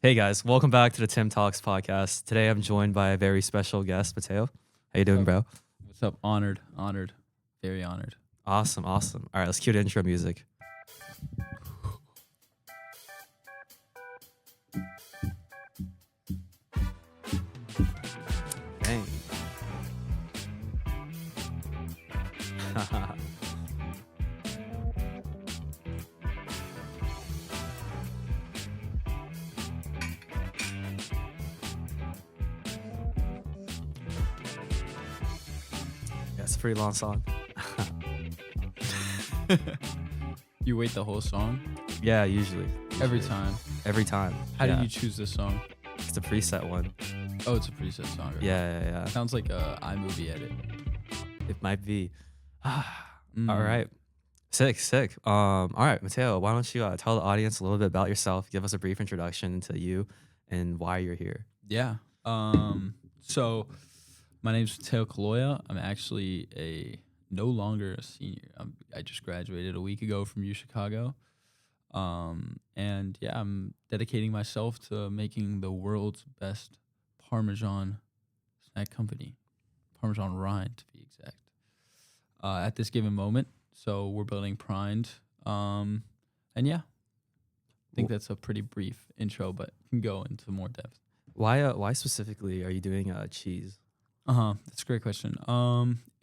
Hey guys, welcome back to the Tim Talks podcast. Today I'm joined by a very special guest, Matteo. How you doing, What's up? bro? What's up? Honored, very honored. Awesome, awesome. All right, let's cue the intro music. Dang. Yeah, it's a pretty long song. You wait the whole song Yeah, usually. every time. Every time. How yeah. did you choose this song? It's a preset one. Oh, it's a preset song. Okay. Yeah. Sounds like a iMovie edit. It might be. All Mm. right. Sick. All right, Matteo, why don't you tell the audience a little bit about yourself? Give us a brief introduction into you and why you're here. Yeah. So my name's Matteo Caloia. I'm actually no longer a senior. I just graduated a week ago from U Chicago. And yeah, I'm dedicating myself to making the world's best Parmesan snack company, Parmesan Rind to be exact. At this given moment, so we're building Prind. And yeah, I think that's a pretty brief intro, but can go into more depth. Why specifically are you doing cheese? That's a great question.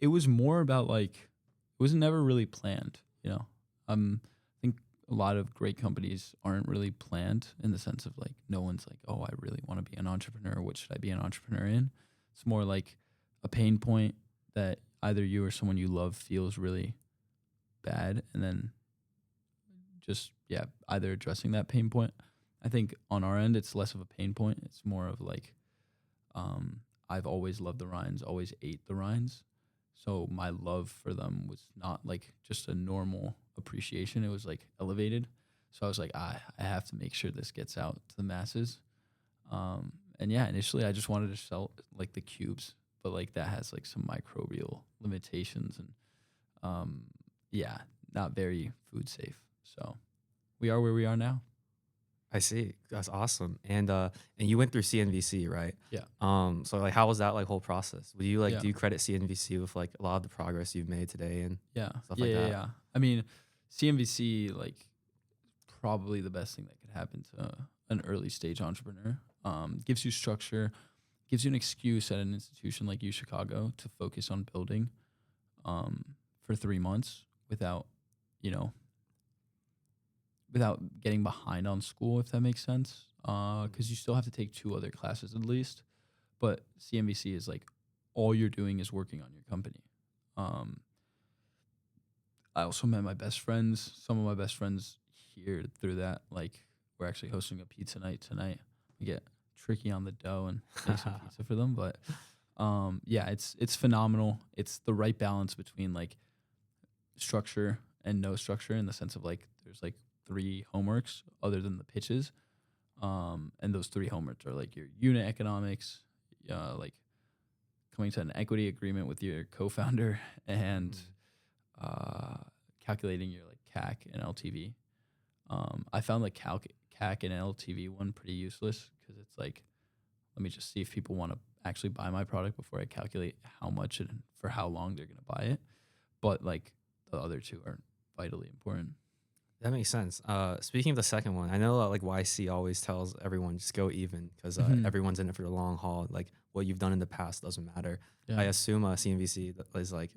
It was more about like it was never really planned, you know. I think a lot of great companies aren't really planned in the sense of like no one's like, oh, I really want to be an entrepreneur. What should I be an entrepreneur in? It's more like a pain point that either you or someone you love feels really bad, and then just either addressing that pain point. I think on our end, it's less of a pain point. It's more of like I've always loved the rinds, always ate the rinds. So my love for them was not like just a normal appreciation. It was like elevated. So I was like, I have to make sure this gets out to the masses. And yeah, initially I just wanted to sell like the cubes, but like that has like some microbial limitations and yeah, not very food safe. So we are where we are now. I see. That's awesome. And you went through CNVC, right? Yeah. So like how was that like whole process? Would you like Yeah. do you credit CNVC with like a lot of the progress you've made today and Yeah. stuff Yeah. like Yeah. that? Yeah. I mean, CNVC, like, probably the best thing that could happen to an early stage entrepreneur. Gives you structure, gives you an excuse at an institution like U Chicago to focus on building for 3 months without, you know, without getting behind on school, if that makes sense. Because you still have to take 2 other classes at least. But CNVC is like all you're doing is working on your company. Um, I also met my best friends, some of my best friends here through that. Like, we're actually hosting a pizza night tonight. We get tricky on the dough and make some pizza for them. But yeah, it's phenomenal. It's the right balance between like structure and no structure in the sense of like there's like 3 homeworks other than the pitches. And those 3 homeworks are like your unit economics, like coming to an equity agreement with your co-founder and calculating your like CAC and LTV. I found the CAC and LTV one pretty useless because it's like, let me just see if people want to actually buy my product before I calculate how much and for how long they're going to buy it. But like the other two are vitally important. That makes sense. Speaking of the second one, I know like YC always tells everyone just go even because everyone's in it for the long haul. Like what you've done in the past doesn't matter. Yeah. I assume CNVC is like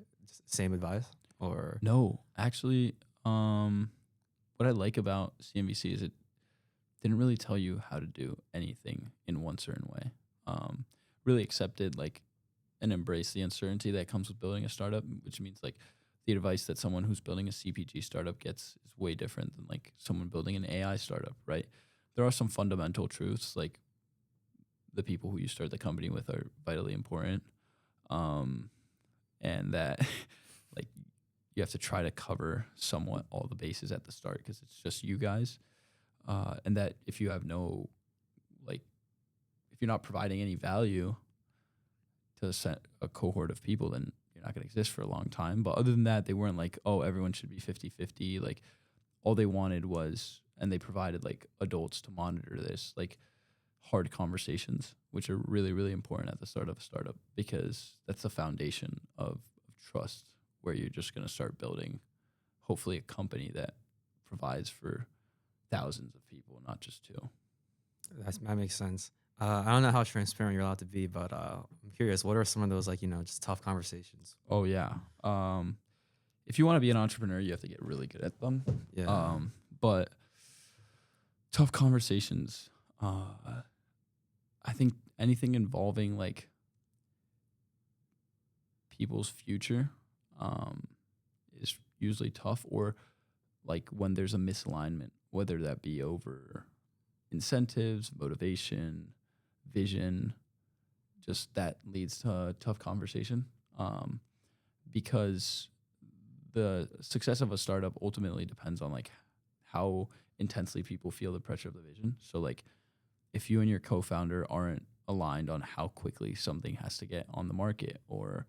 same advice or No, actually, what I like about CNVC is it didn't really tell you how to do anything in one certain way. Really accepted like and embraced the uncertainty that comes with building a startup, which means like the advice that someone who's building a CPG startup gets is way different than like someone building an AI startup, right? There are some fundamental truths like the people who you start the company with are vitally important. And that like you have to try to cover somewhat all the bases at the start because it's just you guys. And that if you have no, like, if you're not providing any value to a cohort of people, then you're not going to exist for a long time. But other than that, they weren't like, oh, everyone should be 50-50. Like, all they wanted was, and they provided, like, adults to monitor this. Like, hard conversations, which are really, really important at the start of a startup, because that's the foundation of trust, where you're just going to start building, hopefully, a company that provides for thousands of people, not just two. That makes sense. I don't know how transparent you're allowed to be, but I'm curious. What are some of those like just tough conversations? Oh yeah. If you want to be an entrepreneur, you have to get really good at them. Yeah. But tough conversations. I think anything involving like people's future is usually tough, or like when there's a misalignment, whether that be over incentives, motivation, vision, just that leads to a tough conversation, because the success of a startup ultimately depends on like how intensely people feel the pressure of the vision. So like if you and your co-founder aren't aligned on how quickly something has to get on the market, or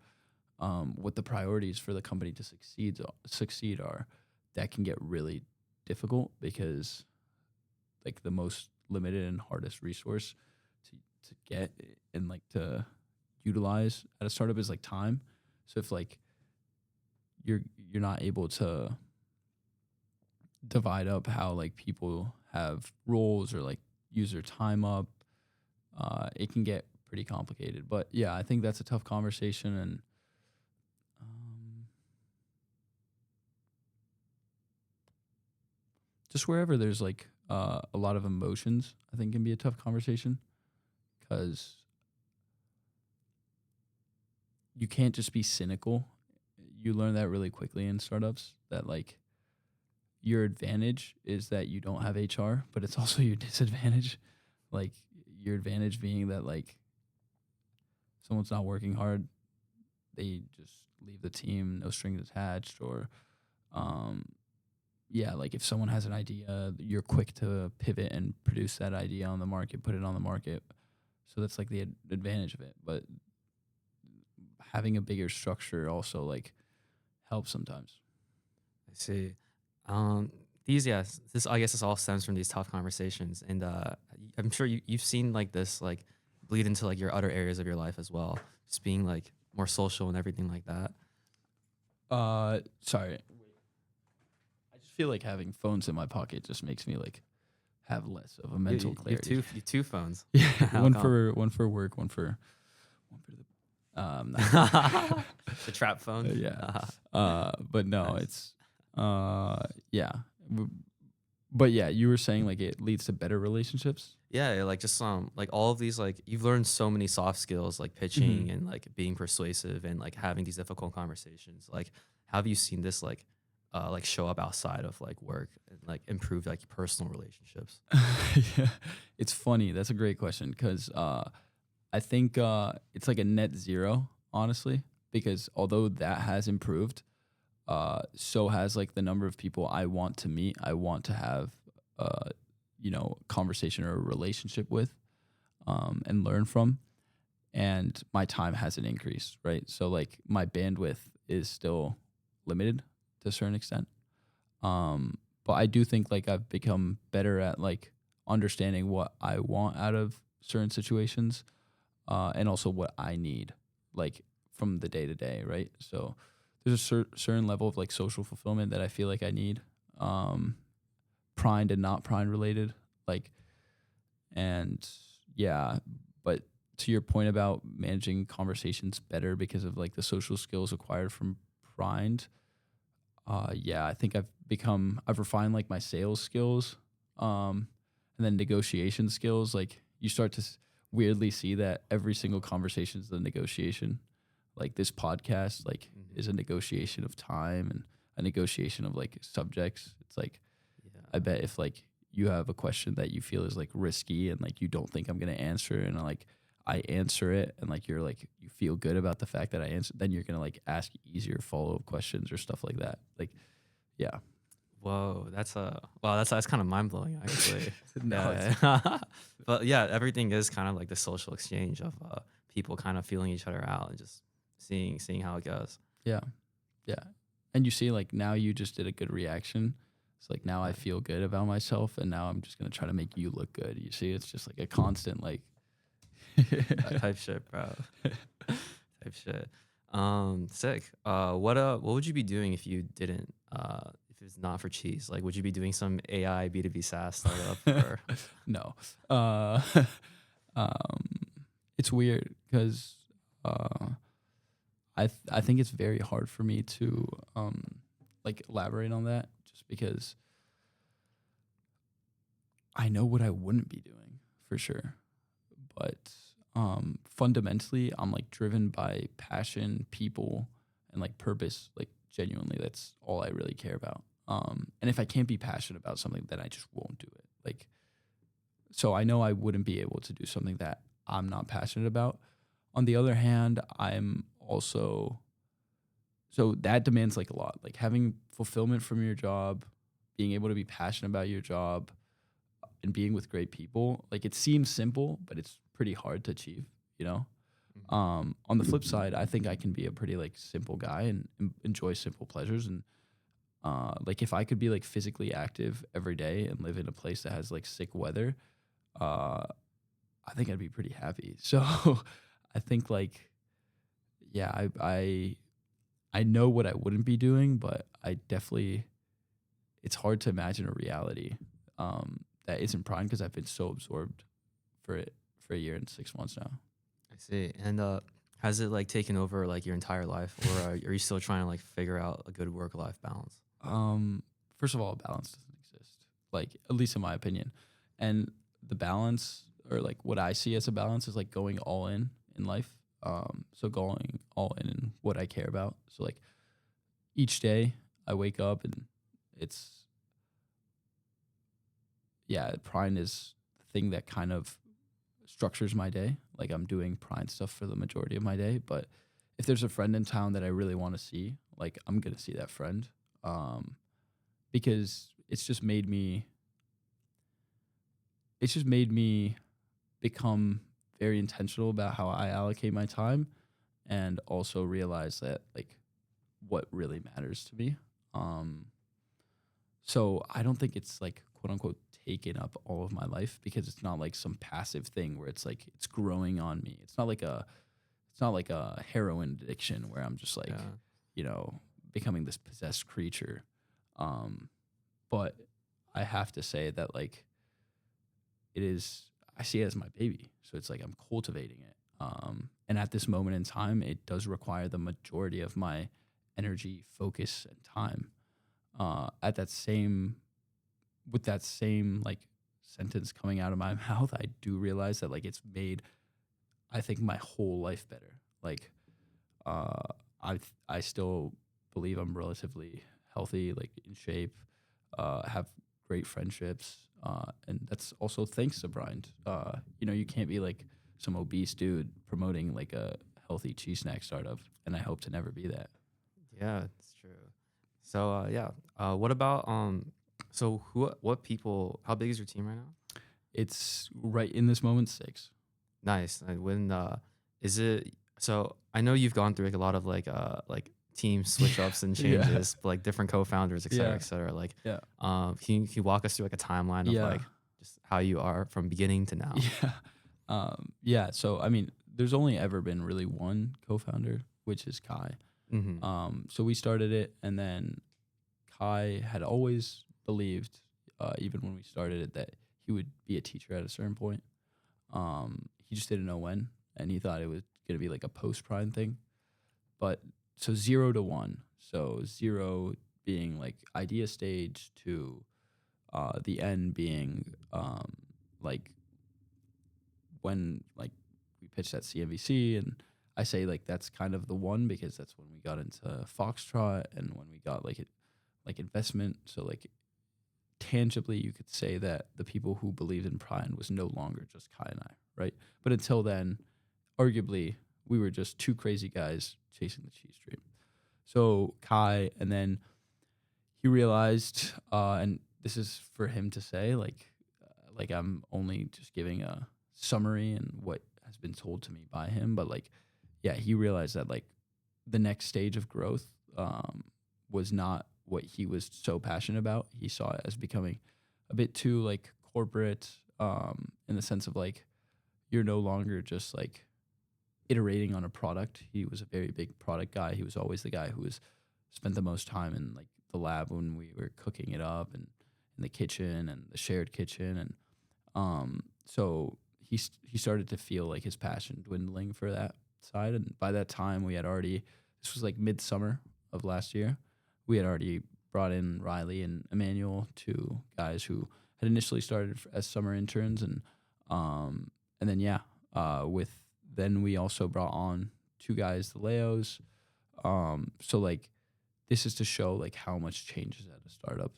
what the priorities for the company to succeed are, that can get really difficult, because like the most limited and hardest resource to get and like to utilize at a startup is like time. So if like you're not able to divide up how like people have roles or like use their time up, it can get pretty complicated. But yeah, I think that's a tough conversation. And just wherever there's like a lot of emotions, I think can be a tough conversation, because you can't just be cynical. You learn that really quickly in startups, that like your advantage is that you don't have HR, but it's also your disadvantage. Like your advantage being that like someone's not working hard, they just leave the team, no strings attached, or yeah, like if someone has an idea, you're quick to pivot and produce that idea on the market, put it on the market. So that's like the advantage of it. But having a bigger structure also like helps sometimes. I see. This I guess this all stems from these tough conversations, and I'm sure you've seen like this like bleed into like your other areas of your life as well, just being like more social and everything like that. Sorry. I just feel like having phones in my pocket just makes me like have less of a mental clarity. You have two phones. Yeah, How one come? for work, one for the The trap phone. yeah. But no, Nice. it's yeah. But yeah, you were saying like it leads to better relationships. Yeah, like just like all of these like you've learned so many soft skills like pitching and like being persuasive and like having these difficult conversations. Like, how have you seen this like show up outside of like work and like improve like personal relationships? Yeah, it's funny. That's a great question, because I think it's like a net zero, honestly, because although that has improved, so has like the number of people I want to meet, I want to have, conversation or a relationship with, and learn from. And my time hasn't increased, right? So like my bandwidth is still limited to a certain extent. But I do think like I've become better at like understanding what I want out of certain situations, and also what I need, like from the day to day, right? So there's a certain level of like social fulfillment that I feel like I need, primed and not primed related, like, and yeah. But to your point about managing conversations better because of like the social skills acquired from primed, yeah, I think I've refined like my sales skills, and then negotiation skills. Like you start to weirdly see that every single conversation is a negotiation. Like this podcast, like is a negotiation of time and a negotiation of like subjects. It's like, I bet if like you have a question that you feel is like risky and like you don't think I'm gonna answer, and I answer it, and like you're like you feel good about the fact that I answer, then you're gonna like ask easier follow up questions or stuff like that. Like, yeah. Whoa, that's kind of mind blowing actually. No, Yeah. But yeah, everything is kind of like the social exchange of people kind of feeling each other out and just seeing how it goes. yeah, yeah. And you see, like now you just did a good reaction, It's like now I Yeah. feel good about myself, and now I'm just gonna try to make you look good. You see, it's just like a constant like. Type shit, bro. Type shit. Sick. What would you be doing if you didn't if it's not for cheese? Like would you be doing some AI B2B SaaS startup or No. Uh, um, it's weird because uh, I think it's very hard for me to like elaborate on that just because I know what I wouldn't be doing for sure, but fundamentally I'm like driven by passion, people, and like purpose. Like genuinely, that's all I really care about. And if I can't be passionate about something, then I just won't do it. Like so I know I wouldn't be able to do something that I'm not passionate about. On the other hand, I'm also so that demands like a lot. Like having fulfillment from your job, being able to be passionate about your job and being with great people. Like it seems simple, but it's pretty hard to achieve, you know? Mhm. On the flip side, I think I can be a pretty like simple guy and enjoy simple pleasures and like if I could be like physically active every day and live in a place that has like sick weather, uh I think I'd be pretty happy. So I think like yeah, I know what I wouldn't be doing, but I definitely it's hard to imagine a reality that isn't prime because I've been so absorbed for it for a year and 6 months now. I see. And has it like taken over like your entire life or are you still trying to like figure out a good work life balance? Um, First of all, balance doesn't exist, like at least in my opinion, and the balance or like what I see as a balance is like going all in life. So going all in what I care about. So like each day I wake up and it's yeah, prime is the thing that kind of structures my day. Like I'm doing prime stuff for the majority of my day, but if there's a friend in town that I really want to see, like I'm gonna see that friend, um, because it's just made me become very intentional about how I allocate my time, and also realize that like what really matters to me. Um, So I don't think it's like quote unquote taken up all of my life because it's not like some passive thing where it's like it's growing on me. It's not like a heroin addiction where I'm just like, Yeah. you know, becoming this possessed creature. Um, but I have to say that like it is I see it as my baby. So it's like I'm cultivating it. And at this moment in time, it does require the majority of my energy, focus, and time. At that same with that same like sentence coming out of my mouth, I do realize that like it's made I think my whole life better. Like uh I still believe I'm relatively healthy, like in shape, have great friendships. And that's also thanks to Brian. You can't be like some obese dude promoting like a healthy cheese snack startup, and I hope to never be that. Yeah, it's true. So yeah. What about so what people how big is your team right now? It's right in this moment 6. Nice. And when is it so I know you've gone through like a lot of like team switch ups and Yeah. changes, like different co-founders, et cetera, Yeah. et cetera. Like Yeah. can you walk us through like a timeline of Yeah. like just how you are from beginning to now? Yeah. Yeah. So, I mean, there's only ever been really one co-founder, which is Kai. Mm-hmm. So we started it, and then Kai had always believed, even when we started it, that he would be a teacher at a certain point. He just didn't know when, and he thought it was gonna be like a post prime thing. But so 0 to 1. So 0 being like idea stage to the end being like when like we pitched at CNBC, and I say like that's kind of the one because that's when we got into Foxtrot and when we got like investment. So like tangibly, you could say that the people who believed in Prime was no longer just Kai and I, right? But until then, arguably, we were just two crazy guys chasing the cheese dream. So Kai, and then he realized, and this is for him to say, like I'm only just giving a summary and what has been told to me by him, but like, yeah, he realized that like the next stage of growth was not what he was so passionate about, he saw it as becoming a bit too like corporate, in the sense of like you're no longer just like iterating on a product. He was a very big product guy. He was always the guy who was spent the most time in like the lab when we were cooking it up, and in the kitchen and the shared kitchen. And so he started to feel like his passion dwindling for that side. And by that time, we had already, this was like midsummer of last year, we had already brought in Riley and Emmanuel, two guys who had initially started as summer interns. And then with then we also brought on two guys, the Leos. So like this is to show like how much changes at a startup.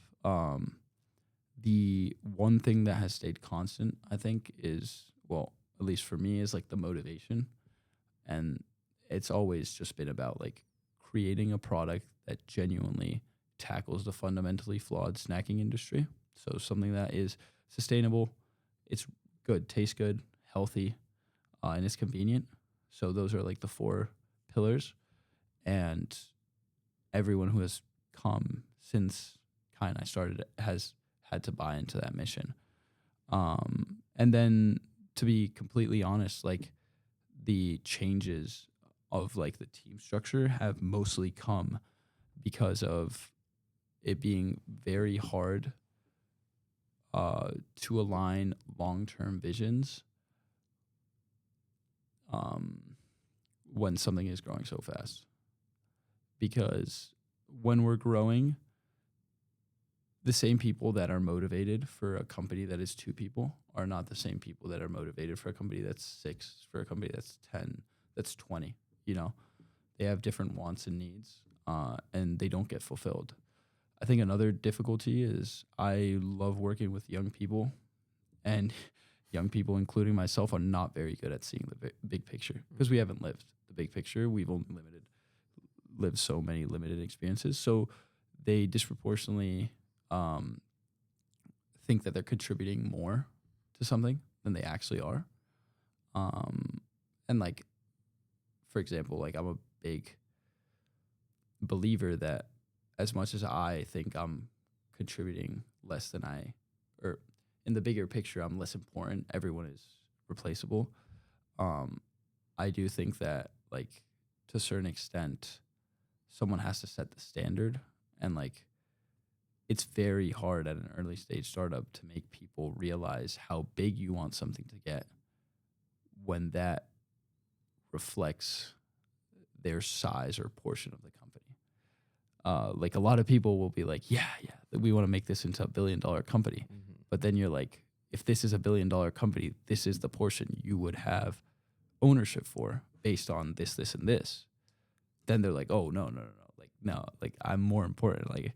The one thing that has stayed constant, I think, is, well, at least for me, is like the motivation. And it's always just been about like creating a product that genuinely tackles the fundamentally flawed snacking industry. So something that is sustainable, it's good, tastes good, healthy, and it's convenient. So those are like the four pillars. And everyone who has come since Kai and I started has had to buy into that mission. And then to be completely honest, like the changes of like the team structure have mostly come because of it being very hard to align long-term visions when something is growing so fast. Because when we're growing, the same people that are motivated for a company that is 2 people are not the same people that are motivated for a company that's 6, for a company that's 10, that's 20. You know, they have different wants and needs, and they don't get fulfilled. I think another difficulty is I love working with young people, and young people, including myself, are not very good at seeing the big picture because we haven't lived the big picture. We've only lived so many limited experiences. So they disproportionately think that they're contributing more to something than they actually are. And like, for example, like I'm a big believer that as much as I think I'm contributing less than or in the bigger picture, I'm less important. Everyone is replaceable. I do think that like to a certain extent, someone has to set the standard, and like it's very hard at an early stage startup to make people realize how big you want something to get when that reflects their size or portion of the company. Like a lot of people will be like, yeah, we want to make this into $1 billion company. Mm-hmm. But then you're like, if this is $1 billion company, this is the portion you would have ownership for based on this, this, and this. Then they're like, oh, no. Like, no, like I'm more important. Like,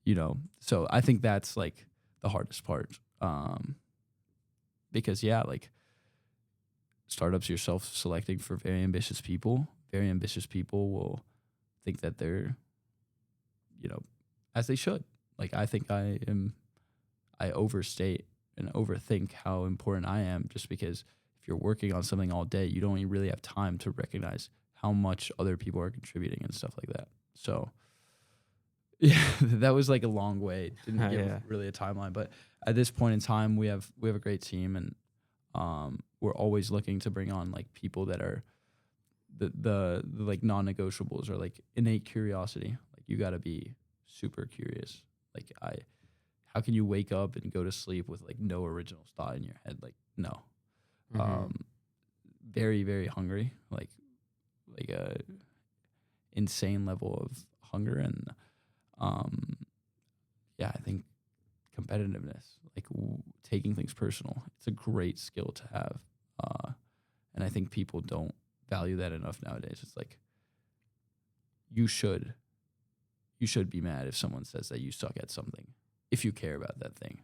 you know, so I think that's like the hardest part. Because like startups, you're self-selecting for very ambitious people. Very ambitious people will think that they're, as they should. Like I think I overstate and overthink how important I am, just because if you're working on something all day, you don't really have time to recognize how much other people are contributing and stuff like that. So yeah, that was like a long way. Didn't give really a timeline, but at this point in time, we have a great team, and we're always looking to bring on like people that are the like non-negotiables, or like innate curiosity. Like you got to be super curious. Like how can you wake up and go to sleep with like no original thought in your head? Like no. Mm-hmm. Very, very hungry, like a insane level of hunger. And I think competitiveness, like taking things personal, it's a great skill to have. And I think people don't value that enough nowadays. It's like you should be mad if someone says that you suck at something, if you care about that thing.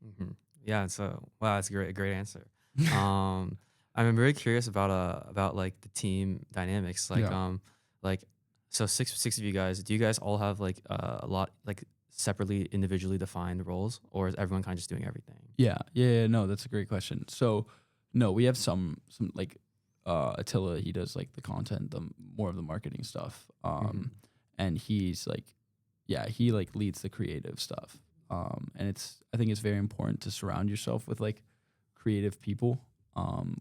Mm-hmm. Yeah. So wow, that's a great answer. I'm very curious about like the team dynamics. Like so six of you guys. Do you guys all have like a lot like separately individually defined roles, or is everyone kind of just doing everything? Yeah. No, that's a great question. So no, we have some like Attila. He does like the content, the more of the marketing stuff. And he's like, yeah, he like leads the creative stuff. And I think it's very important to surround yourself with like creative people,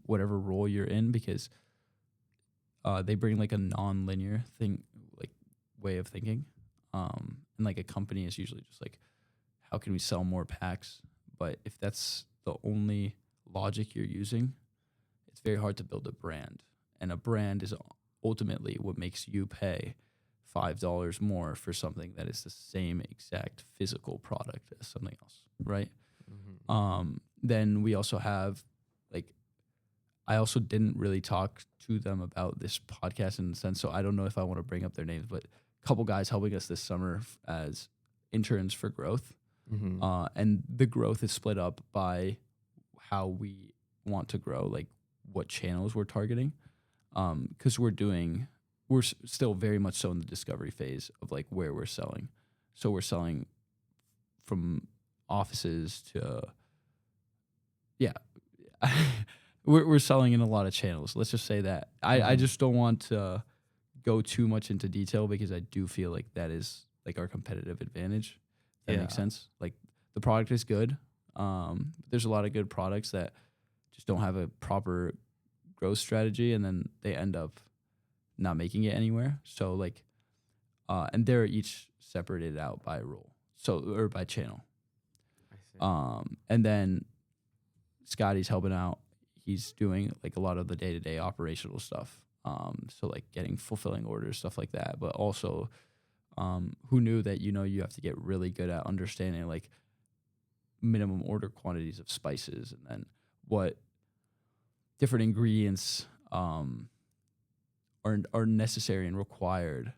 whatever role you're in, because they bring like a non-linear thing, like way of thinking. And like a company is usually just like, how can we sell more packs? But if that's the only logic you're using, it's very hard to build a brand. And a brand is ultimately what makes you pay $5 more for something that is the same exact physical product as something else, right? Mm-hmm. Then we also have like, I also didn't really talk to them about this podcast in the sense, so I don't know if I want to bring up their names, but a couple guys helping us this summer as interns for growth. Mm-hmm. And the growth is split up by how we want to grow, like what channels we're targeting. Because we're still very much so in the discovery phase of like where we're selling. So we're selling from offices to, yeah, we're selling in a lot of channels. Let's just say that. I Mm-hmm. just don't want to go too much into detail because I do feel like that is like our competitive advantage. If that makes Yeah. sense. Like the product is good. There's a lot of good products that just don't have a proper growth strategy, and then they end up not making it anywhere. So like, and they're each separated out by role, so or by channel. I see. And then Scotty's helping out. He's doing like a lot of the day to day operational stuff. So like getting fulfilling orders, stuff like that. But also, who knew that you have to get really good at understanding like minimum order quantities of spices, and then what different ingredients are necessary and required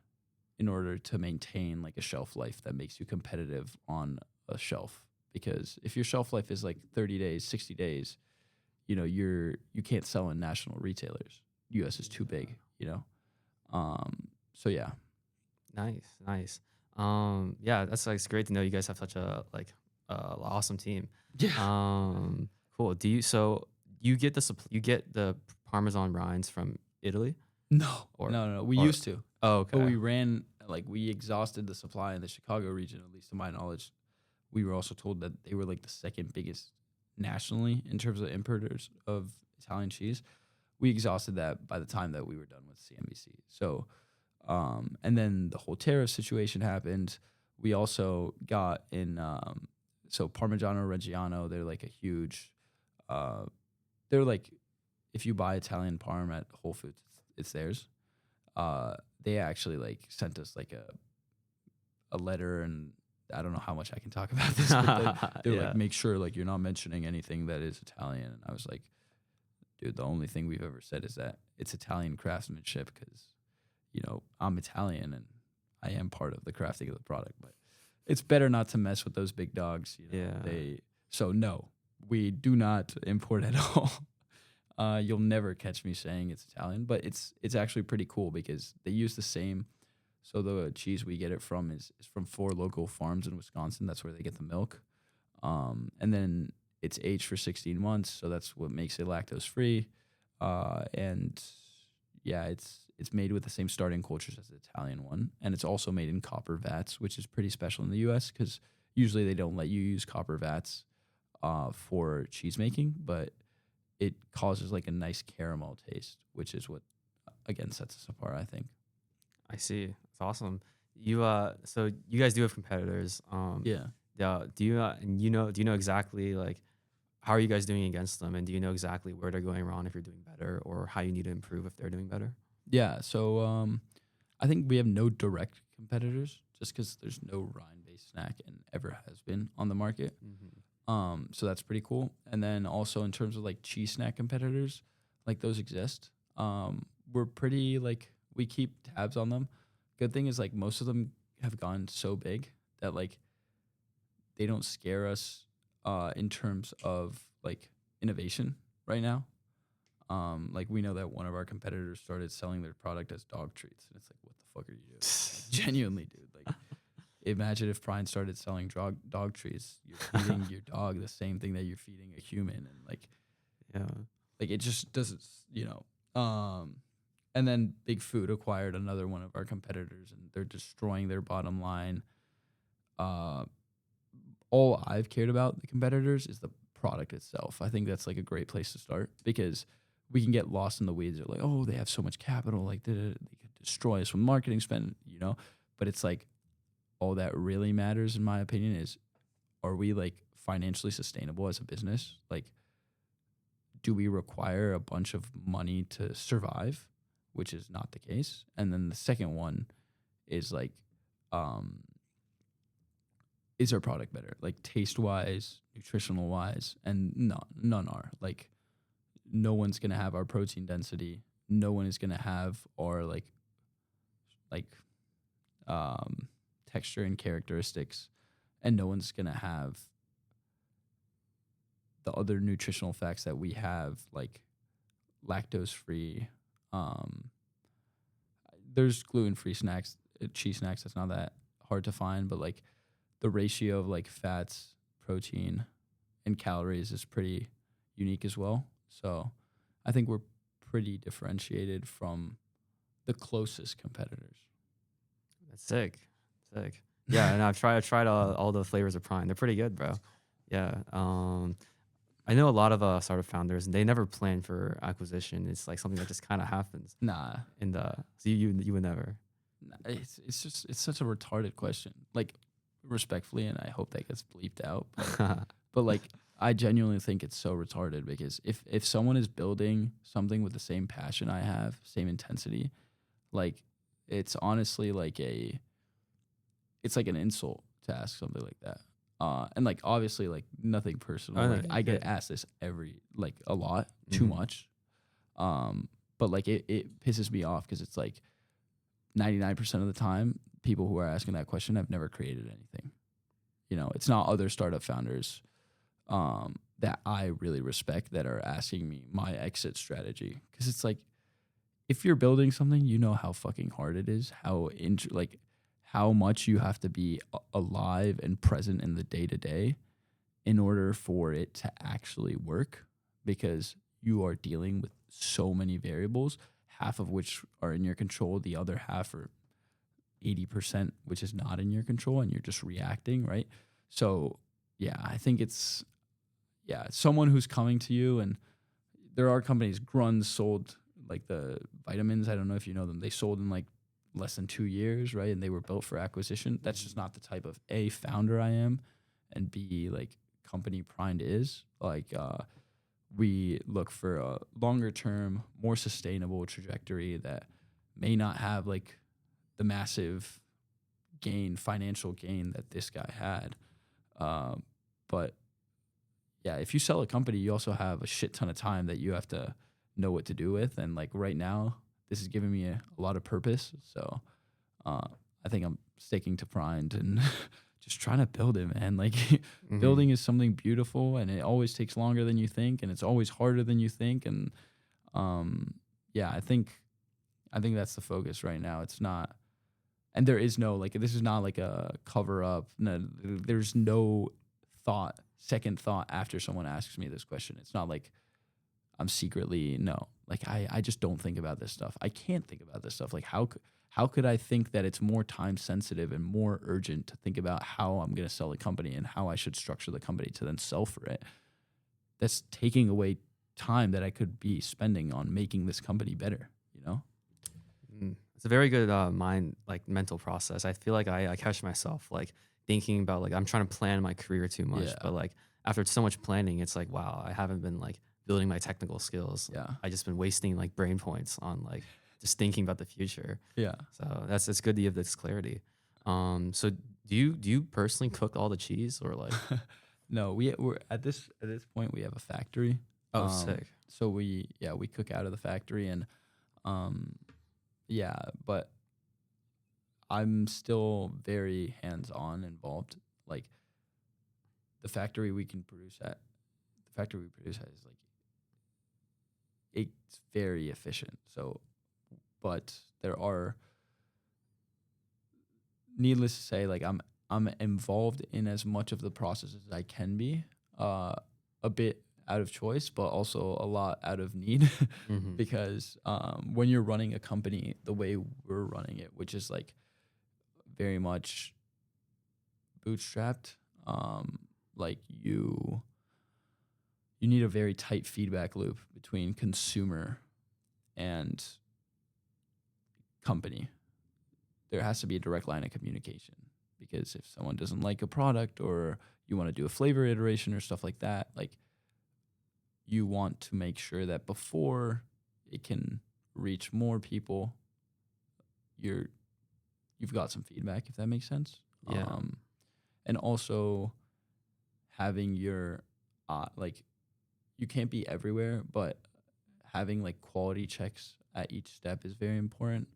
in order to maintain like a shelf life that makes you competitive on a shelf. Because if your shelf life is like 30 days, 60 days, you can't sell in national retailers. US is too Yeah. big. So yeah. Nice, nice. Yeah, that's like it's great to know you guys have such a like awesome team. Yeah. Cool. You get you get the Parmesan rinds from Italy No. or No. We or used to. oh, But okay. we exhausted the supply in the Chicago region, at least to my knowledge. We were also told that they were like the second biggest nationally in terms of importers of Italian cheese. We exhausted that by the time that we were done with CNBC. So, and then the whole tariff situation happened. We also got in, so Parmigiano Reggiano, they're like a huge, uh, they're like, if you buy Italian Parm at Whole Foods, it's theirs. They actually like sent us like a letter, and I don't know how much I can talk about this, but they're like, Yeah. make sure like you're not mentioning anything that is Italian. And I was like, dude, the only thing we've ever said is that it's Italian craftsmanship because, I'm Italian and I am part of the crafting of the product. But it's better not to mess with those big dogs. Yeah. So no, we do not import at all. You'll never catch me saying it's Italian, but it's actually pretty cool because they use the same. So the cheese we get it from is from 4 local farms in Wisconsin. That's where they get the milk. And then it's aged for 16 months, so that's what makes it lactose free. And yeah, it's made with the same starting cultures as the Italian one, and it's also made in copper vats, which is pretty special in the U.S. because usually they don't let you use copper vats for cheese making, but it causes like a nice caramel taste, which is what again sets us apart, I think. I see. It's awesome. So you guys do have competitors. Yeah. Yeah. Do you know exactly like how are you guys doing against them, and do you know exactly where they're going wrong if you're doing better, or how you need to improve if they're doing better? Yeah. So I think we have no direct competitors just because there's no rind based snack and ever has been on the market. Mm-hmm. So that's pretty cool. And then also in terms of like cheese snack competitors, like those exist. We're pretty like we keep tabs on them. Good thing is like most of them have gone so big that like they don't scare us in terms of like innovation right now. Like we know that one of our competitors started selling their product as dog treats, and it's like, what the fuck are you doing? Like, genuinely, dude. Like, imagine if Prime started selling dog treats. You're feeding your dog the same thing that you're feeding a human, and Yeah. like it just doesn't, And then Big Food acquired another one of our competitors, and they're destroying their bottom line. uh, all I've cared about the competitors is the product itself. I think that's like a great place to start because we can get lost in the weeds of like, oh, they have so much capital, like they could destroy us with marketing spend, you know. But it's like all that really matters, in my opinion, is are we like financially sustainable as a business? Like, do we require a bunch of money to survive, which is not the case. And then the second one is like, um, is our product better, like taste wise, nutritional wise? And no, none are. Like, no one's gonna have our protein density. No one is gonna have our like um, texture and characteristics, and no one's gonna have the other nutritional facts that we have, like lactose free. Um, there's gluten free snacks, cheese snacks. That's not that hard to find, but like the ratio of like fats, protein, and calories is pretty unique as well. So I think we're pretty differentiated from the closest competitors. That's sick. Sick. Yeah, and I've tried all the flavors of Prime. They're pretty good, bro. Yeah. I know a lot of startup founders, and they never plan for acquisition. It's like something that just kind of happens. Nah, In the so you would never. it's just it's such a retarded question. Like respectfully, and I hope that gets bleeped out. But like I genuinely think it's so retarded because if someone is building something with the same passion I have, same intensity, like it's honestly like it's like an insult to ask something like that. And like obviously like nothing personal. Oh, no, Like you I get good. asked this like a lot, too Mhm. much. But like it pisses me off because it's like 99% of the time people who are asking that question have never created anything. You know, it's not other startup founders that I really respect that are asking me my exit strategy because it's like if you're building something, you know how fucking hard it is, like how much you have to be alive and present in the day to day in order for it to actually work because you are dealing with so many variables, half of which are in your control, the other half are 80%, which is not in your control, and you're just reacting, right? So, yeah, I think someone who's coming to you, and there are companies, Grund sold like the vitamins. I don't know if you know them. They sold in like less than 2 years, right? And they were built for acquisition. That's just not the type of A, founder I am, and B, like company Primed is. Like, we look for a longer term, more sustainable trajectory that may not have like the massive financial gain that this guy had. But yeah, if you sell a company, you also have a shit ton of time that you have to know what to do with. And like right now, this is giving me a lot of purpose. So I think I'm sticking to Primed and just trying to build it, man. Like Mhm. building is something beautiful and it always takes longer than you think and it's always harder than you think. And yeah, I think that's the focus right now. It's not, and there is no like this is not like a cover up. No, there's no second thought after someone asks me this question. It's not like I'm secretly no. Like I just don't think about this stuff. I can't think about this stuff. Like how could I think that it's more time sensitive and more urgent to think about how I'm going to sell a company and how I should structure the company to then sell for it? That's taking away time that I could be spending on making this company better, you know? It's a very good mental process. I feel like I catch myself like thinking about like I'm trying to plan my career too much, Yeah. but like after so much planning, it's like wow, I haven't been like building my technical skills. Yeah. I just been wasting like brain points on like just thinking about the future. Yeah. So that's it's good to have this clarity. So do you personally cook all the cheese or like No, we're at this point we have a factory. oh sick. So we cook out of the factory and um yeah, but I'm still very hands-on involved. Like the factory we can produce at the factory we produce at is like it's very efficient. So but there are, needless to say, like I'm involved in as much of the process as I can be. A bit out of choice, but also a lot out of need, Mm-hmm. because when you're running a company the way we're running it, which is like very much bootstrapped, like you need a very tight feedback loop between consumer and company. There has to be a direct line of communication, because if someone doesn't like a product, or you want to do a flavor iteration or stuff like that, like, you want to make sure that before it can reach more people, you're you've got some feedback, if that makes sense. Yeah. And also having your like, you can't be everywhere, but having like quality checks at each step is very important.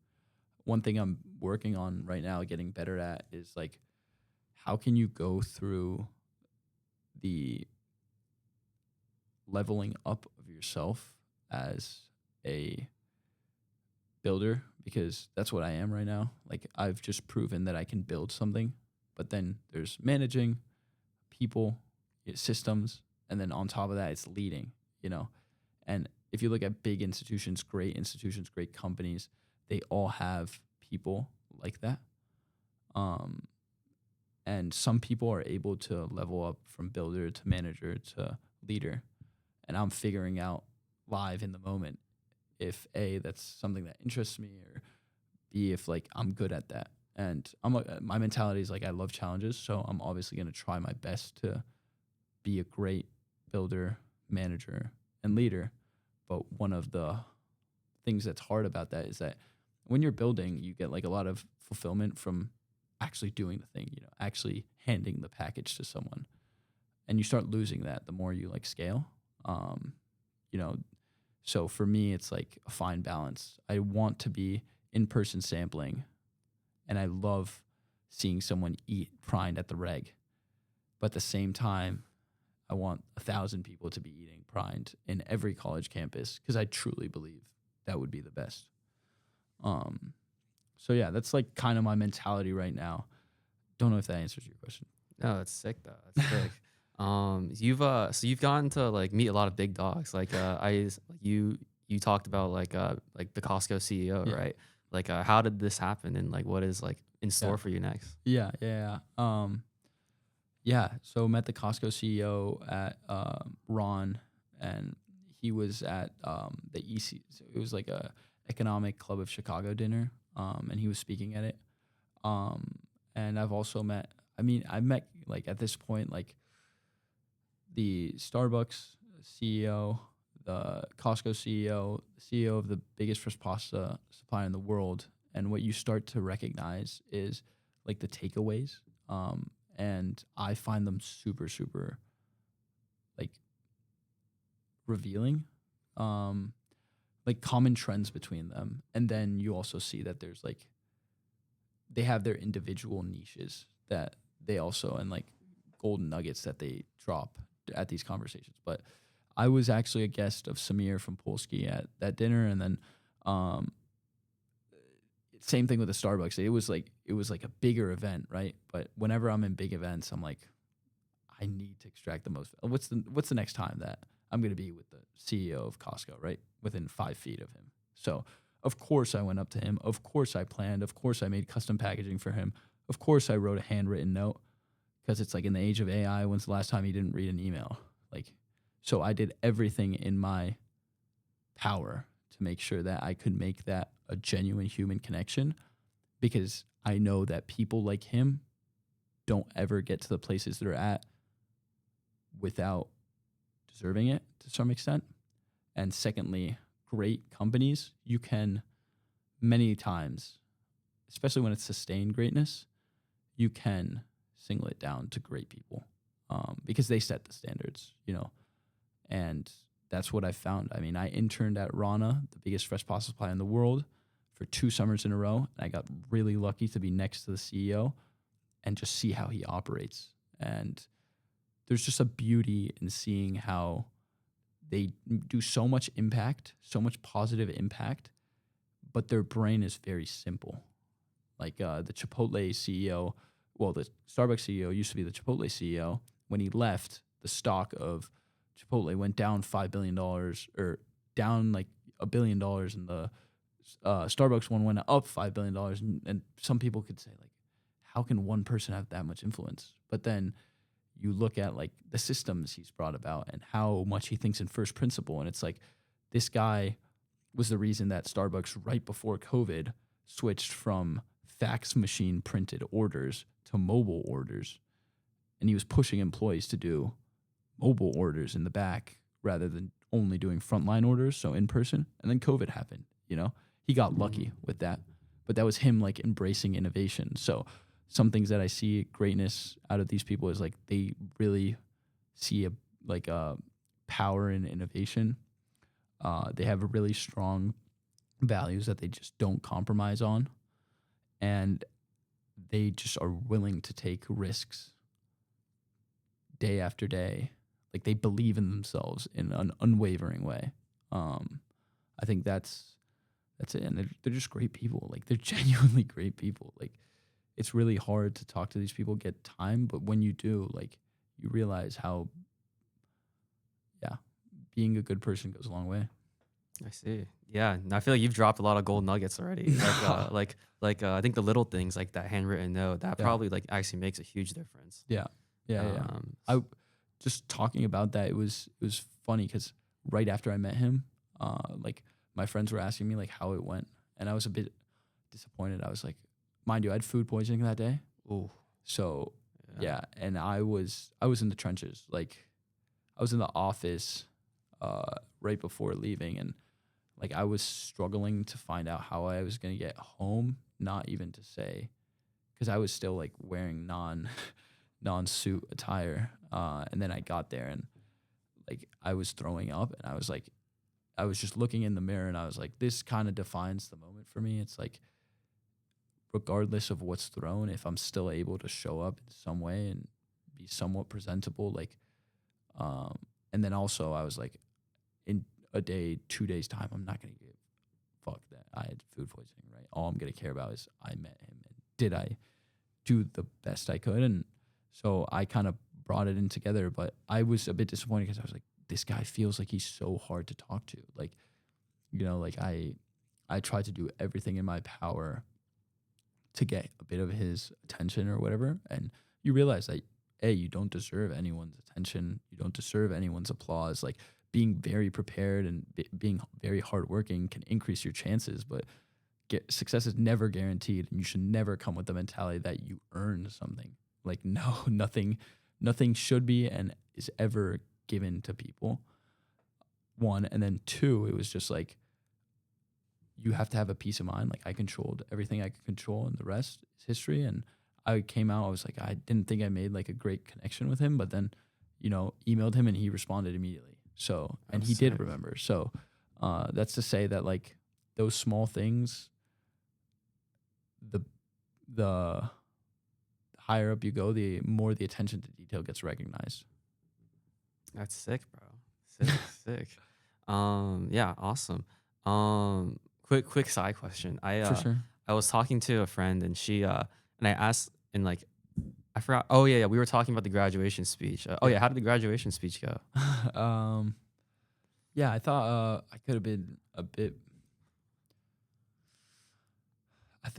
One thing I'm working on right now, getting better at, is like, how can you go through the leveling up of yourself as a builder, because that's what I am right now. Like, I've just proven that I can build something, but then there's managing people, systems, and then on top of that, it's leading, you know. And if you look at big institutions, great companies, they all have people like that. And some people are able to level up from builder to manager to leader. And I'm figuring out live in the moment if A, that's something that interests me, or B, if like I'm good at that. And my mentality is like, I love challenges, so I'm obviously going to try my best to be a great builder, manager, and leader. But one of the things that's hard about that is that when you're building, you get like a lot of fulfillment from actually doing the thing, actually handing the package to someone. And you start losing that the more you like scale. You know, so for me, it's like a fine balance. I want to be in-person sampling, and I love seeing someone eat Rind at the reg. But at the same time, I want 1,000 people to be eating Rind in every college campus, because I truly believe that would be the best. So yeah, that's like kind of my mentality right now. Don't know if that answers your question. No, that's sick though. That's sick. You've gotten to like meet a lot of big dogs. Like you talked about like the Costco CEO, Yeah. right? Like how did this happen, and like what is like in store Yeah. for you next? Yeah. So met the Costco CEO at Ron, and he was at the EC. So it was like a Economic Club of Chicago dinner, and he was speaking at it. And I've also met. I mean, I met like at this point like the Starbucks CEO, the Costco CEO, CEO of the biggest fresh pasta supplier in the world. And what you start to recognize is like the takeaways. And I find them super, super like revealing, like common trends between them. And then you also see that there's like, they have their individual niches that they also, and like golden nuggets that they drop at these conversations. But I was actually a guest of Samir from Polsky at that dinner. And then, same thing with the Starbucks. It was like a bigger event, right? But whenever I'm in big events, I'm like, I need to extract the most. What's the next time that I'm going to be with the CEO of Costco, right? Within 5 feet of him. So of course I went up to him. Of course I planned. Of course I made custom packaging for him. Of course I wrote a handwritten note, because it's like in the age of AI, when's the last time he didn't read an email? Like, so I did everything in my power to make sure that I could make that a genuine human connection, because I know that people like him don't ever get to the places they're at without deserving it to some extent. And secondly, great companies, you can many times, especially when it's sustained greatness, you can single it down to great people, because they set the standards, and that's what I found. I mean, I interned at Rana, the biggest fresh pasta supplier in the world, for 2 summers in a row, and I got really lucky to be next to the CEO and just see how he operates. And there's just a beauty in seeing how they do so much impact, so much positive impact, but their brain is very simple. Like the Chipotle CEO, well, the Starbucks CEO used to be the Chipotle CEO. When he left, the stock of Chipotle went down $5 billion, or down like $1 billion, and the Starbucks one went up $5 billion. And some people could say like, how can one person have that much influence? But then you look at like the systems he's brought about and how much he thinks in first principle. And it's like this guy was the reason that Starbucks right before COVID switched from fax machine printed orders to mobile orders. And he was pushing employees to do mobile orders in the back rather than only doing frontline orders, so in person. And then COVID happened, you know? He got lucky with that. But that was him like embracing innovation. So some things that I see greatness out of these people is like they really see a power in innovation. They have really strong values that they just don't compromise on, and they just are willing to take risks day after day. Like they believe in themselves in an unwavering way. I think that's it, and they're just great people. Like they're genuinely great people. Like it's really hard to talk to these people, get time, but when you do, like you realize how, being a good person goes a long way. I see. Yeah, and I feel like you've dropped a lot of gold nuggets already. I think the little things like that handwritten note that Yeah. probably like actually makes a huge difference. Yeah. I just talking about that. It was funny because right after I met him, like my friends were asking me like how it went, and I was a bit disappointed. I was like, mind you, I had food poisoning that day. Ooh. So yeah, and I was in the trenches. Like I was in the office right before leaving, and like I was struggling to find out how I was gonna get home. Not even to say, because I was still like wearing non-suit attire, and then I got there and like I was throwing up, and I was just looking in the mirror, and I was like, this kind of defines the moment for me. It's like, regardless of what's thrown, if I'm still able to show up in some way and be somewhat presentable, like, and then also I was like, in a day, 2 days time, I'm not gonna give fuck that I had food poisoning, right? All I'm gonna care about is I met him and did I do the best I could, and so I kind of brought it in together. But I was a bit disappointed because I was like, this guy feels like he's so hard to talk to. Like, you know, like I tried to do everything in my power to get a bit of his attention or whatever. And you realize that, A, you don't deserve anyone's attention. You don't deserve anyone's applause. Like being very prepared and being very hardworking can increase your chances, but success is never guaranteed. And you should never come with the mentality that you earned something. Like, no, nothing should be and is ever given to people. One. And then two, it was just like, you have to have a peace of mind. Like I controlled everything I could control, and the rest is history. And I came out, I was like, I didn't think I made like a great connection with him, but then, you know, emailed him and he responded immediately. So, and he did remember. So, that's to say that like those small things, the higher up you go, the more the attention to detail gets recognized. That's sick, bro. Sick. Yeah, awesome. Quick side question. For sure. I was talking to a friend, and she and I asked, and like I forgot. Oh yeah, we were talking about the graduation speech. How did the graduation speech go? Yeah, I thought I could have been a bit. I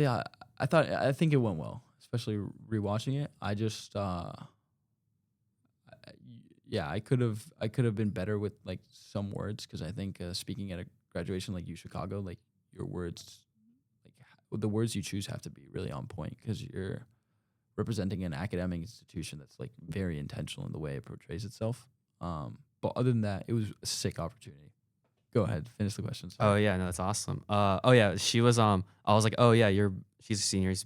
think it went well, especially rewatching it. I just I could have been better with like some words, because I think speaking at a graduation like Chicago, like your words, like the words you choose have to be really on point, because you're representing an academic institution that's like very intentional in the way it portrays itself. But other than that, it was a sick opportunity. Go ahead, finish the question. Oh yeah, no, that's awesome. She was I was like, oh yeah, she's a senior, she's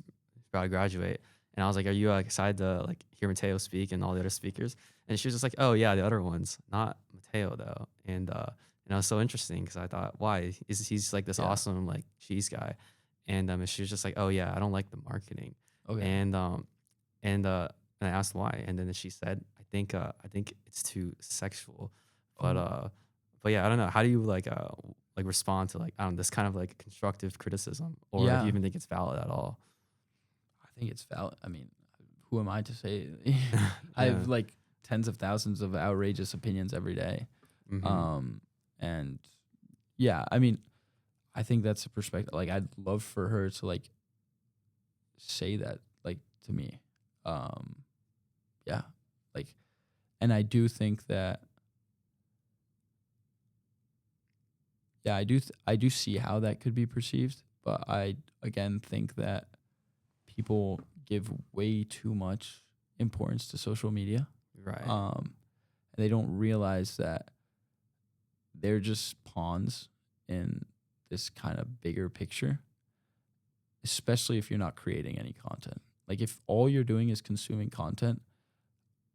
about to graduate, and I was like, are you excited to like hear Matteo speak and all the other speakers? And she was just like, oh yeah, the other ones, not Matteo though. And it was so interesting because I thought, why he's like this awesome like cheese guy, and she was just like, oh yeah, I don't like the marketing. Okay. And I asked why, and then she said, I think it's too sexual, but yeah, I don't know. How do you like respond to like, I don't know, this kind of like constructive criticism, or if you even think it's valid at all? I think it's valid. I mean, who am I to say? I have like tens of thousands of outrageous opinions every day. Mm-hmm. And yeah, I mean, I think that's a perspective. Like, I'd love for her to like say that, like, to me. Um, yeah, like, and I do think that, yeah, I do see how that could be perceived, but I again think that people give way too much importance to social media. Right. Um, and they don't realize that they're just pawns in this kind of bigger picture, especially if you're not creating any content. Like if all you're doing is consuming content,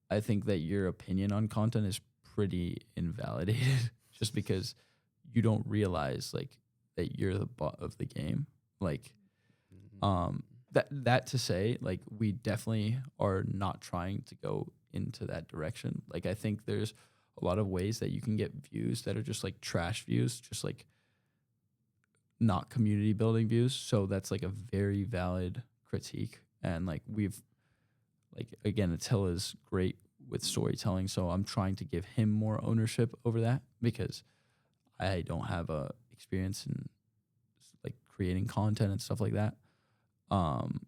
I think that your opinion on content is pretty invalidated just because you don't realize like that you're the butt of the game. Like Mhm. that to say, like we definitely are not trying to go into that direction. Like I think there's a lot of ways that you can get views that are just like trash views, just like not community building views. So that's like a very valid critique. And like we've like again, Attila is great with storytelling, so I'm trying to give him more ownership over that because I don't have a experience in like creating content and stuff like that. Um,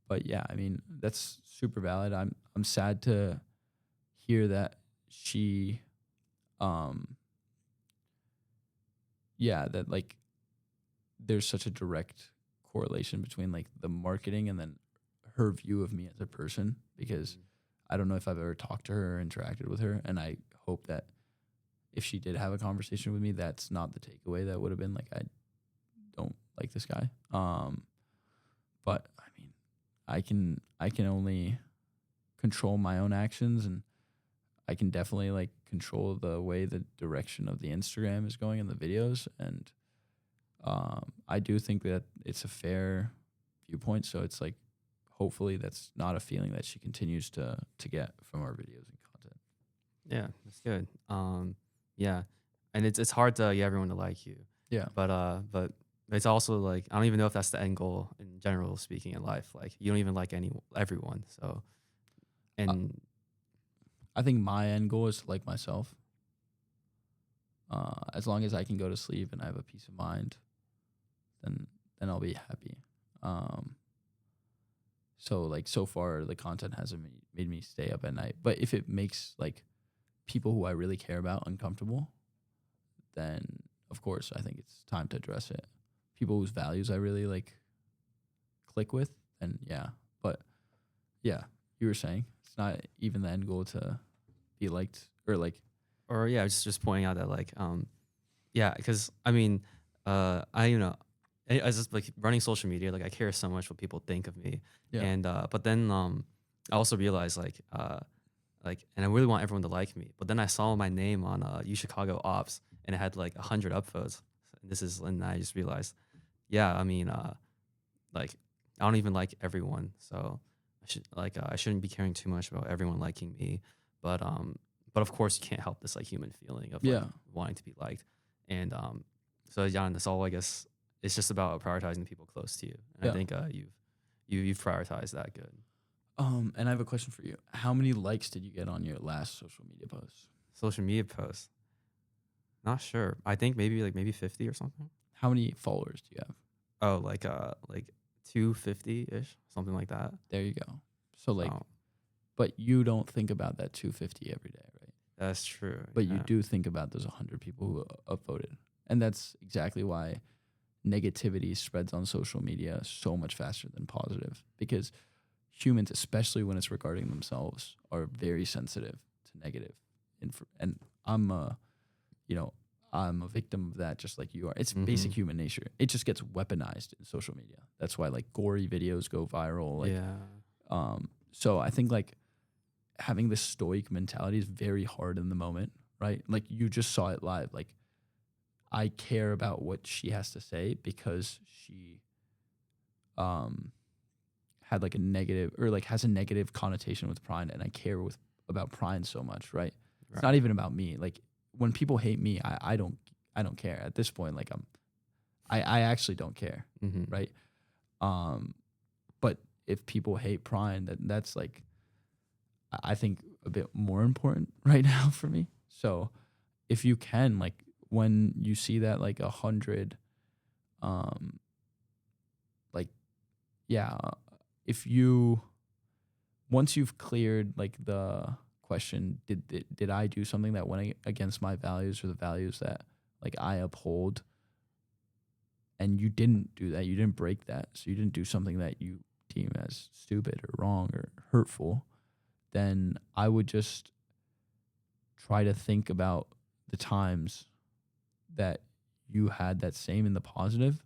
but yeah, I mean that's super valid. I'm sad to hear that she, um, yeah, that like there's such a direct correlation between like the marketing and then her view of me as a person because Mhm. I don't know if I've ever talked to her or interacted with her, and I hope that if she did have a conversation with me, that's not the takeaway. That would have been like I don't like this guy. But I mean, I can only control my own actions, and I can definitely like control the way the direction of the Instagram is going in the videos, and I do think that it's a fair viewpoint. So it's like hopefully that's not a feeling that she continues to get from our videos and content. Yeah, that's good. Yeah, and it's hard to get everyone to like you, Yeah. but it's also like I don't even know if that's the end goal in general speaking in life. Like you don't even like everyone. So Uh, and I think my end goal is to like myself. As long as I can go to sleep and I have a peace of mind, then I'll be happy. Um, so like so far the content hasn't made me stay up at night. But if it makes like people who I really care about uncomfortable, then of course I think it's time to address it. People whose values I really like click with, then yeah. But yeah, you were saying it's not even the end goal to be liked or like or yeah, just pointing out that like yeah, because I mean I as just like running social media, like I care so much what people think of me, yeah. and but then I also realized like and I really want everyone to like me, but then I saw my name on U Chicago Ops and it had like 100 upvotes. And I just realized, yeah, I mean like I don't even like everyone, so I shouldn't be caring too much about everyone liking me, but of course you can't help this like human feeling of like Yeah. wanting to be liked, and so yeah, and that's all I guess. It's just about prioritizing the people close to you, and I Yeah. think you've prioritized that good. And I have a question for you. How many likes did you get on your last social media post? Social media posts, not sure. I think maybe 50 or something. How many followers do you have? Oh, like 250 ish, something like that. There you go. So like, So but you don't think about that 250 every day, right? that's true. But you Yeah. do think about those 100 people who upvoted. And that's exactly why negativity spreads on social media so much faster than positive because humans, especially when it's regarding themselves, are very sensitive to negative. And I'm a, you know, I'm a victim of that just like you are. It's Mm-hmm. basic human nature. It just gets weaponized in social media. That's why like gory videos go viral. Like, Yeah. so I think like having this stoic mentality is very hard in the moment, right? Like you just saw it live. Like I care about what she has to say because she um had like a negative or like has a negative connotation with pride, and I care about pride so much, right? It's not Right. even about me. Like when people hate me, I don't care. At this point, like I actually don't care, Mm-hmm. right? Um but if people hate pride, that's like I think a bit more important right now for me. So if you can like when you see that like 100 um like yeah if you once you've cleared like the question, did I do something that went against my values or the values that like I uphold, and you didn't do that, you didn't break that, so you didn't do something that you deem as stupid or wrong or hurtful, then I would just try to think about the times that you had that same in the positive.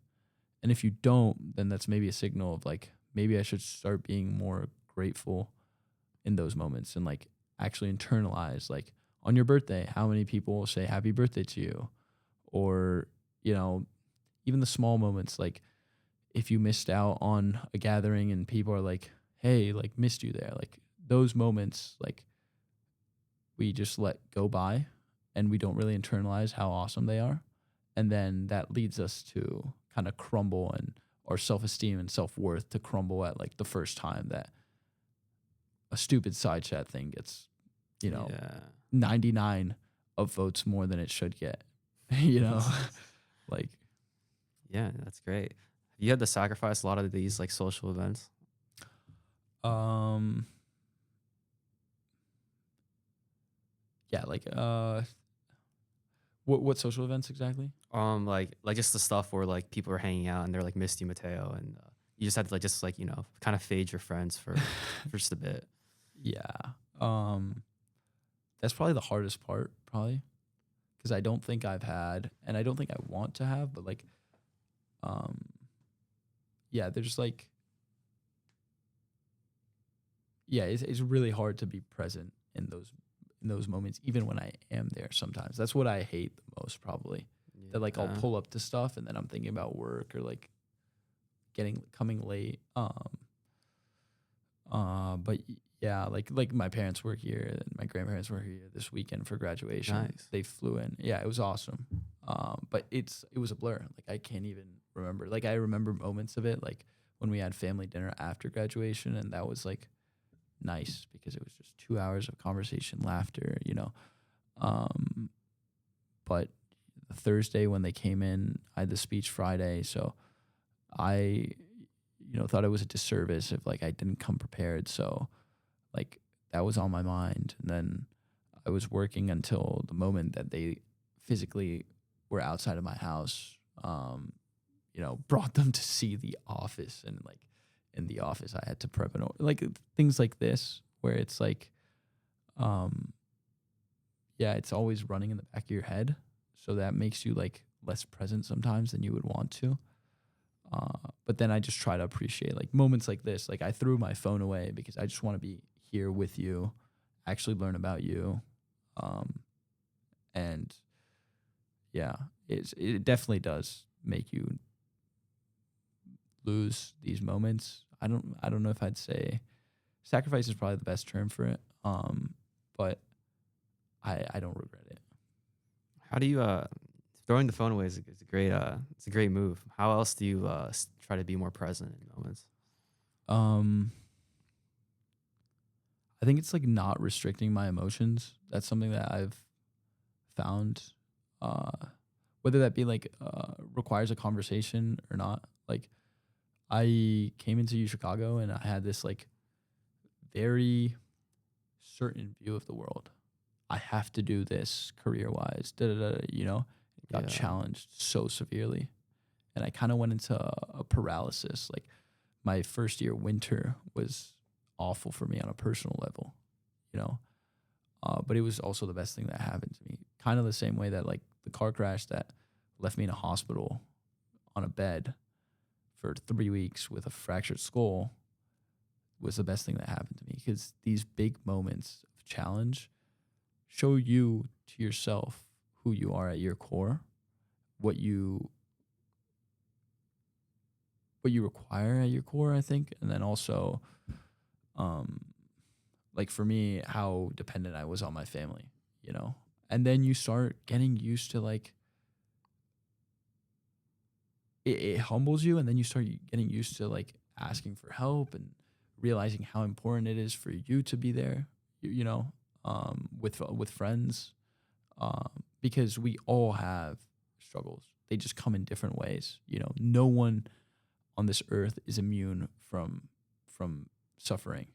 And if you don't, then that's maybe a signal of like, maybe I should start being more grateful in those moments and like actually internalize, like on your birthday, how many people say happy birthday to you? Or, you know, even the small moments, like if you missed out on a gathering and people are like, hey, like missed you there, like those moments, like we just let go by and we don't really internalize how awesome they are. And then that leads us to kind of crumble, and our self-esteem and self-worth to crumble at like the first time that a stupid side chat thing gets, you know, Yeah. 99 of votes more than it should get, you know, like, Yeah, that's great. You had to sacrifice a lot of these like social events. um, yeah, like, what social events exactly? Like just the stuff where like people are hanging out and they're like missed you, Matteo, and you just had to like just like kind of fade your friends for just a bit. Yeah. That's probably the hardest part, probably, because I don't think I've had, and I don't think I want to have, but like, um, yeah, they're just like, yeah, it's really hard to be present in those moments, even when I am there. Sometimes that's what I hate the most, probably. That like I'll Yeah. pull up to stuff and then I'm thinking about work or like coming late. But yeah, like my parents were here and my grandparents were here this weekend for graduation. Nice. They flew in. Yeah, it was awesome. But it was a blur. Like I can't even remember. Like I remember moments of it, like when we had family dinner after graduation, and that was like nice because it was just 2 hours of conversation, laughter, you know. But Thursday when they came in, I had the speech Friday, so I, thought it was a disservice if like I didn't come prepared. So like that was on my mind, and then I was working until the moment that they physically were outside of my house. Brought them to see The Office, and like in The Office, I had to prep an like things like this where it's like, yeah, it's always running in the back of your head, so that makes you like less present sometimes than you would want to. But then I just try to appreciate like moments like this. Like I threw my phone away because I just want to be here with you, actually learn about you, and yeah, it definitely does make you lose these moments. I don't know if I'd say sacrifice is probably the best term for it. But I don't regret it. How do you throwing the phone away is a great it's a great move. How else do you try to be more present in moments? Um, I think it's like not restricting my emotions. That's something that I've found, uh, whether that be like requires a conversation or not. Like I came into Chicago and I had this like very certain view of the world. I have to do this career wise. Da, da, da, got Yeah. challenged so severely, and I kind of went into a paralysis. Like my first year winter was awful for me on a personal level, you know. But it was also the best thing that happened to me. Kind of the same way that like the car crash that left me in a hospital on a bed for 3 weeks with a fractured skull was the best thing that happened to me, because these big moments of challenge show you to yourself who you are at your core, what you require at your core, I think, and then also, like for me, how dependent I was on my family, and then you start getting used to like it humbles you, and then you start getting used to like asking for help and realizing how important it is for you to be there, with friends, because we all have struggles. They just come in different ways. No one on this earth is immune from suffering.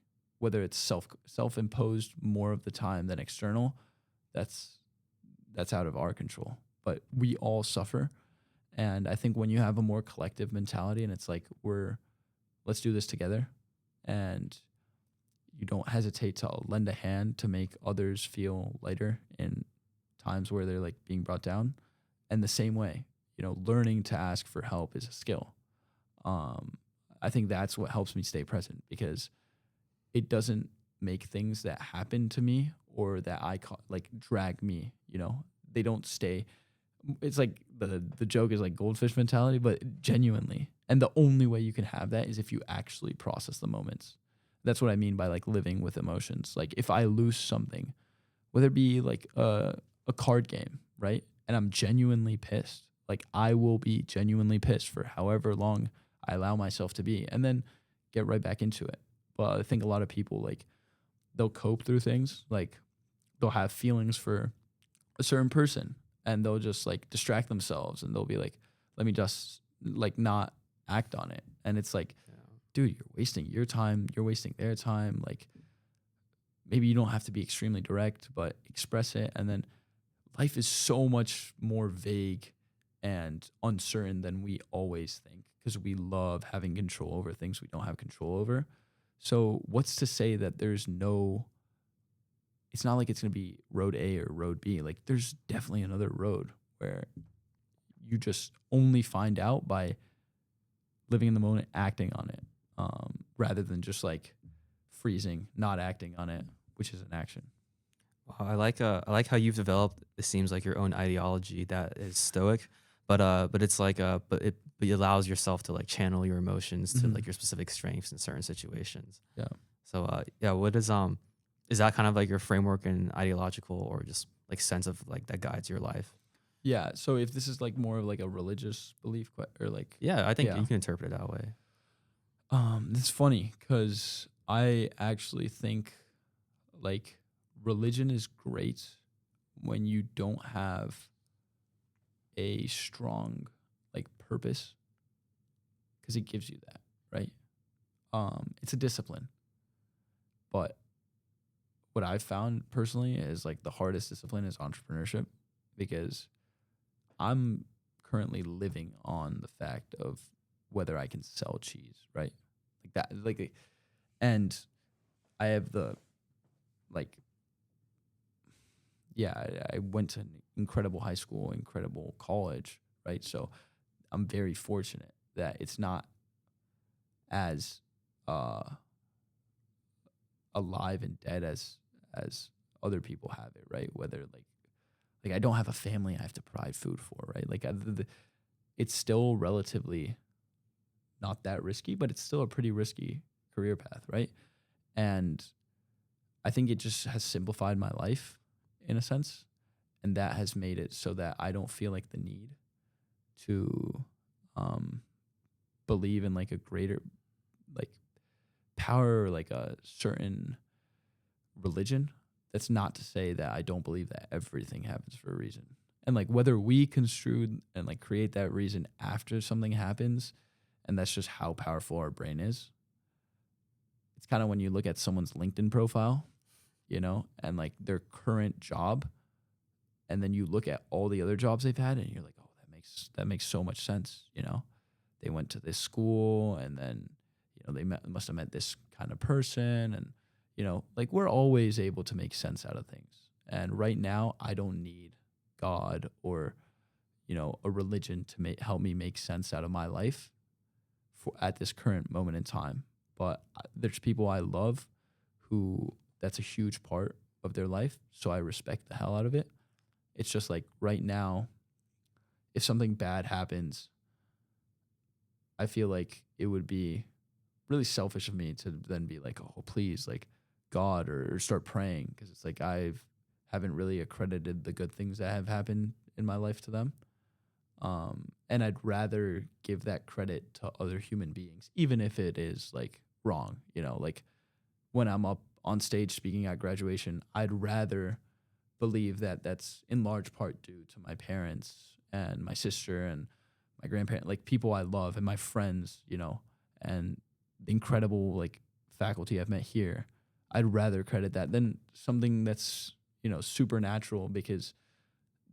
whether it's self-imposed more of the time than external, that's out of our control. But we all suffer. And I think when you have a more collective mentality and it's like let's do this together, and you don't hesitate to lend a hand to make others feel lighter in times where they're like being brought down. And the same way, learning to ask for help is a skill. I think that's what helps me stay present, because it doesn't make things that happen to me or that like drag me, they don't stay. It's like the joke is like goldfish mentality, but genuinely. And the only way you can have that is if you actually process the moments. That's what I mean by like living with emotions. Like if I lose something, whether it be like a card game, right? And I'm genuinely pissed. Like I will be genuinely pissed for however long I allow myself to be, and then get right back into it. But I think a lot of people, like, they'll cope through things. Like they'll have feelings for a certain person and they'll just like distract themselves, and they'll be like, let me just like not act on it. And it's like, dude, you're wasting your time, you're wasting their time. Like maybe you don't have to be extremely direct, but express it. And then life is so much more vague and uncertain than we always think, because we love having control over things we don't have control over. So what's to say that it's not like it's going to be road A or road B. Like there's definitely another road where you just only find out by living in the moment, acting on it, rather than just like freezing, not acting on it, which is an action. I like how you've developed, it seems like, your own ideology that is stoic, but it's like but it allows yourself to like channel your emotions to like your specific strengths in certain situations. Yeah. So what is that kind of like your framework and ideological or just like sense of like that guides your life? Yeah. So if this is like more of like a religious belief or like, Yeah, I think you can interpret it that way. It's funny because I actually think like religion is great when you don't have a strong like purpose, because it gives you that, right? It's a discipline. But what I've found personally is like the hardest discipline is entrepreneurship, because I'm currently living on the fact of whether I can sell cheese, right? Like that, and I have the, like, yeah, I went to an incredible high school, incredible college, right? So I'm very fortunate that it's not as alive and dead as other people have it, right? Whether like I don't have a family I have to provide food for, right? Like it's still relatively not that risky, but it's still a pretty risky career path, right? And I think it just has simplified my life in a sense, and that has made it so that I don't feel like the need to believe in like a greater like power or like a certain religion. That's not to say that I don't believe that everything happens for a reason. And like whether we construe and like create that reason after something happens, and that's just how powerful our brain is. It's kind of when you look at someone's LinkedIn profile, and like their current job, and then you look at all the other jobs they've had, and you're like, oh, that makes so much sense. They went to this school, and then they must have met this kind of person, and like we're always able to make sense out of things. And right now, I don't need God or a religion to help me make sense out of my life at this current moment in time. But there's people I love who that's a huge part of their life, so I respect the hell out of it. It's just like right now, if something bad happens, I feel like it would be really selfish of me to then be like, oh, please, like God, or start praying, because it's like haven't really accredited the good things that have happened in my life to them. And I'd rather give that credit to other human beings, even if it is like wrong, like when I'm up on stage speaking at graduation, I'd rather believe that that's in large part due to my parents and my sister and my grandparents, like people I love, and my friends, and the incredible like faculty I've met here. I'd rather credit that than something that's, supernatural, because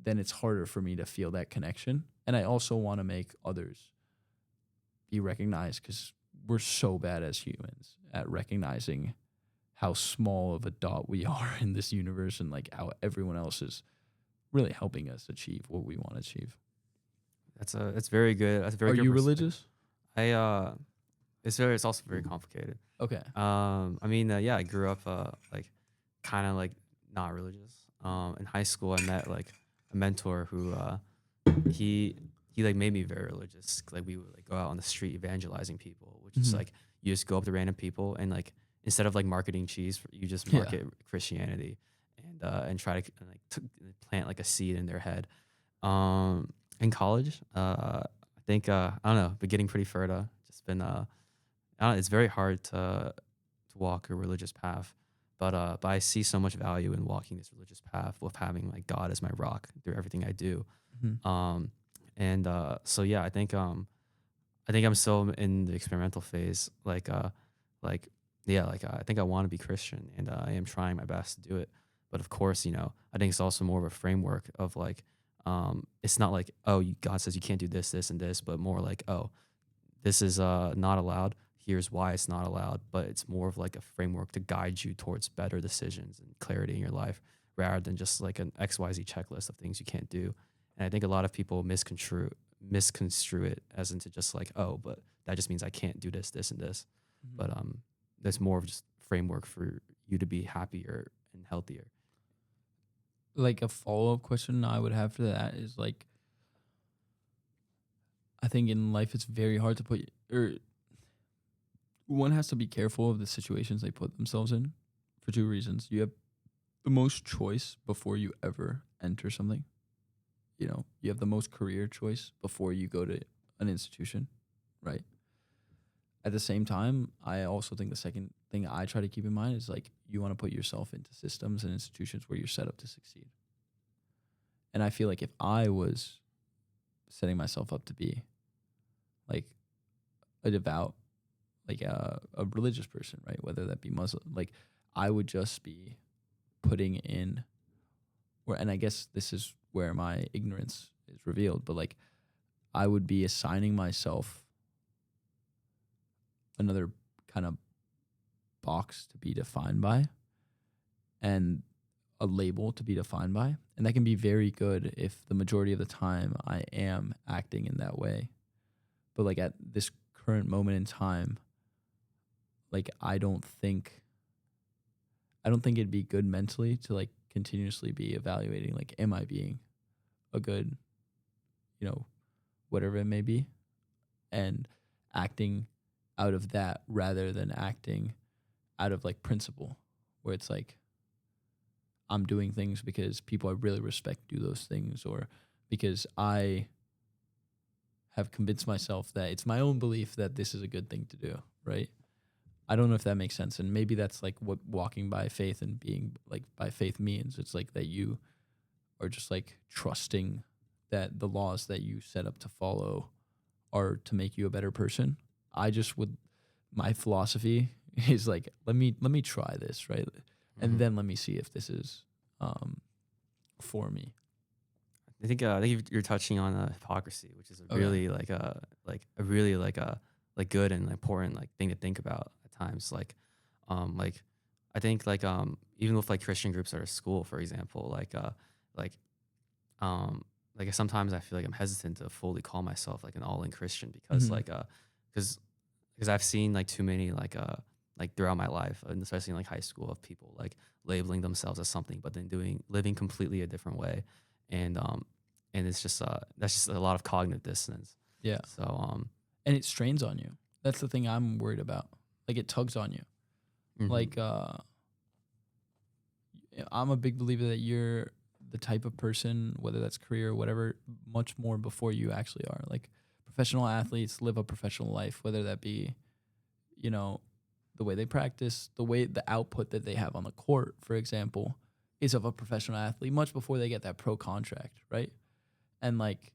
then it's harder for me to feel that connection. And I also want to make others be recognized, because we're so bad as humans at recognizing how small of a dot we are in this universe, and like how everyone else is really helping us achieve what we want to achieve. That's very good. That's a very Are good you perspective. religious? It's also very complicated. Okay. I mean, yeah, I grew up like kind of like not religious. In high school, I met like a mentor who he he like made me very religious. Like we would like go out on the street evangelizing people, which is Mhm. like you just go up to random people and like instead of like marketing cheese, you just Yeah. market Christianity and try to like plant like a seed in their head. In college, I think I don't know, been getting pretty further. Just been I don't know, it's very hard to walk a religious path, but I see so much value in walking this religious path with having like God as my rock through everything I do. Mhm. Um, and so yeah, I think I'm still in the experimental phase. Like yeah, like I think I want to be Christian, and I am trying my best to do it. But of course, I think it's also more of a framework of like, it's not like God says you can't do this, this, and this, but more like this is not allowed. Here's why it's not allowed. But it's more of like a framework to guide you towards better decisions and clarity in your life, rather than just like an XYZ checklist of things you can't do. And I think a lot of people misconstrue it as into just like, but that just means I can't do this, this, and this. Mhm. But there's more of just framework for you to be happier and healthier. Like a follow up question I would have for that is like, I think in life it's very hard to put, or one has to be careful of the situations they put themselves in for two reasons. You have the most choice before you ever enter something. You have the most career choice before you go to an institution, right? At the same time, I also think the second thing I try to keep in mind is like you want to put yourself into systems and institutions where you're set up to succeed. And I feel like if I was setting myself up to be like a devout, like a religious person, right? Whether that be Muslim, like I would just be putting in and I guess this is where my ignorance is revealed, but like I would be assigning myself another kind of box to be defined by, and a label to be defined by. And that can be very good if the majority of the time I am acting in that way. But like at this current moment in time, like I don't think it'd be good mentally to like continuously be evaluating like am I being a good, you know, whatever it may be, and acting out of that rather than acting out of like principle, where it's like I'm doing things because people I really respect do those things, or because I have convinced myself that it's my own belief that this is a good thing to do, right? I don't know if that makes sense. And maybe that's like what walking by faith and being like by faith means. It's like that you are just like trusting that the laws that you set up to follow are to make you a better person. I just would my philosophy is like let me try this, right? And Mhm. then let me see if this is for me. I think you're touching on hypocrisy, which is a Okay. really a really like good and important like thing to think about at times. Like I think even with like Christian groups at our school, for example, like um like sometimes I feel like I'm hesitant to fully call myself like an all in Christian because Hmm. because I've seen like too many like throughout my life and especially in like high school of people like labeling themselves as something but then living completely a different way and it's just that's just a lot of cognitive dissonance. Yeah. So And it strains on you. That's the thing I'm worried about. Like it tugs on you. mhm. Like I'm a big believer that you're the type of person, whether that's career or whatever, much more before you actually are. Like professional athletes live a professional life, whether that be, you know, the way they practice, the output that they have on the court, for example, is of a professional athlete much before they get that pro contract, right? And like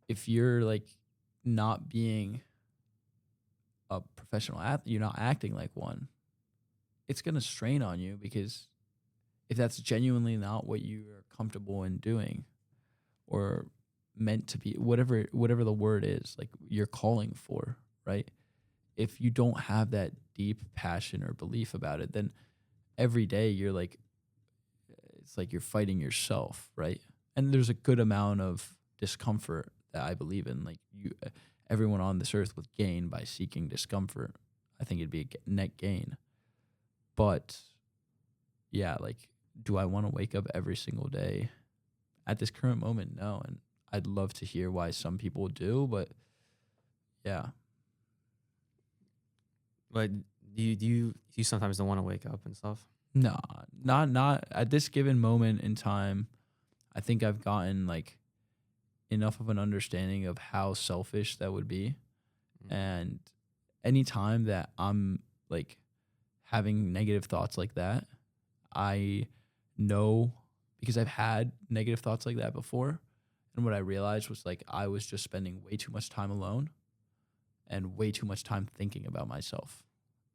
if you're like not being a professional athlete, you're not acting like one, it's going to strain on you, because if that's genuinely not what you are comfortable in doing, or meant to be, whatever the word is, like you're calling for, right? If you don't have that deep passion or belief about it, then every day you're like, it's like you're fighting yourself, right? And there's a good amount of discomfort that I believe in. Like everyone on this earth would gain by seeking discomfort. I think it'd be a net gain. But yeah, like, do I want to wake up every single day? At this current moment, no. And I'd love to hear why some people do, but yeah. But do you sometimes don't want to wake up and stuff? No, not at this given moment in time. I think I've gotten like enough of an understanding of how selfish that would be. Mm. And anytime that I'm like having negative thoughts like that, I know, because I've had negative thoughts like that before. And what I realized was like I was just spending way too much time alone and way too much time thinking about myself.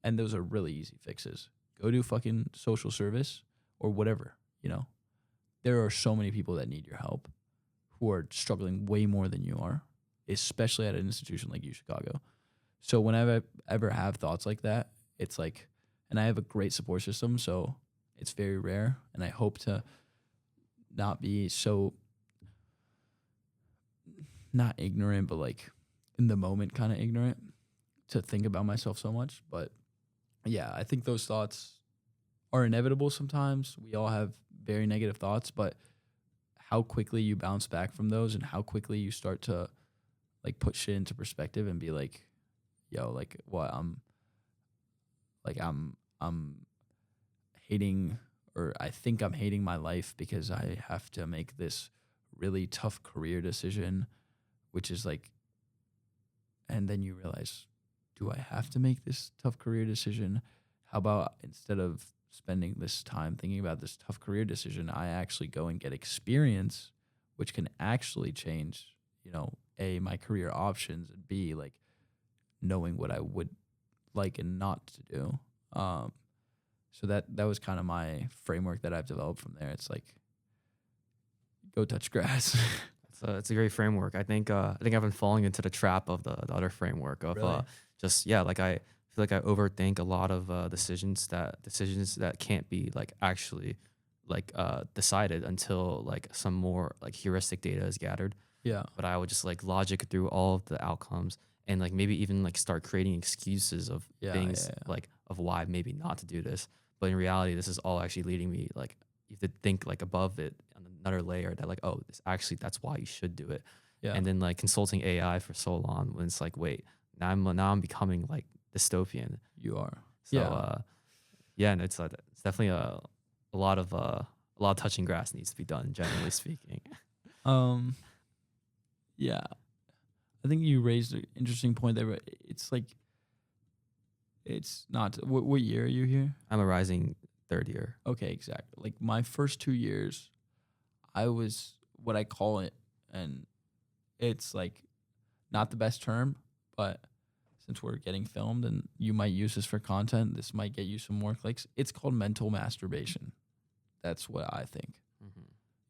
And those are really easy fixes. Go do fucking social service or whatever, you know. There are so many people that need your help who are struggling way more than you are, especially at an institution like U Chicago. So whenever I ever have thoughts like that, it's like, and I have a great support system, so it's very rare. And I hope to not be so, not ignorant, but like in the moment kind of ignorant to think about myself so much. But yeah, I think those thoughts are inevitable sometimes. We all have very negative thoughts, but how quickly you bounce back from those and how quickly you start to like put shit into perspective and be like, yo, like what I'm hating, or I think I'm hating my life because I have to make this really tough career decision, which is like, and then you realize, do I have to make this tough career decision? How about instead of spending this time thinking about this tough career decision, I actually go and get experience, which can actually change, you know, A, my career options, and B, like knowing what I would like and not to do. So that was kind of my framework that I've developed from there. It's like, go touch grass. It's a great framework. I think I've been falling into the trap of the other framework of Really? just yeah, like I feel like I overthink a lot of decisions that can't be like actually like decided until like some more like heuristic data is gathered. Yeah. But I would just like logic through all of the outcomes and like maybe even like start creating excuses of Yeah. things like of why maybe not to do this. But in reality, this is all actually leading me like you have to think like above it on another layer that like, oh, this actually that's why you should do it. Yeah. And then like consulting AI for so long when it's like, wait, now I'm becoming like dystopian. You are. So Yeah. yeah, and it's definitely a lot of touching grass needs to be done, generally speaking. Um. Yeah. I think you raised an interesting point there. But it's like, it's not. What year are you here? I'm a rising third year. Okay, exactly. Like my first 2 years, I was what I call it, and it's like not the best term, but since we're getting filmed and you might use this for content, this might get you some more clicks. It's called mental masturbation. That's what I think. Mm-hmm.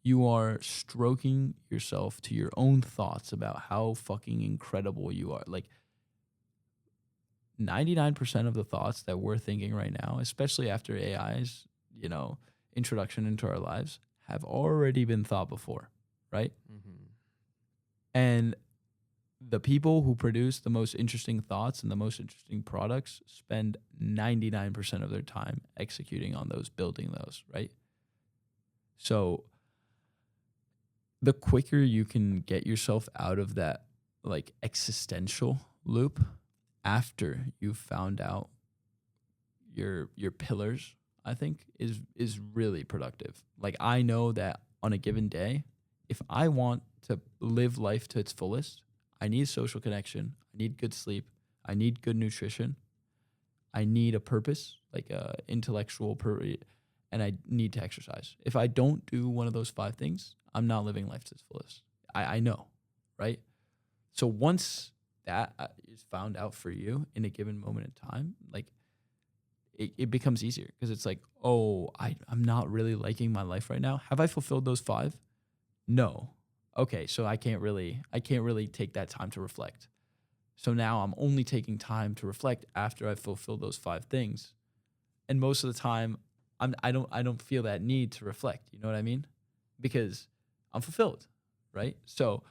You are stroking yourself to your own thoughts about how fucking incredible you are. Like 99% of the thoughts that we're thinking right now, especially after AI's, you know, introduction into our lives, have already been thought before, right? Mm-hmm. And the people who produce the most interesting thoughts and the most interesting products spend 99% of their time executing on those, building those, right? So the quicker you can get yourself out of that like existential loop after you've found out your pillars, I think is really productive. Like I know that on a given day, if I want to live life to its fullest, I need social connection, I need good sleep, I need good nutrition, I need a purpose, like a intellectual and I need to exercise. If I don't do one of those 5 things, I'm not living life to its fullest. I know, right? So once that is found out for you in a given moment in time, like it becomes easier because it's like, oh, I'm not really liking my life right now. Have I fulfilled those 5? No. Okay, so I can't really take that time to reflect. So now I'm only taking time to reflect after I've fulfilled those 5 things. And most of the time I don't feel that need to reflect. You know what I mean? Because I'm fulfilled, right? So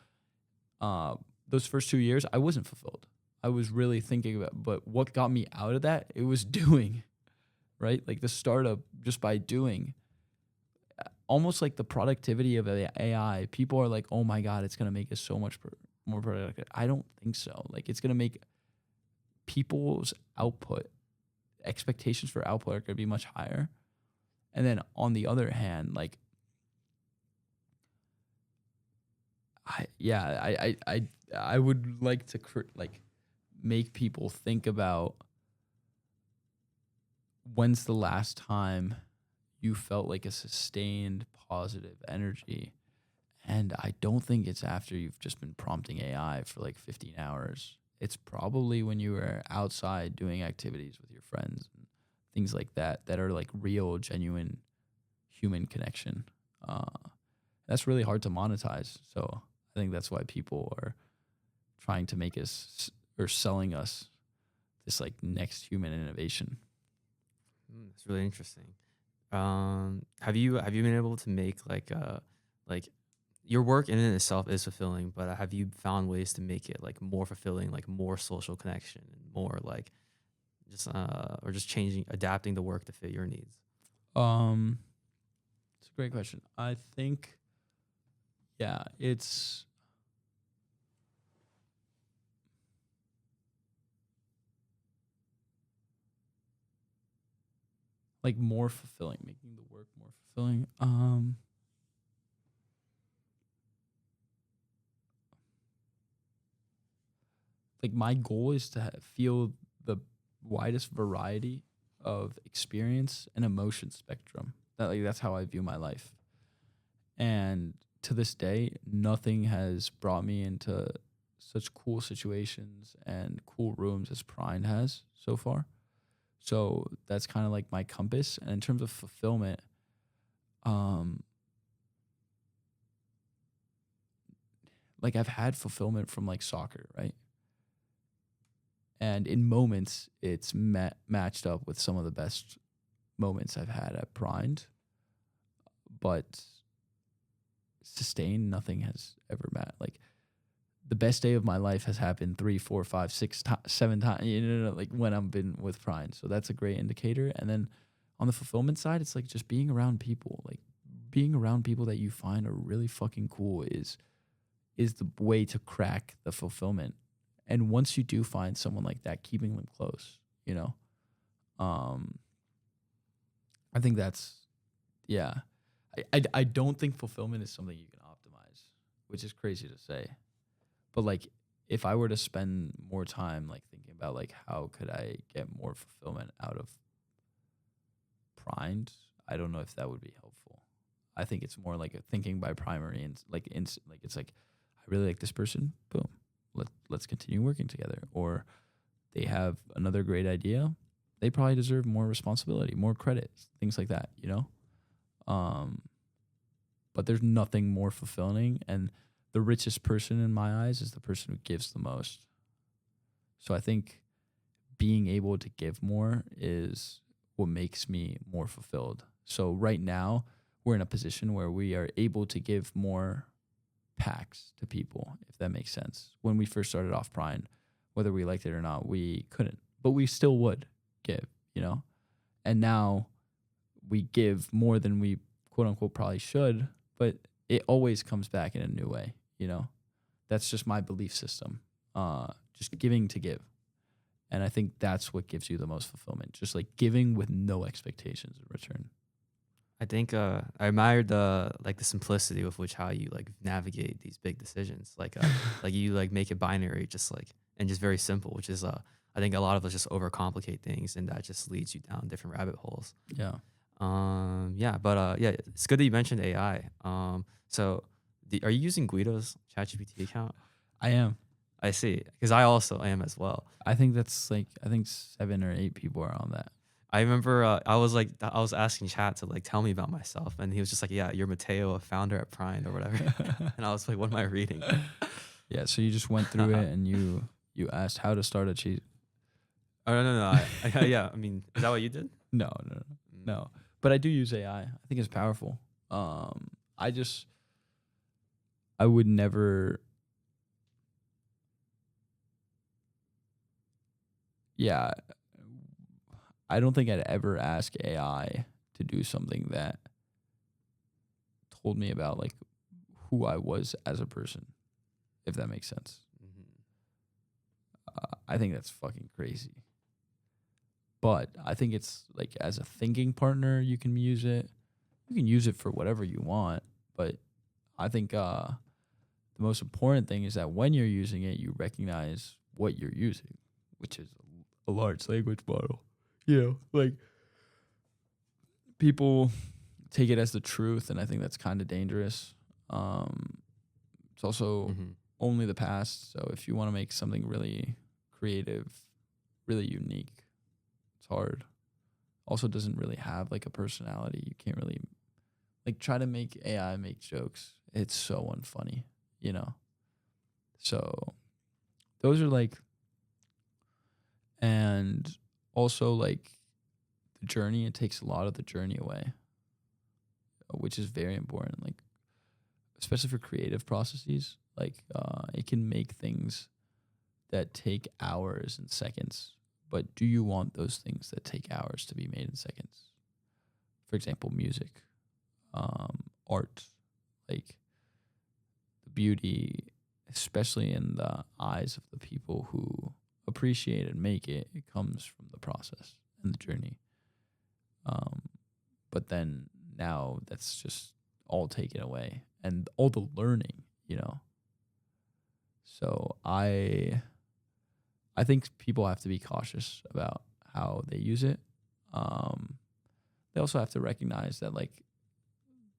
those first 2 years I wasn't fulfilled. I was really thinking about, but what got me out of that? It was doing, right? Like the startup, just by doing, almost like the productivity of AI. People are like, oh my God, it's going to make us so much more productive. I don't think so. Like it's going to make people's output, expectations for output are going to be much higher. And then on the other hand, like, I would like to like make people think about when's the last time you felt like a sustained positive energy. And I don't think it's after you've just been prompting AI for like 15 hours. It's probably when you were outside doing activities with your friends and things like that that are like real, genuine human connection. That's really hard to monetize. So I think that's why people are trying to make us or selling us this like next human innovation. It's really interesting. Have you been able to make like your work in and itself is fulfilling, but have you found ways to make it like more fulfilling, like more social connection and more like just or just changing, adapting the work to fit your needs? Um, it's a great question. I think, yeah, it's like more fulfilling, making the work more fulfilling. Like my goal is to feel the widest variety of experience and emotion spectrum. That's how I view my life. And to this day, nothing has brought me into such cool situations and cool rooms as Prine has so far. So that's kind of like my compass. And in terms of fulfillment, um, like I've had fulfillment from like soccer, right? And in moments, it's matched up with some of the best moments I've had at Primed, but sustained, nothing has ever met. Like the best day of my life has happened 3, 4, 5, 6, 7 times. You know, like when I've been with Prime. So that's a great indicator. And then on the fulfillment side, it's like just being around people. Like being around people that you find are really fucking cool is the way to crack the fulfillment. And once you do find someone like that, keeping them close, you know, I think that's, yeah. I don't think fulfillment is something you can optimize, which is crazy to say. But like, if I were to spend more time like thinking about like how could I get more fulfillment out of primed, I don't know if that would be helpful. I think it's more like a thinking by primary and like like it's like I really like this person, boom, let's continue working together. Or they have another great idea, they probably deserve more responsibility, more credit, things like that, you know. But there's nothing more fulfilling, and the richest person in my eyes is the person who gives the most. So I think being able to give more is what makes me more fulfilled. So right now, we're in a position where we are able to give more packs to people, if that makes sense. When we first started off Prime, whether we liked it or not, we couldn't, but we still would give, you know? And now we give more than we quote unquote probably should, but it always comes back in a new way, you know? That's just my belief system. Just giving to give. And I think that's what gives you the most fulfillment. Just like giving with no expectations in return. I think I admired the like the simplicity with which how you like navigate these big decisions. Like you like make it binary, just like and just very simple, which is I think a lot of us just overcomplicate things, and that just leads you down different rabbit holes. Yeah. Yeah, it's good that you mentioned AI. So are you using Guido's ChatGPT account? I am. I see, because I also am as well. I think that's like, I think 7 or 8 people are on that. I remember I was asking chat to like tell me about myself, and he was just like, "Yeah, you're Matteo, a founder at Prime or whatever." And I was like, "What am I reading?" Yeah, so you just went through it and you asked how to start a cheese. Oh no, yeah. I mean, is that what you did? No, no, no, Mm, no. But I do use AI. I think it's powerful. I just I would never. Yeah, I don't think I'd ever ask AI to do something that told me about like who I was as a person, if that makes sense. mhm. I think that's fucking crazy. But I think it's like as a thinking partner, you can use it. You can use it for whatever you want. But I think the most important thing is that when you're using it, you recognize what you're using, which is a large language model. You know, like people take it as the truth, and I think that's kind of dangerous. It's also Mhm. only the past. So if you want to make something really creative, really unique, it's hard. Also, doesn't really have like a personality. You can't really like try to make AI make jokes. It's so unfunny, you know. So those are like, and also like the journey. It takes a lot of the journey away, which is very important. Like especially for creative processes, like it can make things that take hours and seconds. But do you want those things that take hours to be made in seconds? For example, music, art, like the beauty, especially in the eyes of the people who appreciate and make it, it comes from the process and the journey. Um, but then now that's just all taken away and all the learning, you know. So I think people have to be cautious about how they use it. Um, they also have to recognize that like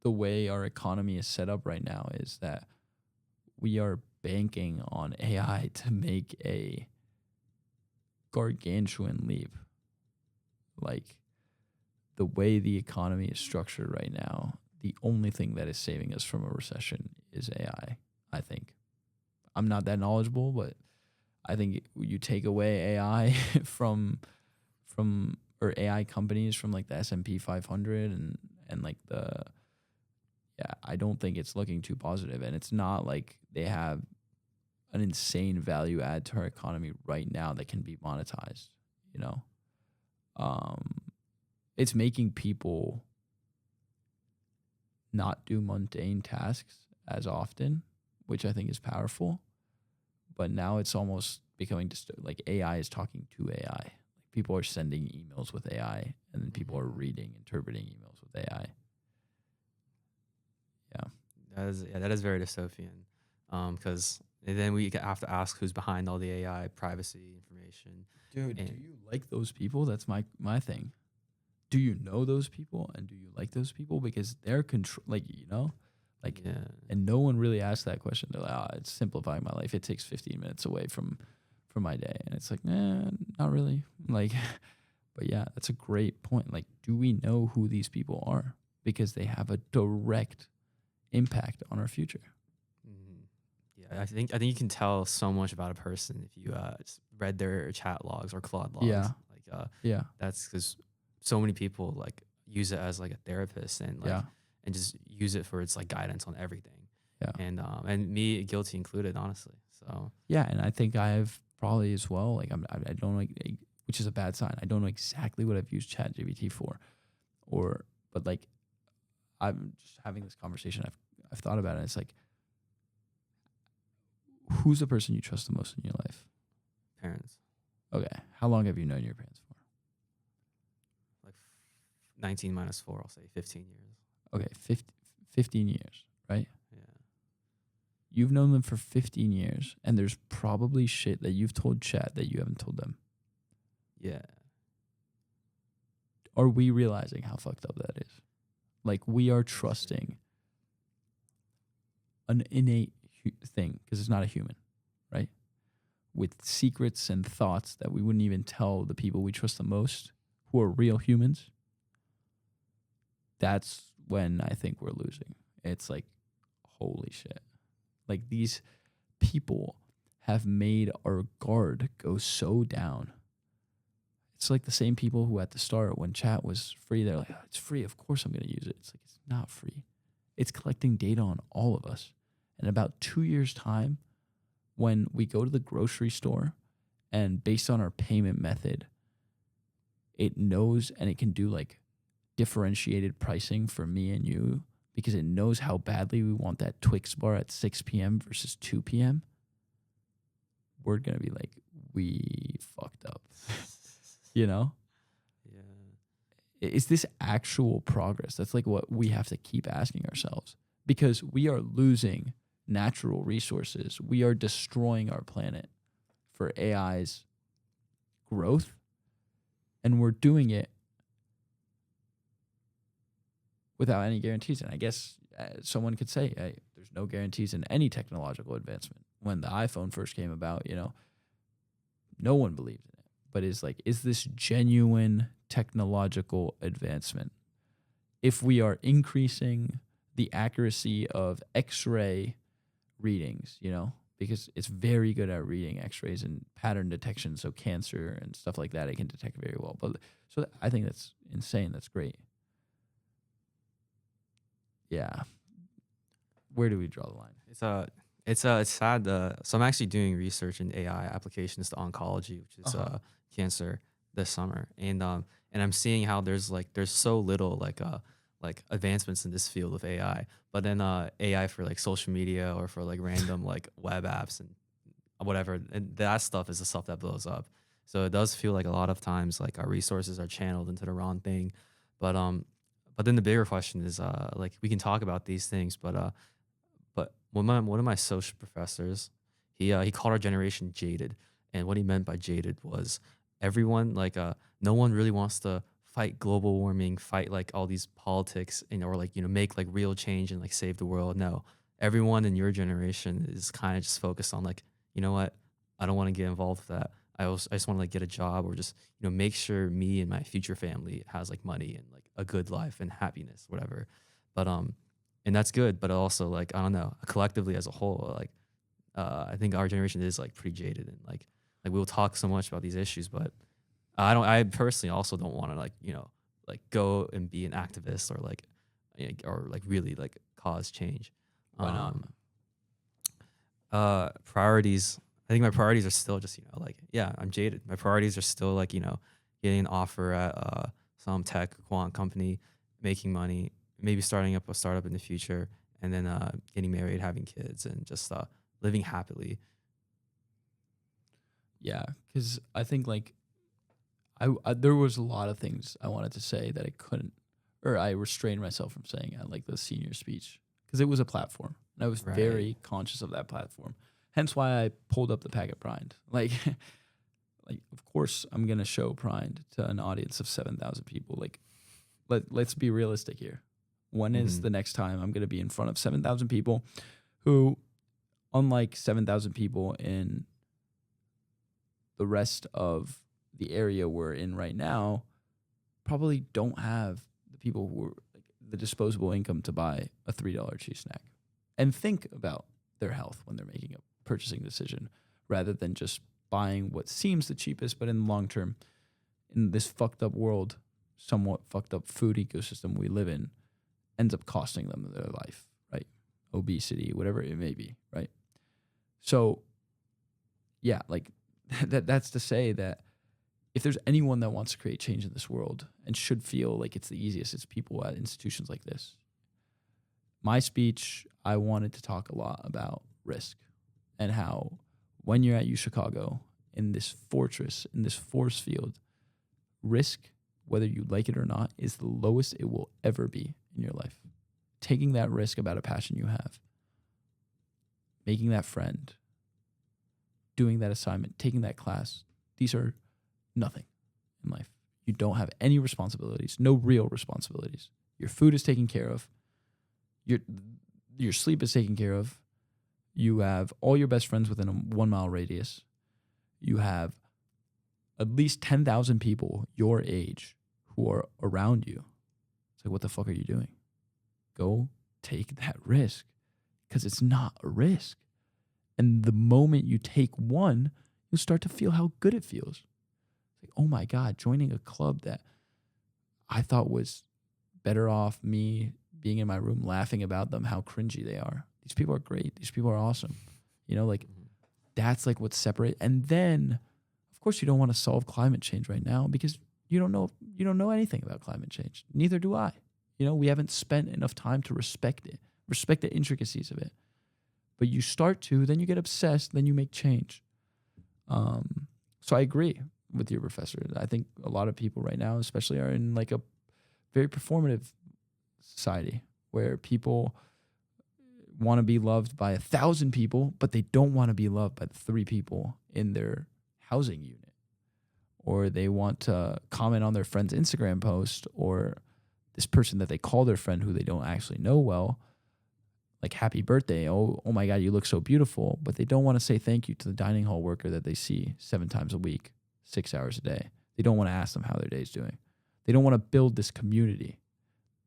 the way our economy is set up right now is that we are banking on AI to make a gargantuan leap. Like the way the economy is structured right now, the only thing that is saving us from a recession is AI, I think. I'm not that knowledgeable, but I think you take away AI from or AI companies from like the S&P 500 and like the yeah, I don't think it's looking too positive, and it's not like they have an insane value add to our economy right now that can be monetized, you know. Um it's making people not do mundane tasks as often, which I think is powerful. But now it's almost becoming just like AI is talking to AI. Like people are sending emails with AI, and then people are Mhm. reading, interpreting emails with AI. Yeah. That is very dystopian. Because then we have to ask who's behind all the AI privacy information. Dude, do And you like those people? That's my thing. Do you know those people and do you like those people because they're control like you know like yeah, and no one really asks that question. They're like, it's simplifying my life. It takes 15 minutes away from my day. And it's like, nah, not really. Like, but yeah, that's a great point. Like, do we know who these people are? Because they have a direct impact on our future. mhm. Yeah, I think you can tell so much about a person if you just read their chat logs or Claude Yeah. logs. Like Yeah. that's because so many people like use it as like a therapist and like Yeah. and just use it for its like guidance on everything. Yeah. And me guilty included, honestly. So Yeah. And I think I've probably as well, like I don't like, which is a bad sign. I don't know exactly what I've used ChatGPT for or, but like I'm just having this conversation. I've thought about it. It's like, who's the person you trust the most in your life? parents, Okay. How long have you known your parents for? like 19 minus 4, I'll say 15 years. Okay. 15 years, right? Yeah. You've known them for 15 years, and there's probably shit that you've told Chat that you haven't told them. Yeah. Are we realizing how fucked up that is? Like, we are That's true. trusting an innate thing, because it's not a human, right? With secrets and thoughts that we wouldn't even tell the people we trust the most. who are real humans, that's when I think we're losing. It's like, holy shit. Like, these people have made our guard go so down. It's like the same people who at the start, when chat was free, they're like, oh, it's free. Of course I'm going to use it. It's like, it's not free. It's collecting data on all of us. In about 2 years' time, when we go to the grocery store and based on our payment method, it knows and it can do like differentiated pricing for me and you because it knows how badly we want that Twix bar at 6 p.m. versus 2 p.m. We're going to be like, we fucked up. You know? Yeah. Is this actual progress? That's like what we have to keep asking ourselves, because we are losing natural resources. We are destroying our planet for AI's growth, and we're doing it without any guarantees. And I guess someone could say, hey, there's no guarantees in any technological advancement. When the iPhone first came about, no one believed in it. But is this genuine technological advancement? If we are increasing the accuracy of X-ray readings, because it's very good at reading X-rays and pattern detection, so cancer and stuff like that, it can detect very well. But so I think that's insane. That's great. Yeah. Where do we draw the line? It's sad. So I'm actually doing research in AI applications to oncology, which is cancer, this summer, and I'm seeing how there's so little like advancements in this field of AI, but then AI for like social media or for like random like web apps and whatever, and that stuff is the stuff that blows up. So it does feel like a lot of times like our resources are channeled into the wrong thing, but then the bigger question is like we can talk about these things, but one of my social professors, he called our generation jaded, and what he meant by jaded was everyone no one really wants to fight global warming, fight like all these politics, or like make like real change and like save the world. No, everyone in your generation is kind of just focused on like, you know what, I don't want to get involved with that. I just want to like get a job or just make sure me and my future family has like money and like a good life and happiness, whatever. But and that's good, but also like I don't know, collectively as a whole, like I think our generation is like pretty jaded, and like we'll talk so much about these issues, but I personally also don't want to like go and be an activist or like really like cause change. Why not? Priorities. I think my priorities are still just I'm jaded. My priorities are still like getting an offer at some tech quant company, making money, maybe starting up a startup in the future, and then getting married, having kids, and just living happily. Yeah, because I think like I there was a lot of things I wanted to say that I couldn't, or I restrained myself from saying at like the senior speech, because it was a platform, and I was very conscious of that platform. Hence why I pulled up the packet Rind. Like of course I'm gonna show Rind to an audience of 7,000 people. Like let's be realistic here. When is the next time I'm gonna be in front of 7,000 people who, unlike 7,000 people in the rest of the area we're in right now, probably don't have the people who are like the disposable income to buy a $3 cheese snack and think about their health when they're making a purchasing decision, rather than just buying what seems the cheapest, but in the long term, in this fucked up world, somewhat fucked up food ecosystem we live in, ends up costing them their life, right? Obesity, whatever it may be, right? So yeah, like that's to say that if there's anyone that wants to create change in this world and should feel like it's the easiest, it's people at institutions like this. My speech, I wanted to talk a lot about risk and how when you're at UChicago in this fortress, in this force field, risk, whether you like it or not, is the lowest it will ever be in your life. Taking that risk about a passion you have, making that friend, doing that assignment, taking that class, these are nothing in life. You don't have any responsibilities, no real responsibilities. Your food is taken care of. Your sleep is taken care of. You have all your best friends within a 1 mile radius. You have at least 10,000 people your age who are around you. It's like, what the fuck are you doing? Go take that risk, because it's not a risk. And the moment you take one, you'll start to feel how good it feels. Like, oh my God, joining a club that I thought was better off me being in my room laughing about them, how cringy they are. These people are great. These people are awesome. You know, like that's like what's separate. And then, of course, you don't want to solve climate change right now because you don't know anything about climate change. Neither do I. You know, we haven't spent enough time to respect the intricacies of it. But you start to, then you get obsessed, then you make change. So I agree with your professor. I think a lot of people right now, especially, are in like a very performative society where people want to be loved by 1,000 people, but they don't want to be loved by the 3 people in their housing unit. Or they want to comment on their friend's Instagram post, or this person that they call their friend who they don't actually know well, like happy birthday, oh my God, you look so beautiful, but they don't want to say thank you to the dining hall worker that they see 7 times a week, 6 hours a day. They don't want to ask them how their day's doing. They don't want to build this community.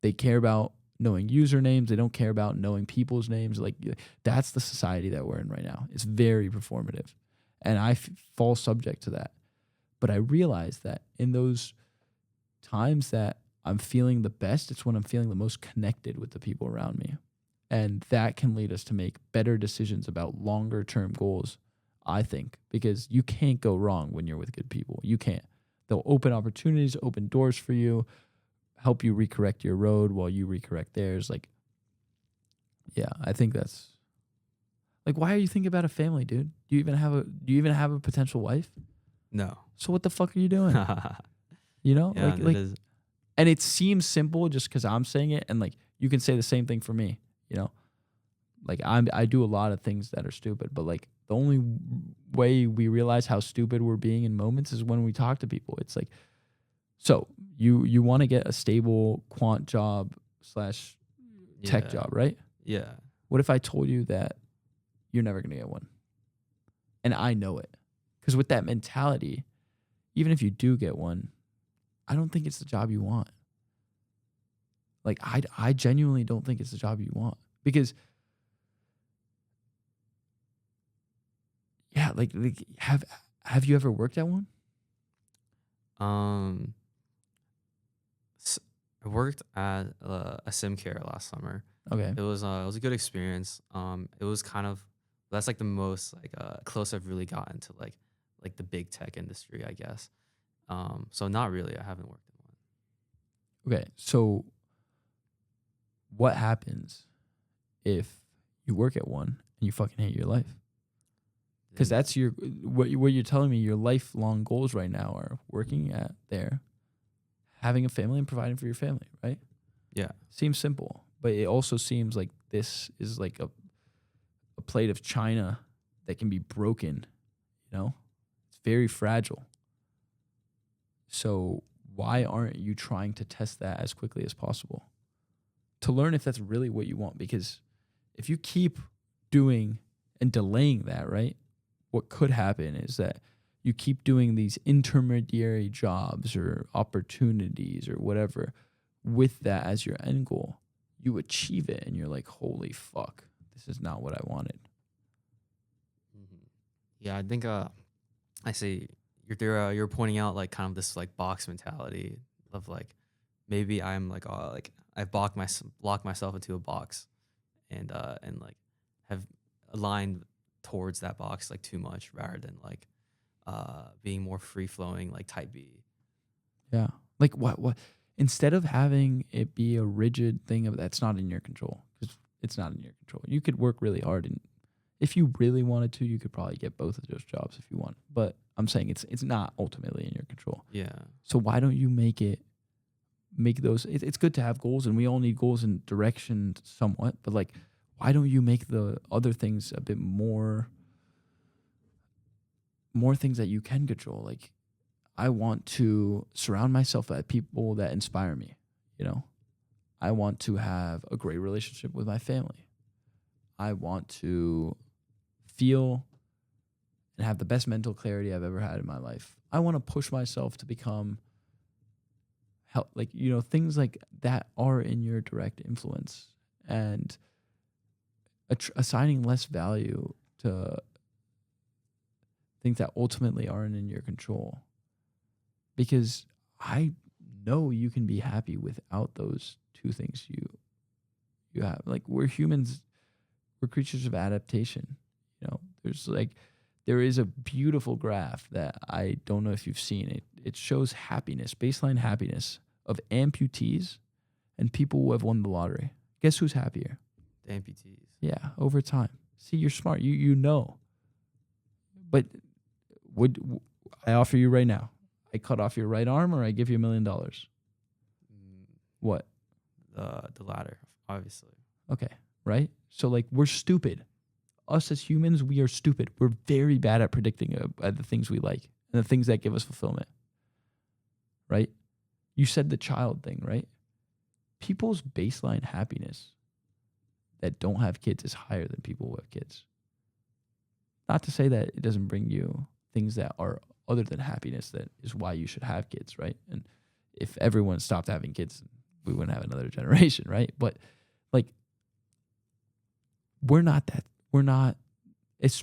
They care about knowing usernames. They don't care about knowing people's names. Like, that's the society that we're in right now. It's very performative. And I fall subject to that. But I realize that in those times that I'm feeling the best, it's when I'm feeling the most connected with the people around me. And that can lead us to make better decisions about longer term goals, I think, because you can't go wrong when you're with good people. You can't. They'll open opportunities, open doors for you, help you recorrect your road while you recorrect theirs. Like, yeah, I think that's like, why are you thinking about a family, dude? Do you even have a potential wife? No. So what the fuck are you doing? You know, Yeah, it is. and it seems simple just because I'm saying it, and like you can say the same thing for me. You know, like I do a lot of things that are stupid, but like the only way we realize how stupid we're being in moments is when we talk to people. It's like, so you want to get a stable quant job / tech job, right? Yeah. What if I told you that you're never going to get one? And I know it. Because with that mentality, even if you do get one, I don't think it's the job you want. Like, I genuinely don't think it's the job you want. Because, yeah, like have you ever worked at one? Um, I worked at a sim care last summer. Okay. It was a good experience. It was kind of, that's like the most like close I've really gotten to like the big tech industry, I guess. So not really. I haven't worked in one. Okay. So what happens if you work at one and you fucking hate your life? Because Then- that's what you're telling me. Your lifelong goals right now are working at there, having a family, and providing for your family. Right? yeah. Seems simple, but it also seems like this is like a plate of china that can be broken. You know, it's very fragile. So why aren't you trying to test that as quickly as possible to learn if that's really what you want? Because if you keep doing and delaying that, right, what could happen is that you keep doing these intermediary jobs or opportunities or whatever with that as your end goal. You achieve it and you're like, holy fuck, this is not what I wanted. Yeah, I think I see you're pointing out like kind of this like box mentality of like maybe I'm like I've locked myself into a box and like have aligned towards that box like too much rather than like being more free flowing like type B. Yeah. Like what instead of having it be a rigid thing of that's not in your control, because it's not in your control. You could work really hard, and if you really wanted to, you could probably get both of those jobs if you want. But I'm saying it's not ultimately in your control. Yeah. So why don't you make those? It's good to have goals, and we all need goals and direction somewhat. But like, why don't you make the other things a bit more things that you can control? Like, I want to surround myself with people that inspire me. You know, I want to have a great relationship with my family. I want to feel and have the best mental clarity I've ever had in my life. I want to push myself to become help, like, you know, things like that are in your direct influence, and assigning less value to things that ultimately aren't in your control. Because I know you can be happy without those two things you have. Like, we're humans, we're creatures of adaptation. You know, there is a beautiful graph that I don't know if you've seen it. It shows happiness, baseline happiness of amputees and people who have won the lottery. Guess who's happier? The amputees. Yeah, over time. See, you're smart. You know. But I offer you right now, I cut off your right arm or I give you $1 million? Mm, What? the latter, obviously. Okay, right? So, like, we're stupid. Us as humans, we are stupid. We're very bad at predicting the things we like and the things that give us fulfillment, right? You said the child thing, right? People's baseline happiness that don't have kids is higher than people who have kids. Not to say that it doesn't bring you things that are other than happiness, that is why you should have kids, right? And if everyone stopped having kids, we wouldn't have another generation, right? But, like, we're not, let's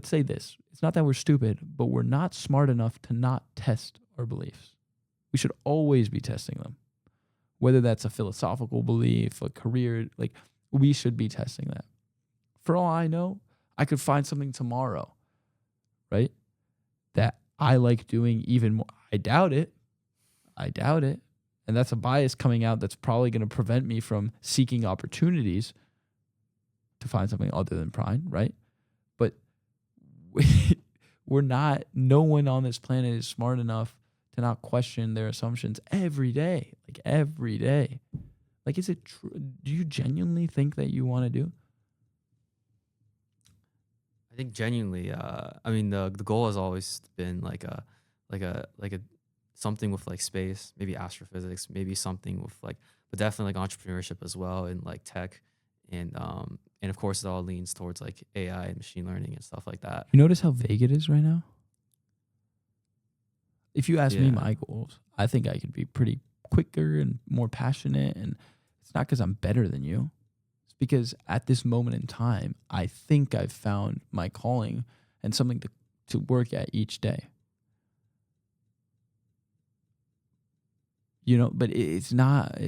say this. It's not that we're stupid, but we're not smart enough to not test our beliefs. We should always be testing them. Whether that's a philosophical belief, a career, like, we should be testing that. For all I know, I could find something tomorrow, right, that I like doing even more. I doubt it. And that's a bias coming out that's probably going to prevent me from seeking opportunities to find something other than prime, right? But no one on this planet is smart enough to not question their assumptions every day. Like, every day. Like, is it true? Do you genuinely think that you want to do? I think genuinely, I mean, the goal has always been like a something with like space, maybe astrophysics, maybe something with like, but definitely like entrepreneurship as well, and like tech, and of course it all leans towards like AI and machine learning and stuff like that. You notice how vague it is right now? If you ask me Yeah, my goals, I think I could be pretty quicker and more passionate. And it's not because I'm better than you. It's because at this moment in time, I think I've found my calling and something to work at each day. You know, but it's not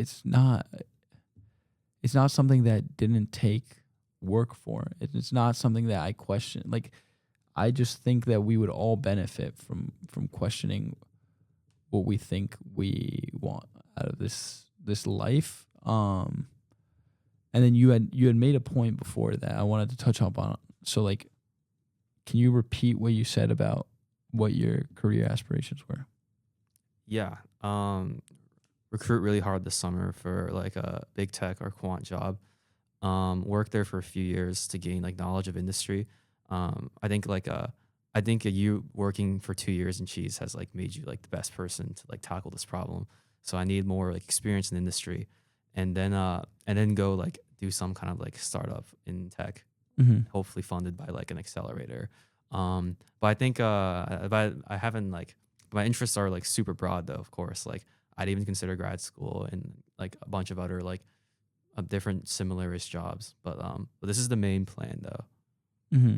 something that didn't take work for. It's not something that I question. Like, I just think that we would all benefit from questioning what we think we want out of this life. And then you had made a point before that I wanted to touch up on. So, like, can you repeat what you said about what your career aspirations were? yeah. Recruit really hard this summer for like a big tech or quant job. Work there for a few years to gain like knowledge of industry. I think you working for 2 years in cheese has like made you like the best person to like tackle this problem. So I need more like experience in the industry, and then go like do some kind of like startup in tech, Mm-hmm. hopefully funded by like an accelerator. But I think but I haven't like, my interests are like super broad though. Of course, like I'd even consider grad school and like a bunch of other like different similarish jobs. But this is the main plan though. Mm-hmm.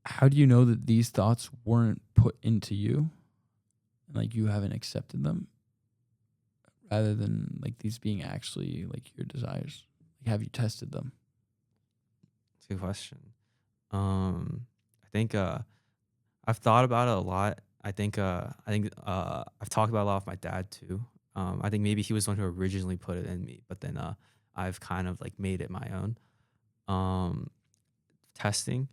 How do you know that these thoughts weren't put into you and like you haven't accepted them, rather than like these being actually like your desires? Like, have you tested them? It's a good question. I think I've thought about it a lot. I've talked about it a lot with my dad too. I think maybe he was the one who originally put it in me, but then I've kind of like made it my own. Testing,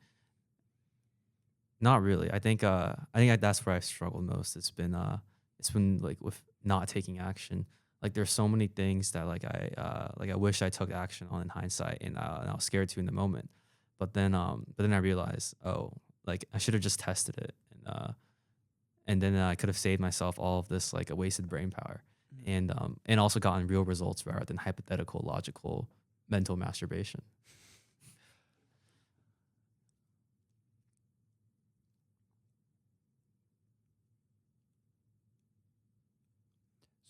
not really. I think that's where I've struggled most. It's been like with not taking action. Like there's so many things that like I wish I took action on in hindsight, and I was scared to in the moment. But then I realized, oh, like I should have just tested it, and then I could have saved myself all of this like a wasted brain power, and also gotten real results rather than hypothetical, logical, mental masturbation.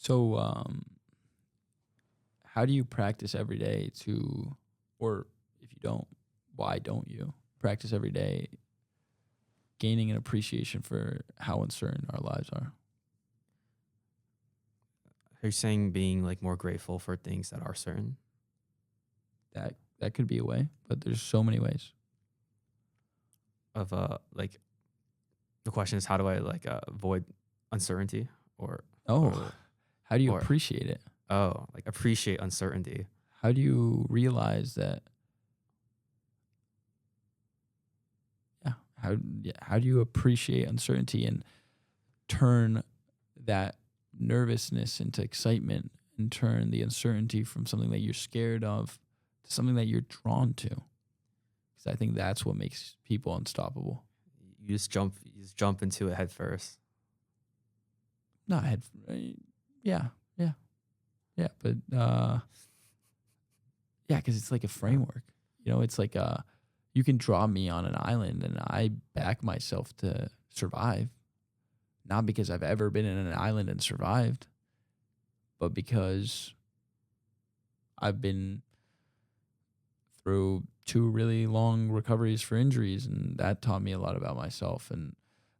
So, how do you practice every day to, or if you don't, why don't you practice every day gaining an appreciation for how uncertain our lives are? Are you saying being like more grateful for things that are certain? That could be a way, but there's so many ways. Of like the question is how do I like avoid uncertainty or Oh, how do you or appreciate it? oh like appreciate uncertainty. How do you realize that? Yeah. How do you appreciate uncertainty and turn that nervousness into excitement and turn the uncertainty from something that you're scared of to something that you're drawn to? Because I think that's what makes people unstoppable. You just jump into it head first. Not head. Yeah, yeah, yeah. But yeah, because it's like a framework. You know, it's like you can draw me on an island, and I back myself to survive. Not because I've ever been in an island and survived, but because I've been through 2 really long recoveries for injuries, and that taught me a lot about myself. And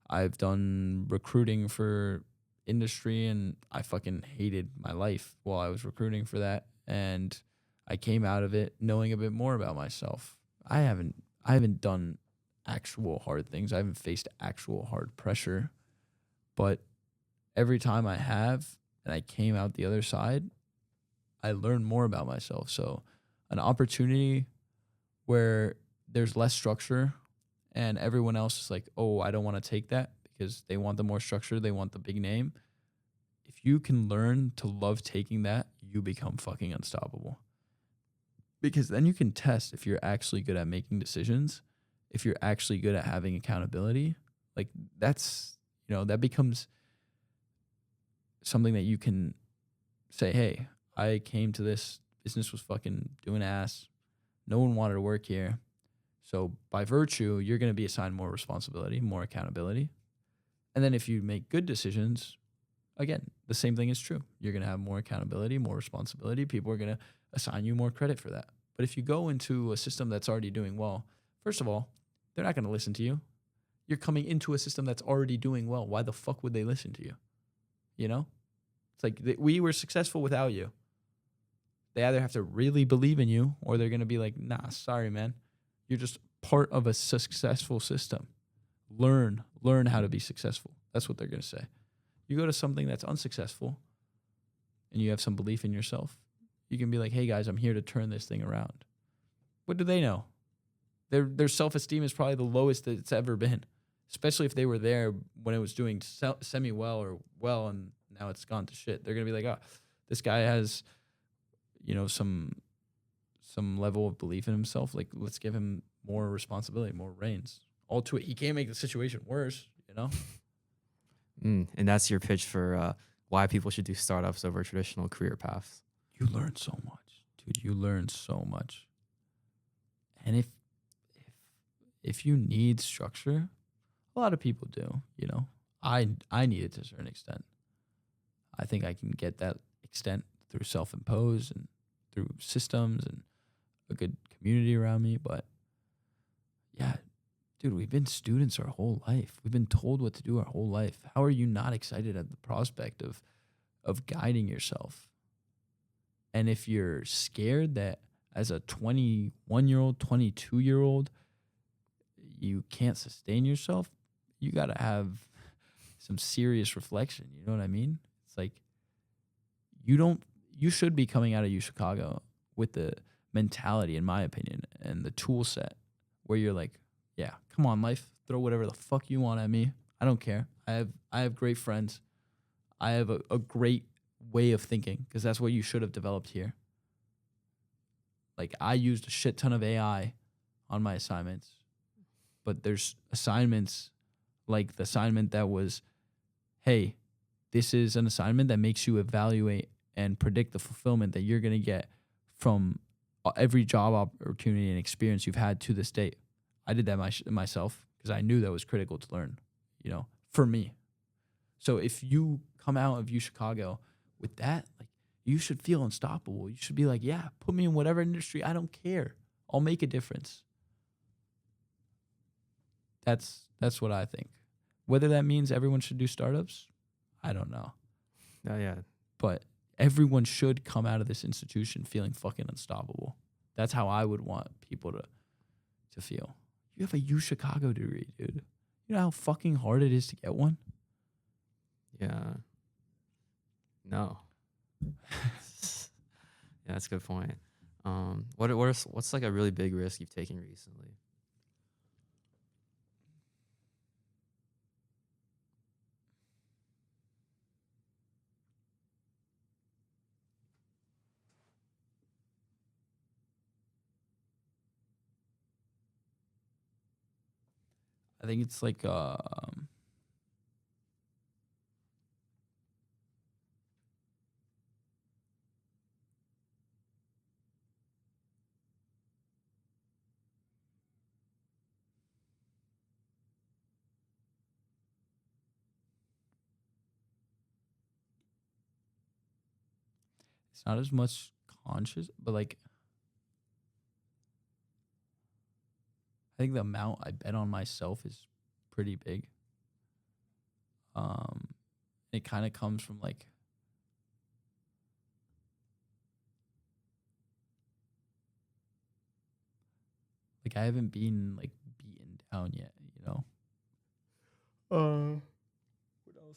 I've done recruiting for industry, and I fucking hated my life while I was recruiting for that. And I came out of it knowing a bit more about myself. I haven't done actual hard things. I haven't faced actual hard pressure, but every time I have, and I came out the other side, I learned more about myself. So an opportunity where there's less structure and everyone else is like, oh, I don't want to take that because they want the more structure, they want the big name. If you can learn to love taking that, you become fucking unstoppable. Because then you can test if you're actually good at making decisions, if you're actually good at having accountability. Like that's, that becomes something that you can say, hey, I came to this business was fucking doing ass. No one wanted to work here. So by virtue, you're going to be assigned more responsibility, more accountability. And then if you make good decisions, again, the same thing is true. You're going to have more accountability, more responsibility. People are going to assign you more credit for that. But if you go into a system that's already doing well, first of all, they're not going to listen to you. You're coming into a system that's already doing well. Why the fuck would they listen to you? You know? It's like we were successful without you. They either have to really believe in you or they're going to be like, nah, sorry, man. You're just part of a successful system. Learn how to be successful. That's what they're going to say. You go to something that's unsuccessful and you have some belief in yourself, you can be like, hey, guys, I'm here to turn this thing around. What do they know? Their self-esteem is probably the lowest that it's ever been, especially if they were there when it was doing semi-well or well and now it's gone to shit. They're going to be like, oh, this guy has, some level of belief in himself. Like, let's give him more responsibility, more reins. All to it. He can't make the situation worse, And that's your pitch for why people should do startups over traditional career paths. You learn so much, dude. You learn so much. And if you need structure, a lot of people do, I need it to a certain extent. I think I can get that extent through self-imposed and through systems and a good community around me. But yeah, dude, we've been students our whole life. We've been told what to do our whole life. How are you not excited at the prospect of guiding yourself? And if you're scared that as a 21-year-old, 22-year-old, you can't sustain yourself, you got to have some serious reflection. You know what I mean? It's like you should be coming out of U Chicago with the mentality, in my opinion, and the tool set where you're like, yeah, come on, life, throw whatever the fuck you want at me. I don't care. I have great friends. I have a great way of thinking because that's what you should have developed here. Like I used a shit ton of AI on my assignments, but there's assignments like the assignment that was, hey, this is an assignment that makes you evaluate and predict the fulfillment that you're going to get from every job opportunity and experience you've had to this date. I did that myself because I knew that was critical to learn, for me. So if you come out of U Chicago with that, like you should feel unstoppable. You should be like, yeah, put me in whatever industry. I don't care. I'll make a difference. That's what I think. Whether that means everyone should do startups, I don't know. Yeah, yeah. But everyone should come out of this institution feeling fucking unstoppable. That's how I would want people to feel. You have a U Chicago degree, dude. You know how fucking hard it is to get one? Yeah. No. Yeah, that's a good point. What's like a really big risk you've taken recently? I think it's like it's not as much conscious, but like I think the amount I bet on myself is pretty big. Um, it kind of comes from like I haven't been like beaten down yet, you know. What else?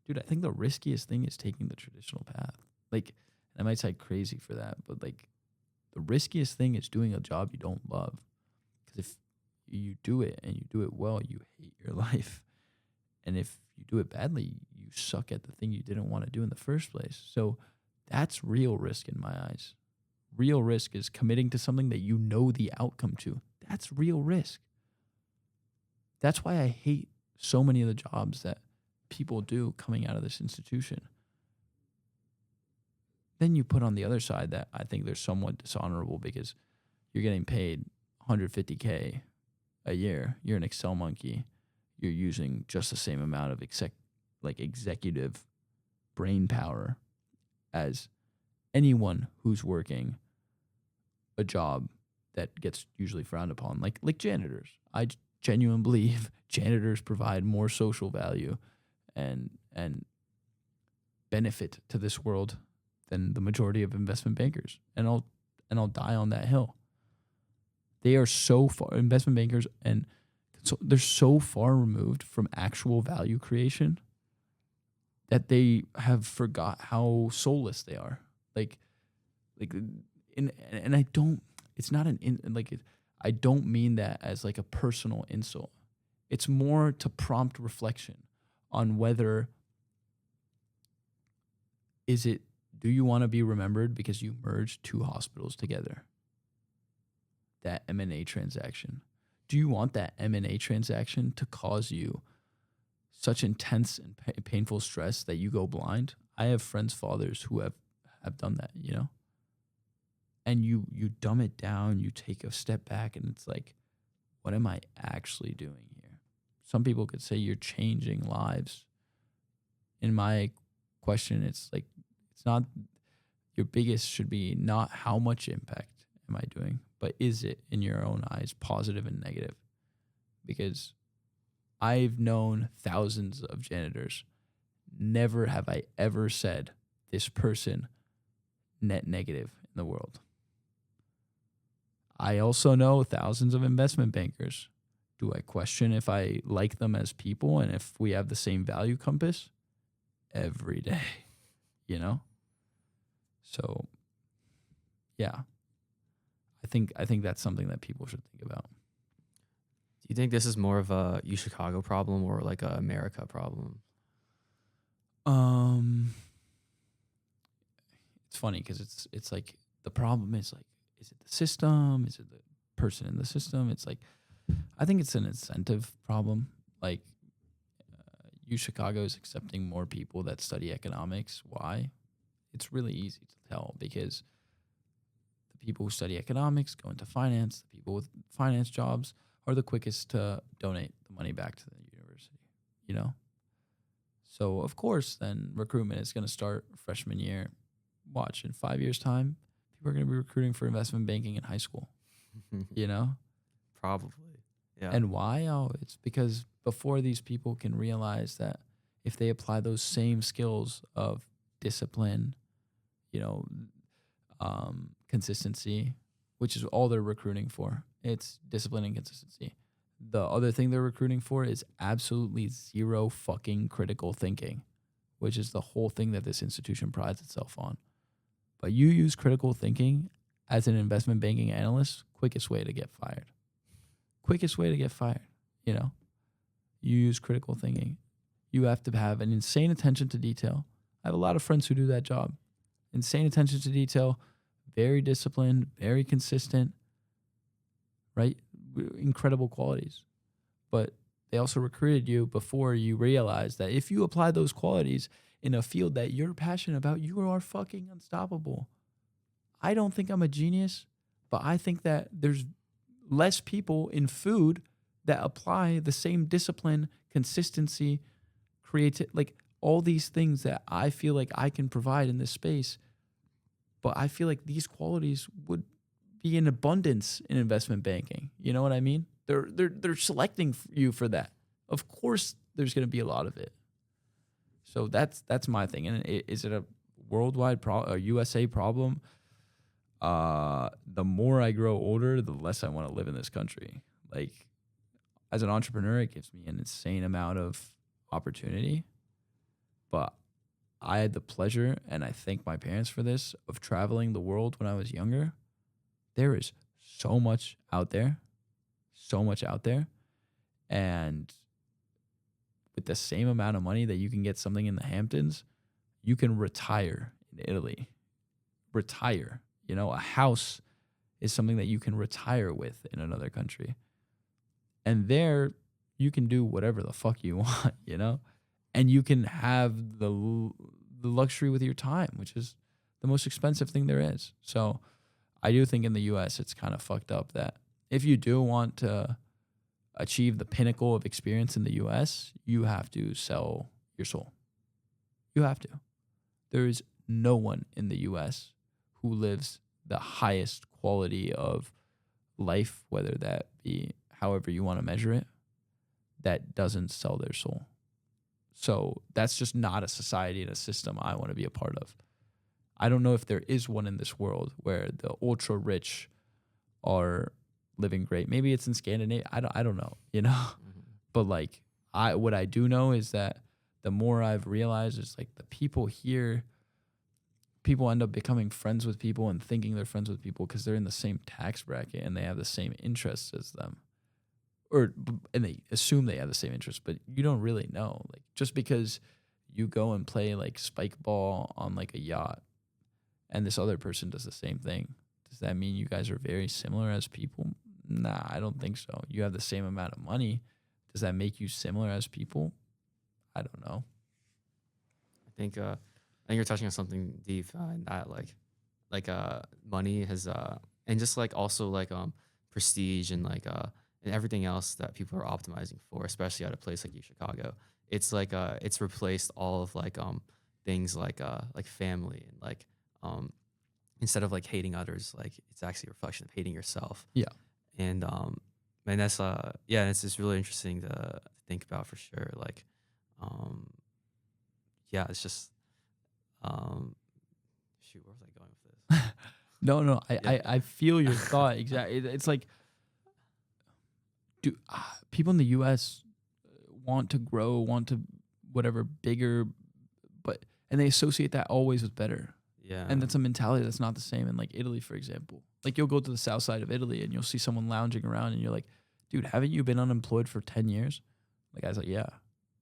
Dude, I think the riskiest thing is taking the traditional path. Like, and I might sound crazy for that, but like the riskiest thing is doing a job you don't love. Because if you do it and you do it well, you hate your life. And if you do it badly, you suck at the thing you didn't want to do in the first place. So that's real risk in my eyes. Real risk is committing to something that you know the outcome to. That's real risk. That's why I hate so many of the jobs that people do coming out of this institution. Then you put on the other side that I think they're somewhat dishonorable because you're getting paid $150K a year. You're an Excel monkey. You're using just the same amount of executive brain power as anyone who's working a job that gets usually frowned upon, like janitors. I genuinely believe janitors provide more social value and benefit to this world than the majority of investment bankers. And I'll die on that hill. They are so far investment bankers, and so they're so far removed from actual value creation that they have forgot how soulless they are. And I don't. It's not I don't mean that as like a personal insult. It's more to prompt reflection on whether do you want to be remembered because you merged two hospitals together? That M&A transaction. Do you want that M&A transaction to cause you such intense and painful stress that you go blind? I have friends' fathers who have done that, you know? And you dumb it down, you take a step back, and it's like, what am I actually doing here? Some people could say you're changing lives. In my question, it's like, it's not, your biggest should be not how much impact am I doing, but is it in your own eyes positive and negative? Because I've known thousands of janitors. Never have I ever said this person net negative in the world. I also know thousands of investment bankers. Do I question if I like them as people and if we have the same value compass? Every day, you know? So, yeah. I think that's something that people should think about. Do you think this is more of a U Chicago problem or like a America problem? It's funny because it's like the problem is like, is it the system? Is it the person in the system? It's like, I think it's an incentive problem. Like, U Chicago is accepting more people that study economics. Why? It's really easy to tell because the people who study economics go into finance. The people with finance jobs are the quickest to donate the money back to the university, you know? So of course, then recruitment is going to start freshman year. Watch in 5 years' time, people are going to be recruiting for investment banking in high school. You know, Probably. Yeah. and why? Oh, it's because before these people can realize that if they apply those same skills of discipline, you know, consistency, which is all they're recruiting for. It's discipline and consistency. The other thing they're recruiting for is absolutely zero fucking critical thinking, which is the whole thing that this institution prides itself on. But you use critical thinking as an investment banking analyst, quickest way to get fired. Quickest way to get fired, you know? You use critical thinking. You have to have an insane attention to detail. I have a lot of friends who do that job. Insane attention to detail, very disciplined, very consistent, right? Incredible qualities. But they also recruited you before you realized that if you apply those qualities in a field that you're passionate about, you are fucking unstoppable. I don't think I'm a genius, but I think that there's less people in food that apply the same discipline, consistency, creative, like all these things that I feel like I can provide in this space. But I feel like these qualities would be in abundance in investment banking. You know what I mean? They're selecting you for that. Of course, there's going to be a lot of it. So that's my thing. And is it a worldwide a USA problem? The more I grow older, the less I want to live in this country. Like, as an entrepreneur, it gives me an insane amount of opportunity. But I had the pleasure, and I thank my parents for this, of traveling the world when I was younger. There is so much out there. So much out there. And with the same amount of money that you can get something in the Hamptons, you can retire in Italy. Retire. You know, a house is something that you can retire with in another country. And there, you can do whatever the fuck you want, you know? And you can have the luxury with your time, which is the most expensive thing there is. So I do think in the U.S. it's kind of fucked up that if you do want to achieve the pinnacle of experience in the U.S., you have to sell your soul. You have to. There is no one in the U.S. who lives the highest quality of life, whether that be however you want to measure it, that doesn't sell their soul. So that's just not a society and a system I want to be a part of. I don't know if there is one in this world where the ultra rich are living great. Maybe it's in Scandinavia. I don't know, you know. Mm-hmm. But like what I do know is that the more I've realized is like the people here, people end up becoming friends with people and thinking they're friends with people because they're in the same tax bracket and they have the same interests as them. And they assume they have the same interests, but you don't really know. Like, just because you go and play like spike ball on like a yacht and this other person does the same thing, does that mean you guys are very similar as people? Nah, I don't think so. You have the same amount of money. Does that make you similar as people? I don't know. I think you're touching on something deep in that like money has and just like also like prestige and like and everything else that people are optimizing for, especially at a place like Chicago. It's like it's replaced all of like things like family and like instead of like hating others, like it's actually a reflection of hating yourself. Yeah. And that's yeah, it's just really interesting to think about for sure. Like yeah, it's just shoot, where was I going with this? No, Yeah. I feel your thought exactly. It's like, people in the U.S. want to grow, want to whatever bigger, and they associate that always with better. Yeah. And that's a mentality that's not the same in like Italy, for example. Like, you'll go to the south side of Italy and you'll see someone lounging around and you're like, dude, haven't you been unemployed for 10 years? The guy's like, yeah.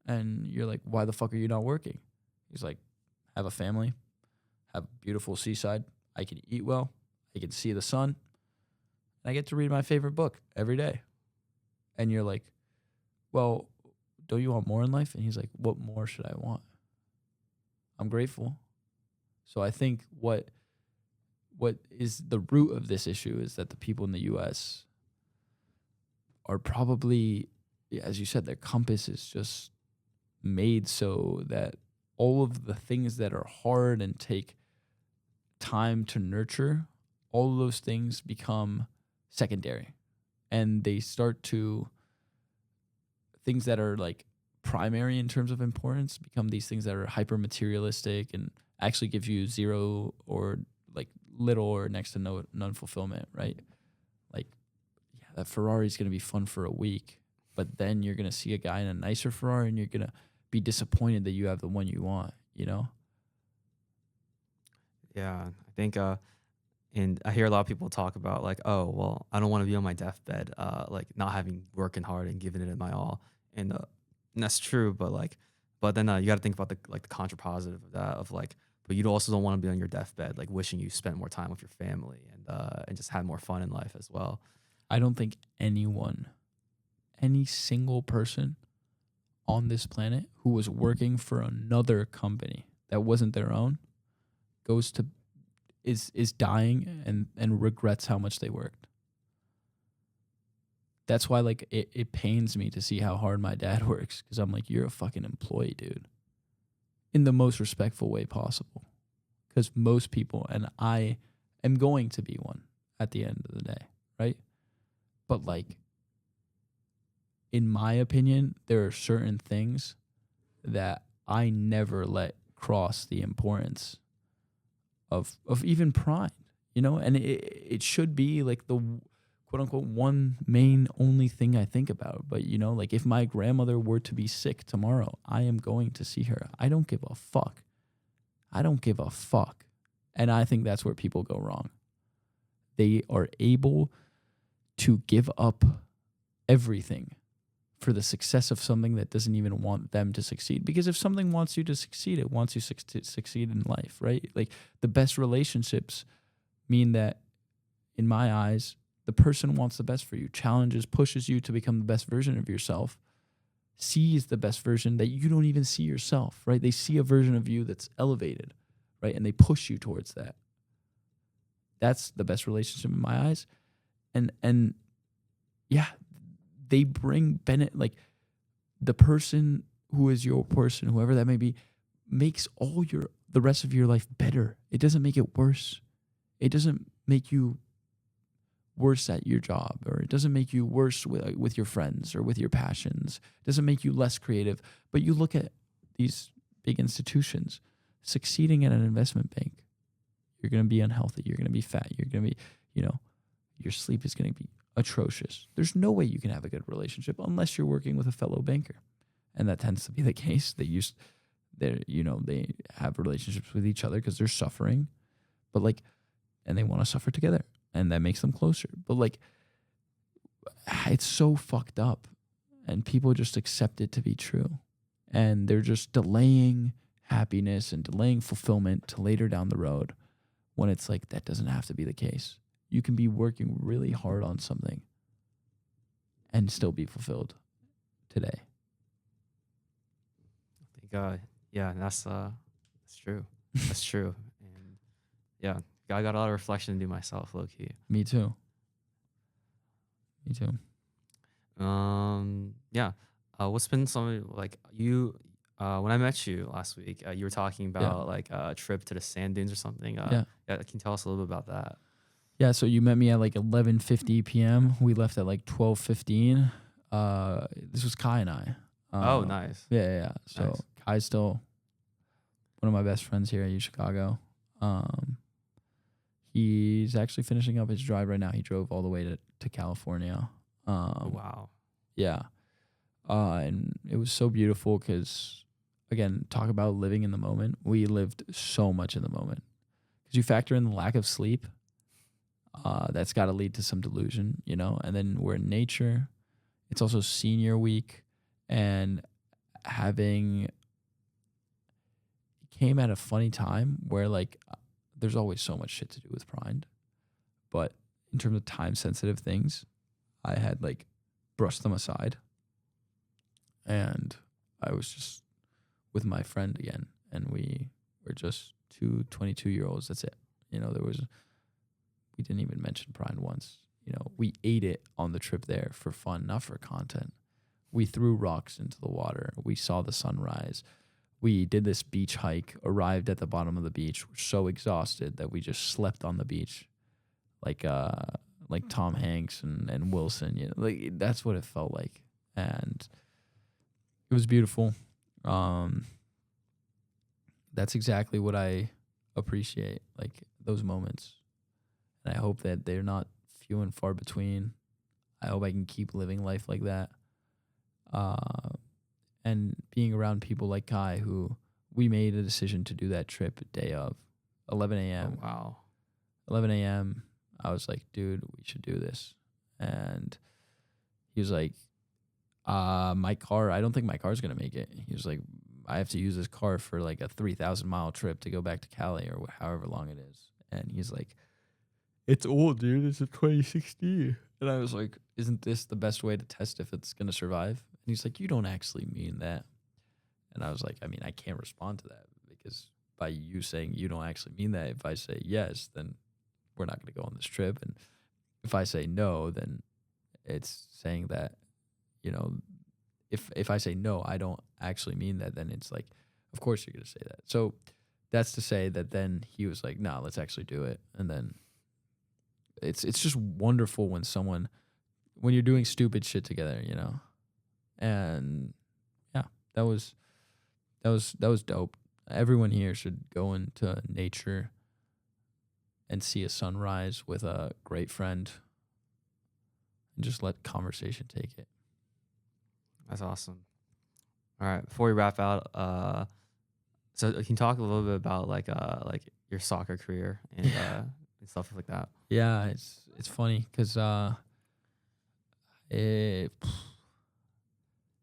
And you're like, why the fuck are you not working? He's like, have a family, have a beautiful seaside. I can eat well. I can see the sun. And I get to read my favorite book every day. And you're like, well, don't you want more in life? And he's like, what more should I want? I'm grateful. So I think what is the root of this issue is that the people in the U.S. are probably, as you said, their compass is just made so that all of the things that are hard and take time to nurture, all of those things become secondary, and they start to, things that are like primary in terms of importance become these things that are hyper materialistic and actually give you zero or like little or next to none fulfillment, right? Like, yeah, that Ferrari is going to be fun for a week, but then you're going to see a guy in a nicer Ferrari and you're going to be disappointed that you have the one you want, you know? Yeah, I think and I hear a lot of people talk about like, oh, well, I don't want to be on my deathbed, like not having working hard and giving it my all, and that's true. But like, but then you got to think about the like the contrapositive of that, of like, but you also don't want to be on your deathbed, like wishing you spent more time with your family and just had more fun in life as well. I don't think anyone, any single person on this planet who was working for another company that wasn't their own goes to is dying and regrets how much they worked. That's why like it pains me to see how hard my dad works, because I'm like, you're a fucking employee, dude, in the most respectful way possible. Because most people, and I am going to be one at the end of the day, right? But like, in my opinion, there are certain things that I never let cross the importance of even pride, you know? And it should be like the quote unquote one main only thing I think about. But, you know, like if my grandmother were to be sick tomorrow, I am going to see her. I don't give a fuck. I don't give a fuck. And I think that's where people go wrong. They are able to give up everything for the success of something that doesn't even want them to succeed. Because if something wants you to succeed, it wants you to succeed in life, right? Like the best relationships mean that, in my eyes, the person wants the best for you, challenges, pushes you to become the best version of yourself, sees the best version that you don't even see yourself, right? They see a version of you that's elevated, right? And they push you towards that. That's the best relationship in my eyes. And yeah, they bring Bennett, like the person who is your person, whoever that may be, makes the rest of your life better. It doesn't make it worse. It doesn't make you worse at your job, or it doesn't make you worse with your friends or with your passions. It doesn't make you less creative. But you look at these big institutions succeeding at an investment bank, you're going to be unhealthy. You're going to be fat. You're going to be, your sleep is going to be atrocious. There's no way you can have a good relationship unless you're working with a fellow banker. And that tends to be the case. They have relationships with each other because they're suffering, and they want to suffer together, and that makes them closer. But like, it's so fucked up, and people just accept it to be true, and they're just delaying happiness and delaying fulfillment to later down the road, when it's like that doesn't have to be the case. You can be working really hard on something and still be fulfilled today. I think, yeah, that's true. That's true. And yeah, I got a lot of reflection to do myself, low key. Me too. Yeah. What's been some like you? When I met you last week, you were talking about like a trip to the sand dunes or something. Yeah, can you tell us a little bit about that? Yeah, so you met me at like 11:50 p.m. We left at like 12:15. This was Kai and I. Oh, nice. Yeah. So nice. Kai's still one of my best friends here at U Chicago. He's actually finishing up his drive right now. He drove all the way to California. Wow. Yeah. And it was so beautiful because, again, talk about living in the moment. We lived so much in the moment. Because you factor in the lack of sleep, that's got to lead to some delusion, And then we're in nature. It's also senior week, and it came at a funny time where like there's always so much shit to do with Pride, but in terms of time sensitive things, I had like brushed them aside, and I was just with my friend again, and we were just two 22-year-olds. That's it. We didn't even mention Pride once. We ate it on the trip there for fun, not for content. We threw rocks into the water. We saw the sunrise. We did this beach hike, arrived at the bottom of the beach. We're so exhausted that we just slept on the beach like Tom Hanks and Wilson. You know, like that's what it felt like. And it was beautiful. That's exactly what I appreciate, like those moments. And I hope that they're not few and far between. I hope I can keep living life like that. And being around people like Kai, who we made a decision to do that trip day of 11 a.m. Oh, wow. 11 a.m. I was like, dude, we should do this. And he was like, my car, I don't think my car's going to make it. He was like, I have to use this car for like a 3,000-mile trip to go back to Cali or however long it is. And he's like, it's old, dude. It's a 2016. And I was like, isn't this the best way to test if it's going to survive? And he's like, you don't actually mean that. And I was like, I mean, I can't respond to that because by you saying you don't actually mean that, if I say yes, then we're not going to go on this trip. And if I say no, then it's saying that, you know, if I say no, I don't actually mean that, then it's like, of course you're going to say that. So that's to say that then he was like, nah, let's actually do it. And then it's just wonderful when you're doing stupid shit together, you know? And yeah, that was dope. Everyone here should go into nature and see a sunrise with a great friend and just let conversation take it. That's awesome. All right, before we wrap out, so can you talk a little bit about like your soccer career and and stuff like that? Yeah, it's funny because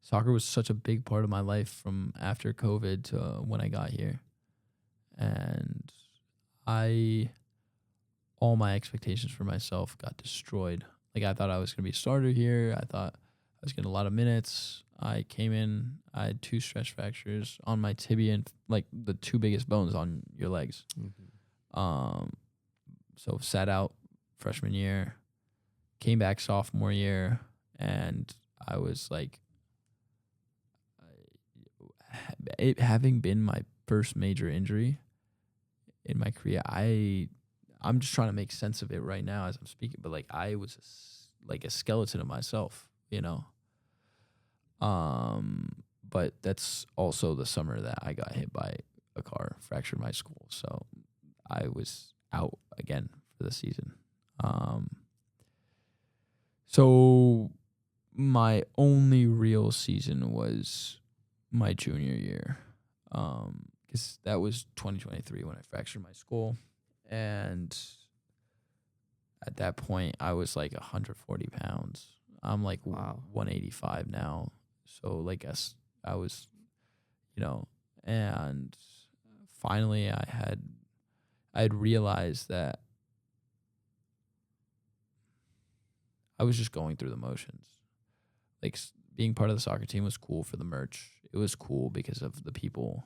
soccer was such a big part of my life from after COVID to when I got here, and all my expectations for myself got destroyed. Like I thought I was gonna be a starter here. I thought I was getting a lot of minutes. I came in. I had 2 stress fractures on my tibia and like the 2 biggest bones on your legs. Mm-hmm. So sat out freshman year, came back sophomore year, and I was like, it having been my first major injury in my career, I'm just trying to make sense of it right now as I'm speaking. But like I was like a skeleton of myself, you know. But that's also the summer that I got hit by a car, fractured my skull, so I was out again for the season. So my only real season was my junior year, because that was 2023 when I fractured my skull, and at that point I was like 140 pounds. I'm like Wow. 185 now, so like I was, you know, and finally I had realized that I was just going through the motions. Like being part of the soccer team was cool for the merch. It was cool because of the people.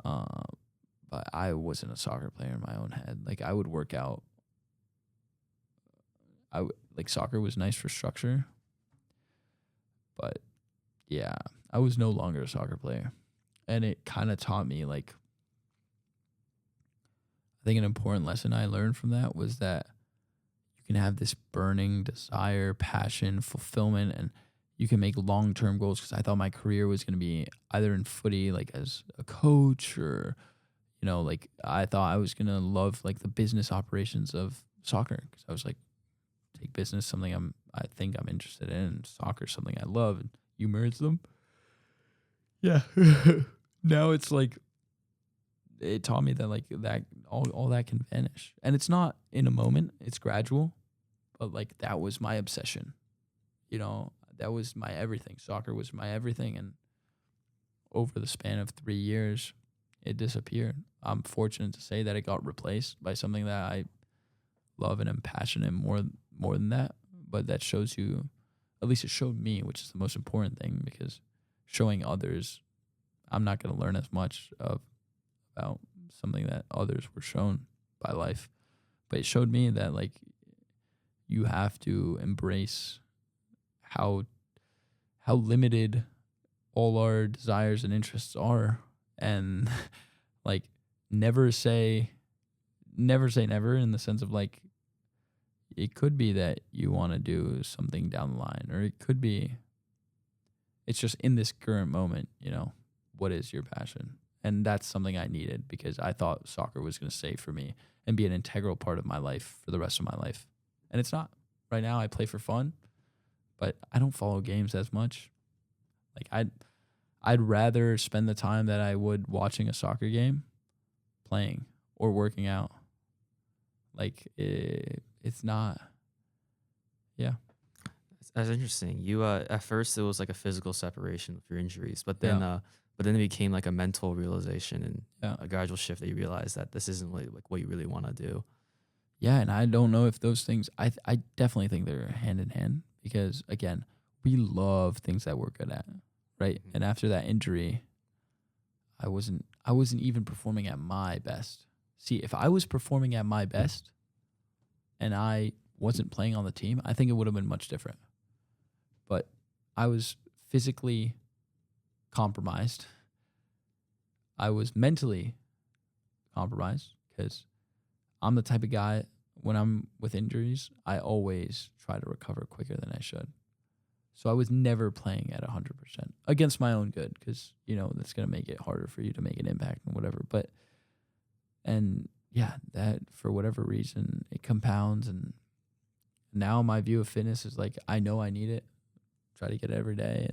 But I wasn't a soccer player in my own head. Like I would work out. Like soccer was nice for structure. But yeah, I was no longer a soccer player. And it kind of taught me, like, I think an important lesson I learned from that was that you can have this burning desire, passion, fulfillment, and you can make long-term goals. Because I thought my career was going to be either in footy, like as a coach, or, you know, like I thought I was going to love like the business operations of soccer. Because I was like, take business, something I think I'm interested in, and soccer, something I love, and you merge them. Yeah. Now it's like, it taught me that like that all that can vanish, and it's not in a moment, it's gradual, but like that was my obsession, you know, that was my everything. Soccer was my everything, and over the span of 3 years it disappeared. I'm fortunate to say that it got replaced by something that I love and am passionate more than that. But that shows you, at least it showed me, which is the most important thing, because showing others, I'm not going to learn as much about something that others were shown by life. But it showed me that like you have to embrace how how limited all our desires and interests are, and like never say never in the sense of like it could be that you want to do something down the line, or it could be it's just in this current moment, what is your passion? And that's something I needed because I thought soccer was going to stay for me and be an integral part of my life for the rest of my life. And it's not. Right now I play for fun, but I don't follow games as much. Like I'd rather spend the time that I would watching a soccer game playing or working out. Like it's not. Yeah. That's interesting. You at first it was like a physical separation with your injuries, Yeah. but then it became like a mental realization and Yeah. a gradual shift that you realize that this isn't really like what you really want to do. Yeah, and I don't know if those things. I definitely think they're hand in hand because again, we love things that we're good at, right? Mhm. And after that injury, I wasn't even performing at my best. See, if I was performing at my best and I wasn't playing on the team, I think it would have been much different. But I was physically compromised. I was mentally compromised because I'm the type of guy when I'm with injuries, I always try to recover quicker than I should. So I was never playing at 100% against my own good because, that's going to make it harder for you to make an impact and whatever. And yeah, that for whatever reason, it compounds. And now my view of fitness is like, I know I need it, try to get it every day.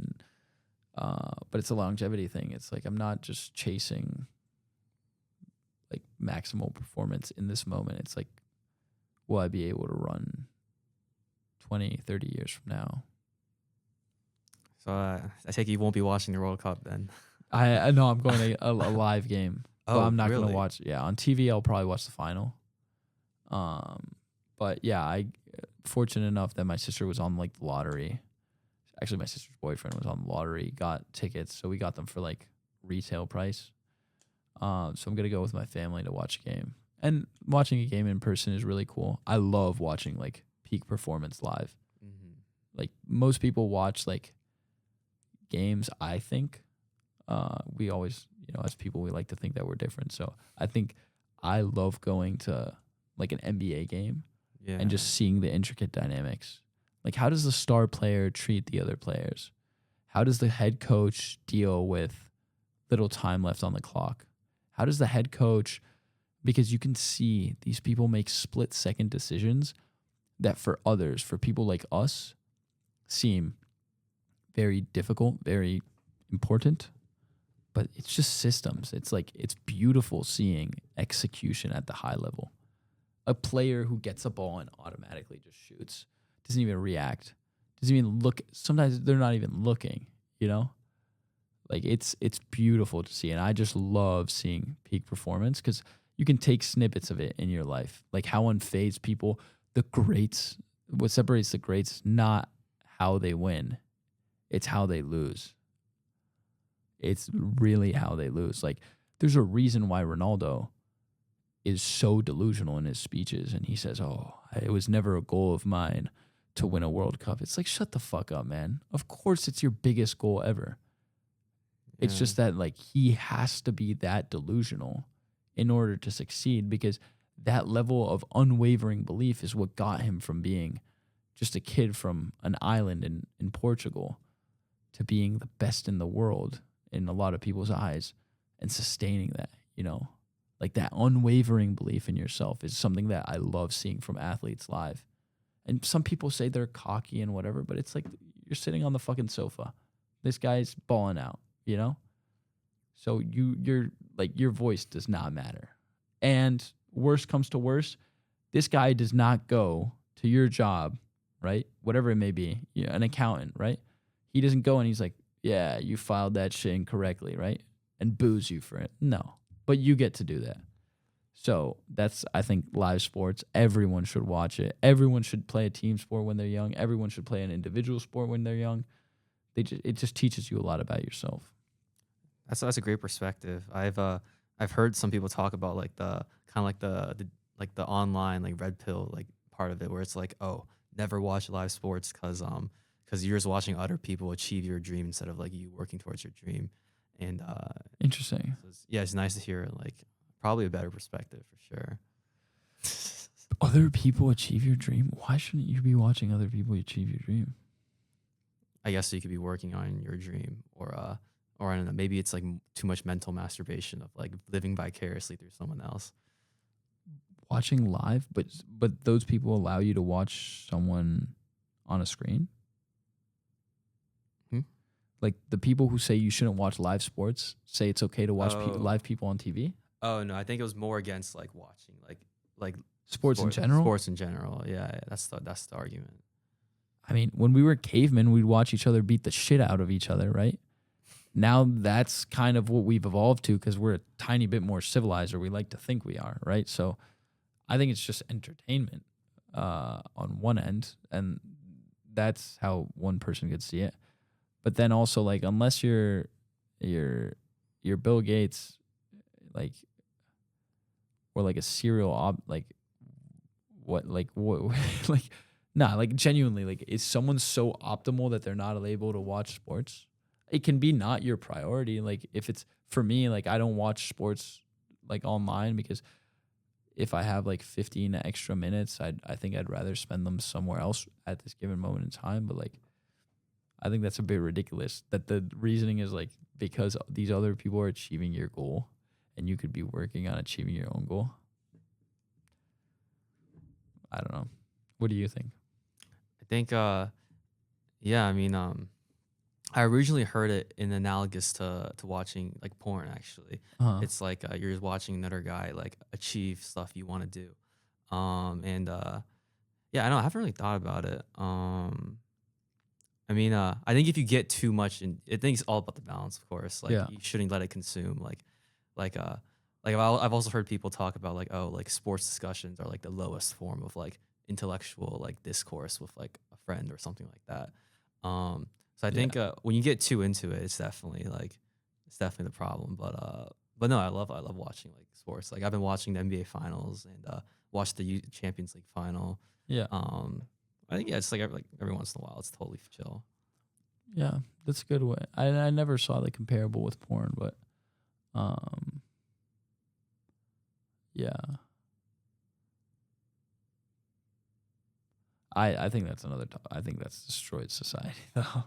But it's a longevity thing. It's like, I'm not just chasing like maximal performance in this moment. It's like, will I be able to run 20, 30 years from now? So I take it you won't be watching the World Cup then. I know I'm going to a live game, but Oh, I'm not going to really? watch. Yeah, on TV I'll probably watch the final. But yeah, I fortunate enough that my sister was on like the lottery. Actually, my sister's boyfriend was on the lottery, got tickets, so we got them for like retail price. So I'm gonna go with my family to watch a game. And watching a game in person is really cool. I love watching like peak performance live. Hmm. Like most people watch like games, I think. We always, as people, we like to think that we're different. So I think I love going to like an NBA game Yeah. and just seeing the intricate dynamics. Like, how does the star player treat the other players? How does the head coach deal with little time left on the clock? How does the head coach, because you can see these people make split second decisions that for others, for people like us, seem very difficult, very important, but it's just systems. It's like, it's beautiful seeing execution at the high level. A player who gets a ball and automatically just shoots, doesn't even react, doesn't even look. Sometimes they're not even looking, Like it's beautiful to see. And I just love seeing peak performance because you can take snippets of it in your life. Like how unfazed people, the greats, what separates the greats is not how they win. It's how they lose. It's really how they lose. Like there's a reason why Ronaldo is so delusional in his speeches. And he says, "Oh, it was never a goal of mine to win a World Cup." It's like, shut the fuck up, man. Of course it's your biggest goal ever. It's Yeah. just that like he has to be that delusional in order to succeed because that level of unwavering belief is what got him from being just a kid from an island in Portugal to being the best in the world in a lot of people's eyes and sustaining that, Like that unwavering belief in yourself is something that I love seeing from athletes live. And some people say they're cocky and whatever, but it's like you're sitting on the fucking sofa. This guy's balling out, So you're like your voice does not matter. And worst comes to worst, this guy does not go to your job, right? Whatever it may be, an accountant, right? He doesn't go and he's like, "Yeah, you filed that shit incorrectly," right? And boos you for it. No, but you get to do that. So that's, I think, live sports. Everyone should watch it. Everyone should play a team sport when they're young. Everyone should play an individual sport when they're young. It just teaches you a lot about yourself. That's a great perspective. I've heard some people talk about like the kind of like the online like red pill like part of it where it's like, oh, never watch live sports because because you're just watching other people achieve your dream instead of like you working towards your dream. And Interesting. so yeah, it's nice to hear like probably a better perspective for sure. Other people achieve your dream. Why shouldn't you be watching other people achieve your dream? I guess so you could be working on your dream, or I don't know, maybe it's like too much mental masturbation of like living vicariously through someone else. Watching live, but those people allow you to watch someone on a screen. Hmm? Like the people who say you shouldn't watch live sports say it's okay to watch Oh, live people on TV. oh no, I think it was more against like watching like Sports in general. sports in general. Yeah, yeah, that's the argument. I mean, when we were cavemen, we'd watch each other beat the shit out of each other, right? Now that's kind of what we've evolved to because we're a tiny bit more civilized, or we like to think we are, right? So I think it's just entertainment on one end, and that's how one person could see it. But then also, like, unless you're Bill Gates, like, or like a like what like nah, like genuinely, like, is someone so optimal that they're not able to watch sports? It can be not your priority. Like if it's for me, like I don't watch sports like online because if I have like 15 extra minutes, I think I'd rather spend them somewhere else at this given moment in time. But like I think that's a bit ridiculous that the reasoning is like because these other people are achieving your goal and you could be working on achieving your own goal. I don't know. What do you think? I think yeah, I mean I originally heard it in analogous to watching like porn actually. Uh-huh. It's like you're just watching another guy like achieve stuff you want to do. And yeah, I know I haven't really thought about it. I mean, I think if you get too much, and I think it's all about the balance, of course. Like Yeah. you shouldn't let it consume. Like uh, I've also heard people talk about like, oh, like sports discussions are like the lowest form of like intellectual like discourse with like a friend or something like that. So I Yeah. think when you get too into it, it's definitely the problem. But no, I love watching like sports. Like I've been watching the NBA finals and watched the Champions League final. Yeah. Um, I think yeah, it's like every once in a while, it's totally chill. Yeah. That's a good way. I never saw the comparable with porn, but um yeah. I think that's another I think that's destroyed society though.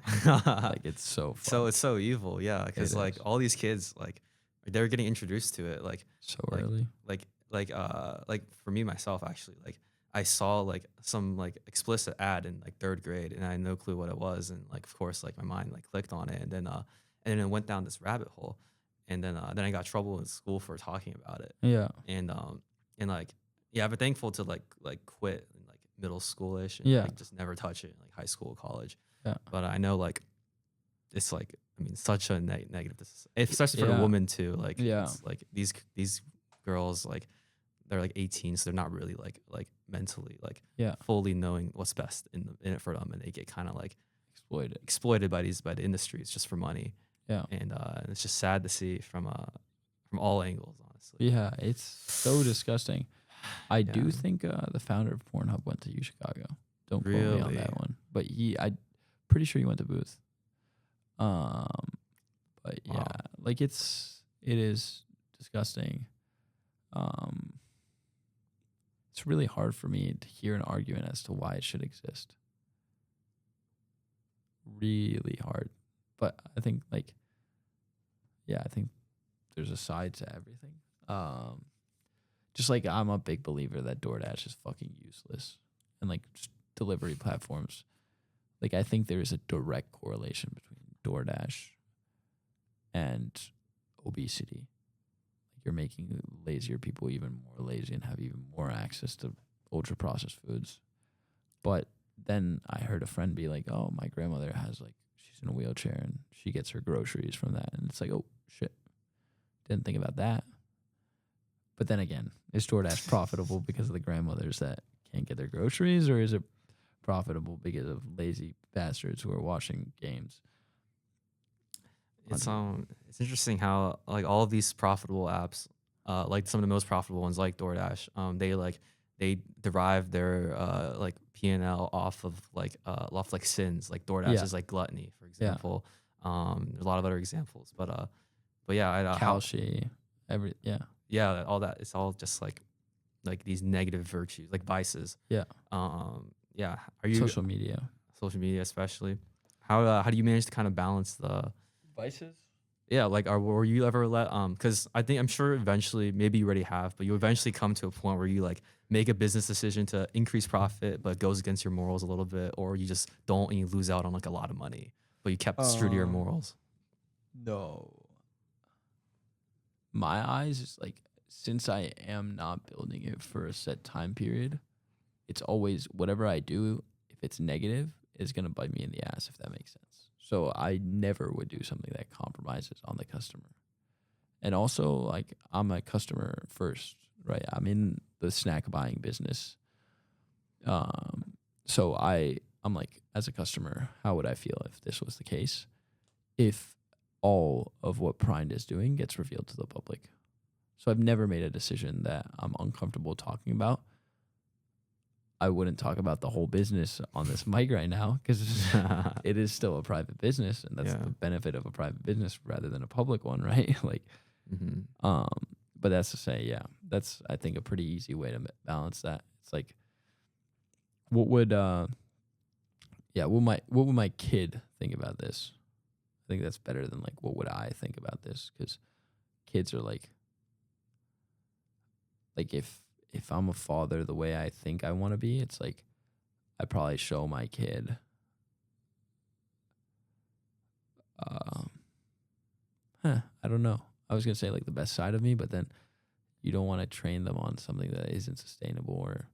Like it's so So fucked. it's so evil, yeah, It because like is. all these kids, like they're getting introduced to it, So like early. like for me myself actually, like I saw like some like explicit ad in like third grade, and I had no clue what it was, and like of course like my mind like clicked on it, and then it went down this rabbit hole, and then I got trouble in school for talking about it, Yeah. and and like yeah, I've been thankful to like quit in like middle schoolish and Yeah. like just never touch it in like high school, college, Yeah. but I know like it's like I mean such a negative. Especially for the Yeah. woman too. Like Yeah. it's like these girls like they're like 18, so they're not really like mentally like Yeah. fully knowing what's best in it for them, and they get kind of like Exploited. exploited by the industries just for money, Yeah. and it's just sad to see from all angles, honestly. Yeah. It's so disgusting. I Yeah, do think the founder of Pornhub went to U Chicago. Don't quote me on really. that one. But I'm pretty sure he went to Booth. Um but yeah, Wow. like it is disgusting. Um it's really hard for me to hear an argument as to why it should exist. Really hard. But I think like yeah, I think there's a side to everything. Just like I'm a big believer that DoorDash is fucking useless and like just delivery platforms. Like I think there is a direct correlation between DoorDash and obesity. Like you're making lazier people even more lazy and have even more access to ultra processed foods. But then I heard a friend be like, "Oh, my grandmother has like she's in a wheelchair and she gets her groceries from that." And it's like, "Oh shit, didn't think about that." But then again, is DoorDash profitable because of the grandmothers that can't get their groceries, or is it profitable because of lazy bastards who are watching games? It's interesting how like all of these profitable apps, like some of the most profitable ones like DoorDash, they like they derive their like P&L off like sins. Like DoorDash Yeah. is like gluttony, for Yeah. example. There's a lot of other examples, but yeah, how Kalshi. Yeah. yeah, all that, it's all just like these negative virtues, like vices. Yeah. Yeah. Are you Social media. social media especially? How do you manage to kind of balance the Vices? yeah, like were you ever let because I'm sure eventually, maybe you already have, but you eventually come to a point where you like make a business decision to increase profit but it goes against your morals a little bit, or you just don't and you lose out on like a lot of money, but you kept true to your morals. No. My eyes is like, since I am not building it for a set time period, it's always whatever I do, if it's negative, is gonna bite me in the ass, if that makes sense. So I never would do something that compromises on the customer. And also, like, I'm a customer first, right? I'm in the snack buying business. So I'm like, as a customer, how would I feel if this was the case? If all of what Rind is doing gets revealed to the public. So I've never made a decision that I'm uncomfortable talking about. I wouldn't talk about the whole business on this mic right now because it is still a private business, and that's Yeah. the benefit of a private business rather than a public one, right? Like, Hmm. but that's to say, yeah, that's, I think, a pretty easy way to balance that. It's like, what would what would my kid think about this? I think that's better than like, what would I think about this? Because kids are like if I'm a father the way I think I want to be, it's like I probably show my kid um I don't know. I was gonna say like the best side of me, but then you don't want to train them on something that isn't sustainable, or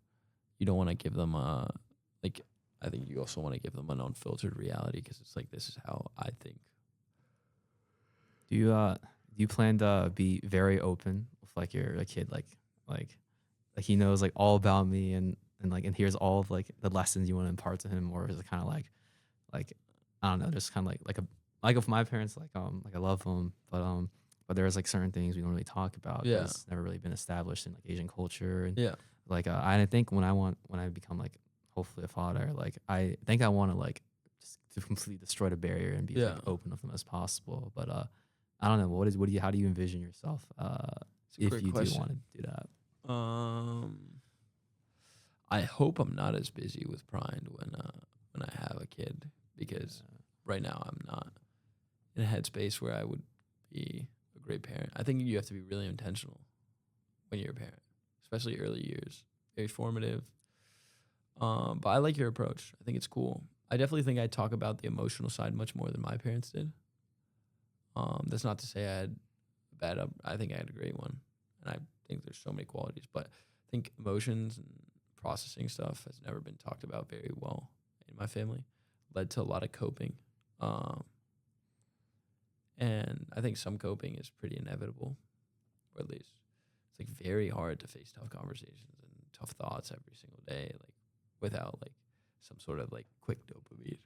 you don't want to give them like, I think you also want to give them an unfiltered reality, because it's like, this is how I think. Do you plan to be very open with like your kid, like he knows like all about me, and like and here's all of like the lessons you want to impart to him, or is it kind of like I don't know, just kind of like with my parents, like I love them, but there's like certain things we don't really talk about Yeah. because it's never really been established in like Asian culture, and Yeah. like I think when I become like hopefully a father, like I think I want to like just to completely destroy the barrier and be as Yeah. like open with them as possible, but I don't know, how do you envision yourself It's a if great you do want question. to do that? I hope I'm not as busy with Pride when I have a kid, because right now I'm not in a headspace where I would be a great parent. I think you have to be really intentional when you're a parent, especially early years. Very formative. But I like your approach. I think it's cool. I definitely think I talk about the emotional side much more than my parents did. That's not to say I had I think I had a great one, and I think there's so many qualities. But I think emotions and processing stuff has never been talked about very well in my family. Led to a lot of coping, and I think some coping is pretty inevitable, or at least it's like very hard to face tough conversations and tough thoughts every single day, like without like some sort of like quick dopamine.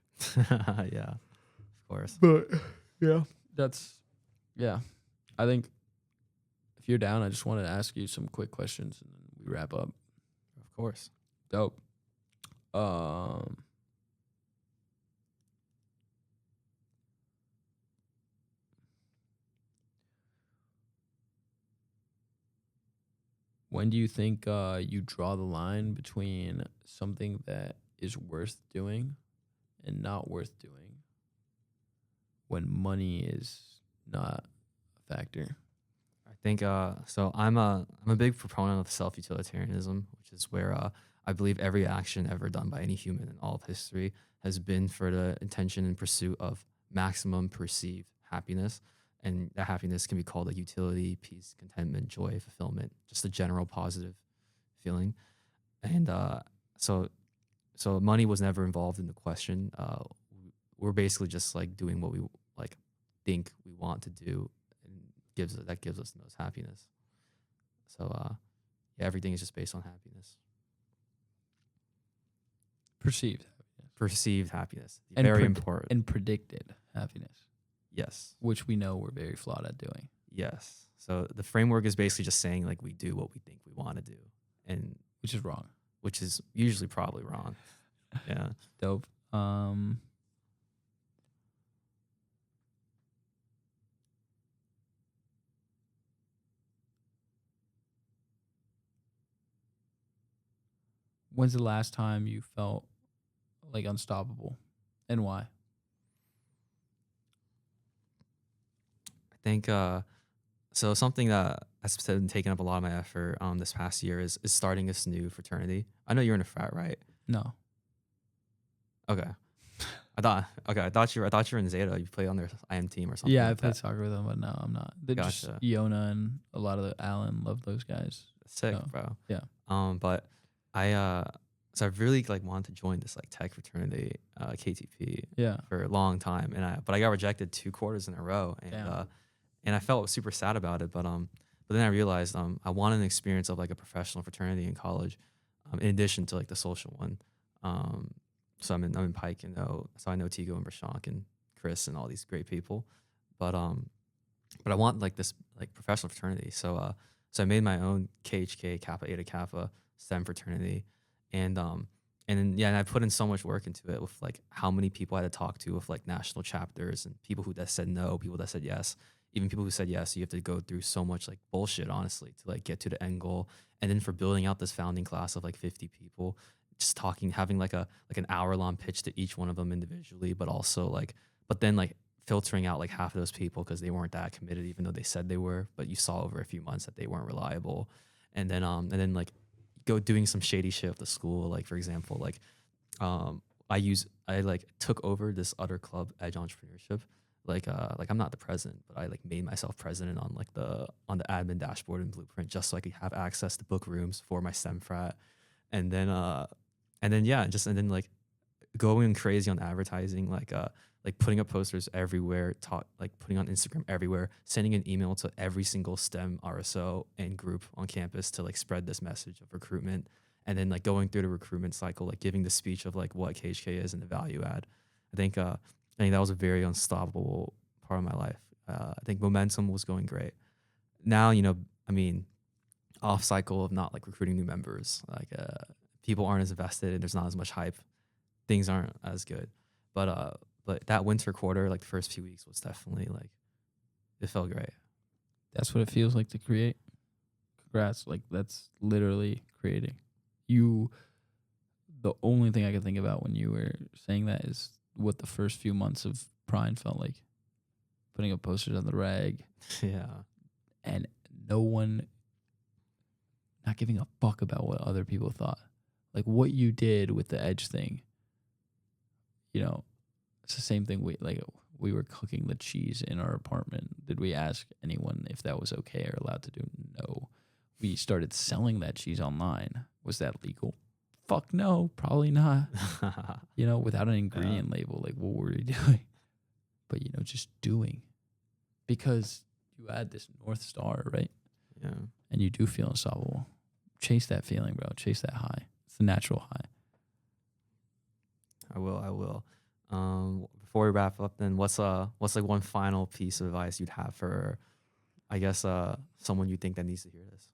Yeah, of course. But yeah, that's yeah. I think if you're down, I just wanted to ask you some quick questions and then we wrap up. Of course. Dope. Um, when do you think you draw the line between something that is worth doing and not worth doing when money is not a factor? I think so I'm a big proponent of self-utilitarianism, which is where I believe every action ever done by any human in all of history has been for the intention and pursuit of maximum perceived happiness. And that happiness can be called like utility, peace, contentment, joy, fulfillment, just a general positive feeling. And so money was never involved in the question. We're basically just like doing what we like think we want to do, and gives us the most happiness. So yeah, everything is just based on happiness, Perceived happiness perceived happiness, and very important. and predicted happiness, Yes, which we know we're very flawed at doing. yes. So the framework is basically just saying like we do what we think we want to do, and which is wrong. which is usually probably wrong. Yeah. Dope. When's the last time you felt like unstoppable, and why? I think so something that has been taking up a lot of my effort this past year is starting this new fraternity. I know you're in a frat, right? No. Okay. I thought you were in Zeta. You play on their IM team or something Yeah, I like played that. soccer with them, but no, I'm not. They're just Gotcha. Iona and a lot of the Allen love those guys. Sick, So bro. yeah, But I so I really like wanted to join this like tech fraternity, KTP, yeah. for a long time, but I got rejected 2 quarters in a row, Damn. and I felt super sad about it. But then I realized I wanted an experience of like a professional fraternity in college, in addition to like the social one. Um, so I'm in Pike, so I know Tigo and Brashank and Chris and all these great people, but but I want like this like professional fraternity. So I made my own KHK Kappa Eta Kappa STEM fraternity, and and then, and I put in so much work into it with like how many people I had to talk to with like national chapters and people who that said no, people that said yes, even people who said yes. You have to go through so much like bullshit, honestly, to like get to the end goal. And then for building out this founding class of like 50 people, just talking, having like an hour long pitch to each one of them individually, but also but then filtering out like half of those people because they weren't that committed, even though they said they were. But you saw over a few months that they weren't reliable, and then like go doing some shady shit with the school. Like for example, um, I like took over this other club, Edge Entrepreneurship. Like I'm not the president, but I like made myself president on on the admin dashboard and blueprint just so I could have access to book rooms for my STEM frat, and then yeah, and then like going crazy on advertising, like putting up posters everywhere, like putting on Instagram everywhere, sending an email to every single STEM RSO and group on campus to like spread this message of recruitment, and then like going through the recruitment cycle, like giving the speech of like what KHK is and the value add. I think that was a very unstoppable part of my life. I think momentum was going great. Now, I mean, off cycle of not like recruiting new members, people aren't as invested and there's not as much hype. Things aren't as good. But that winter quarter, like the first few weeks, was definitely like it felt great. That's what it feels like to create. Congrats. Like that's literally creating. You the only thing I could think about when you were saying that is what the first few months of Prime felt like. Putting up posters on the rag Yeah. and no one not giving a fuck about what other people thought. Like what you did with the Edge thing, it's the same thing we were cooking the cheese in our apartment. Did we ask anyone if that was okay or allowed to do? No. We started selling that cheese online. Was that legal? Fuck no, probably not. Without an ingredient label, like what were we doing? But just doing. Because you had this North Star, right? Yeah. And you do feel unstoppable. Chase that feeling, bro. Chase that high. It's the natural high. I will. Before we wrap up, then what's like one final piece of advice you'd have for, I guess, someone you think that needs to hear this?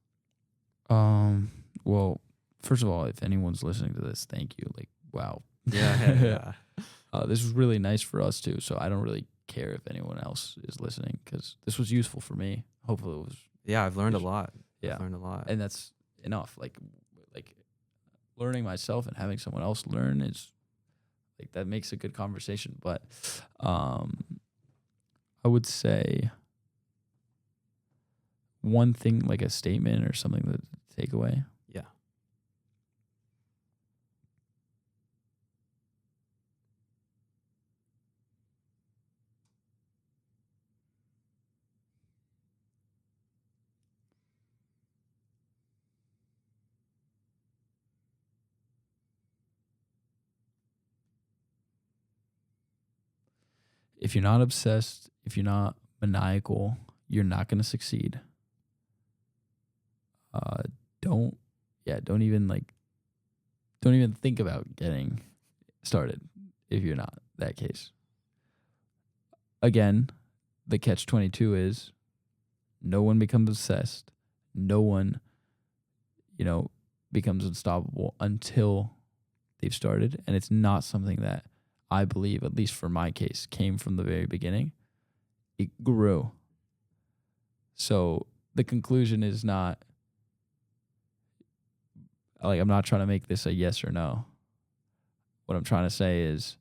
Well, first of all, if anyone's listening to this, thank you. Like, wow. Yeah. This was really nice for us too. So I don't really care if anyone else is listening because this was useful for me. Hopefully, it was. Yeah, I've learned a lot. Yeah, I've learned a lot, and that's enough. Like learning myself and having someone else learn is like that makes a good conversation. But I would say one thing, like a statement or something to take away. Yeah. If you're not obsessed, if you're not maniacal, you're not going to succeed. Uh, don't, don't even think about getting started if you're not that case. Again, the catch-22 is no one becomes obsessed. No one, becomes unstoppable until they've started. And it's not something that I believe, at least for my case, came from the very beginning. It grew. So the conclusion is not, like, I'm not trying to make this a yes or no. What I'm trying to say is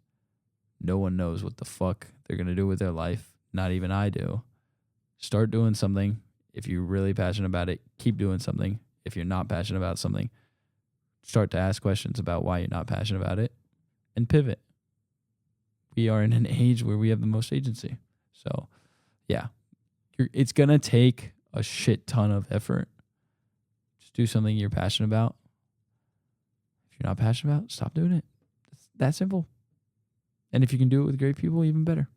no one knows what the fuck they're going to do with their life. Not even I do. Start doing something. If you're really passionate about it, keep doing something. If you're not passionate about something, start to ask questions about why you're not passionate about it and pivot. We are in an age where we have the most agency. So, yeah, it's going to take a shit ton of effort. Just do something you're passionate about. If you're not passionate about, stop doing it. It's that simple. And if you can do it with great people, even better.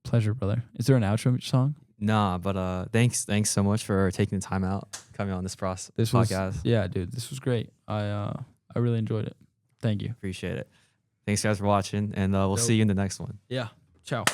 Pleasure, brother. Is there an outro song? Nah, but thanks so much for taking the time out, coming on this podcast. Yeah, dude, this was great. I really enjoyed it. Thank you. Appreciate it. Thanks guys for watching, and we'll see you in the next one. Yeah. Ciao.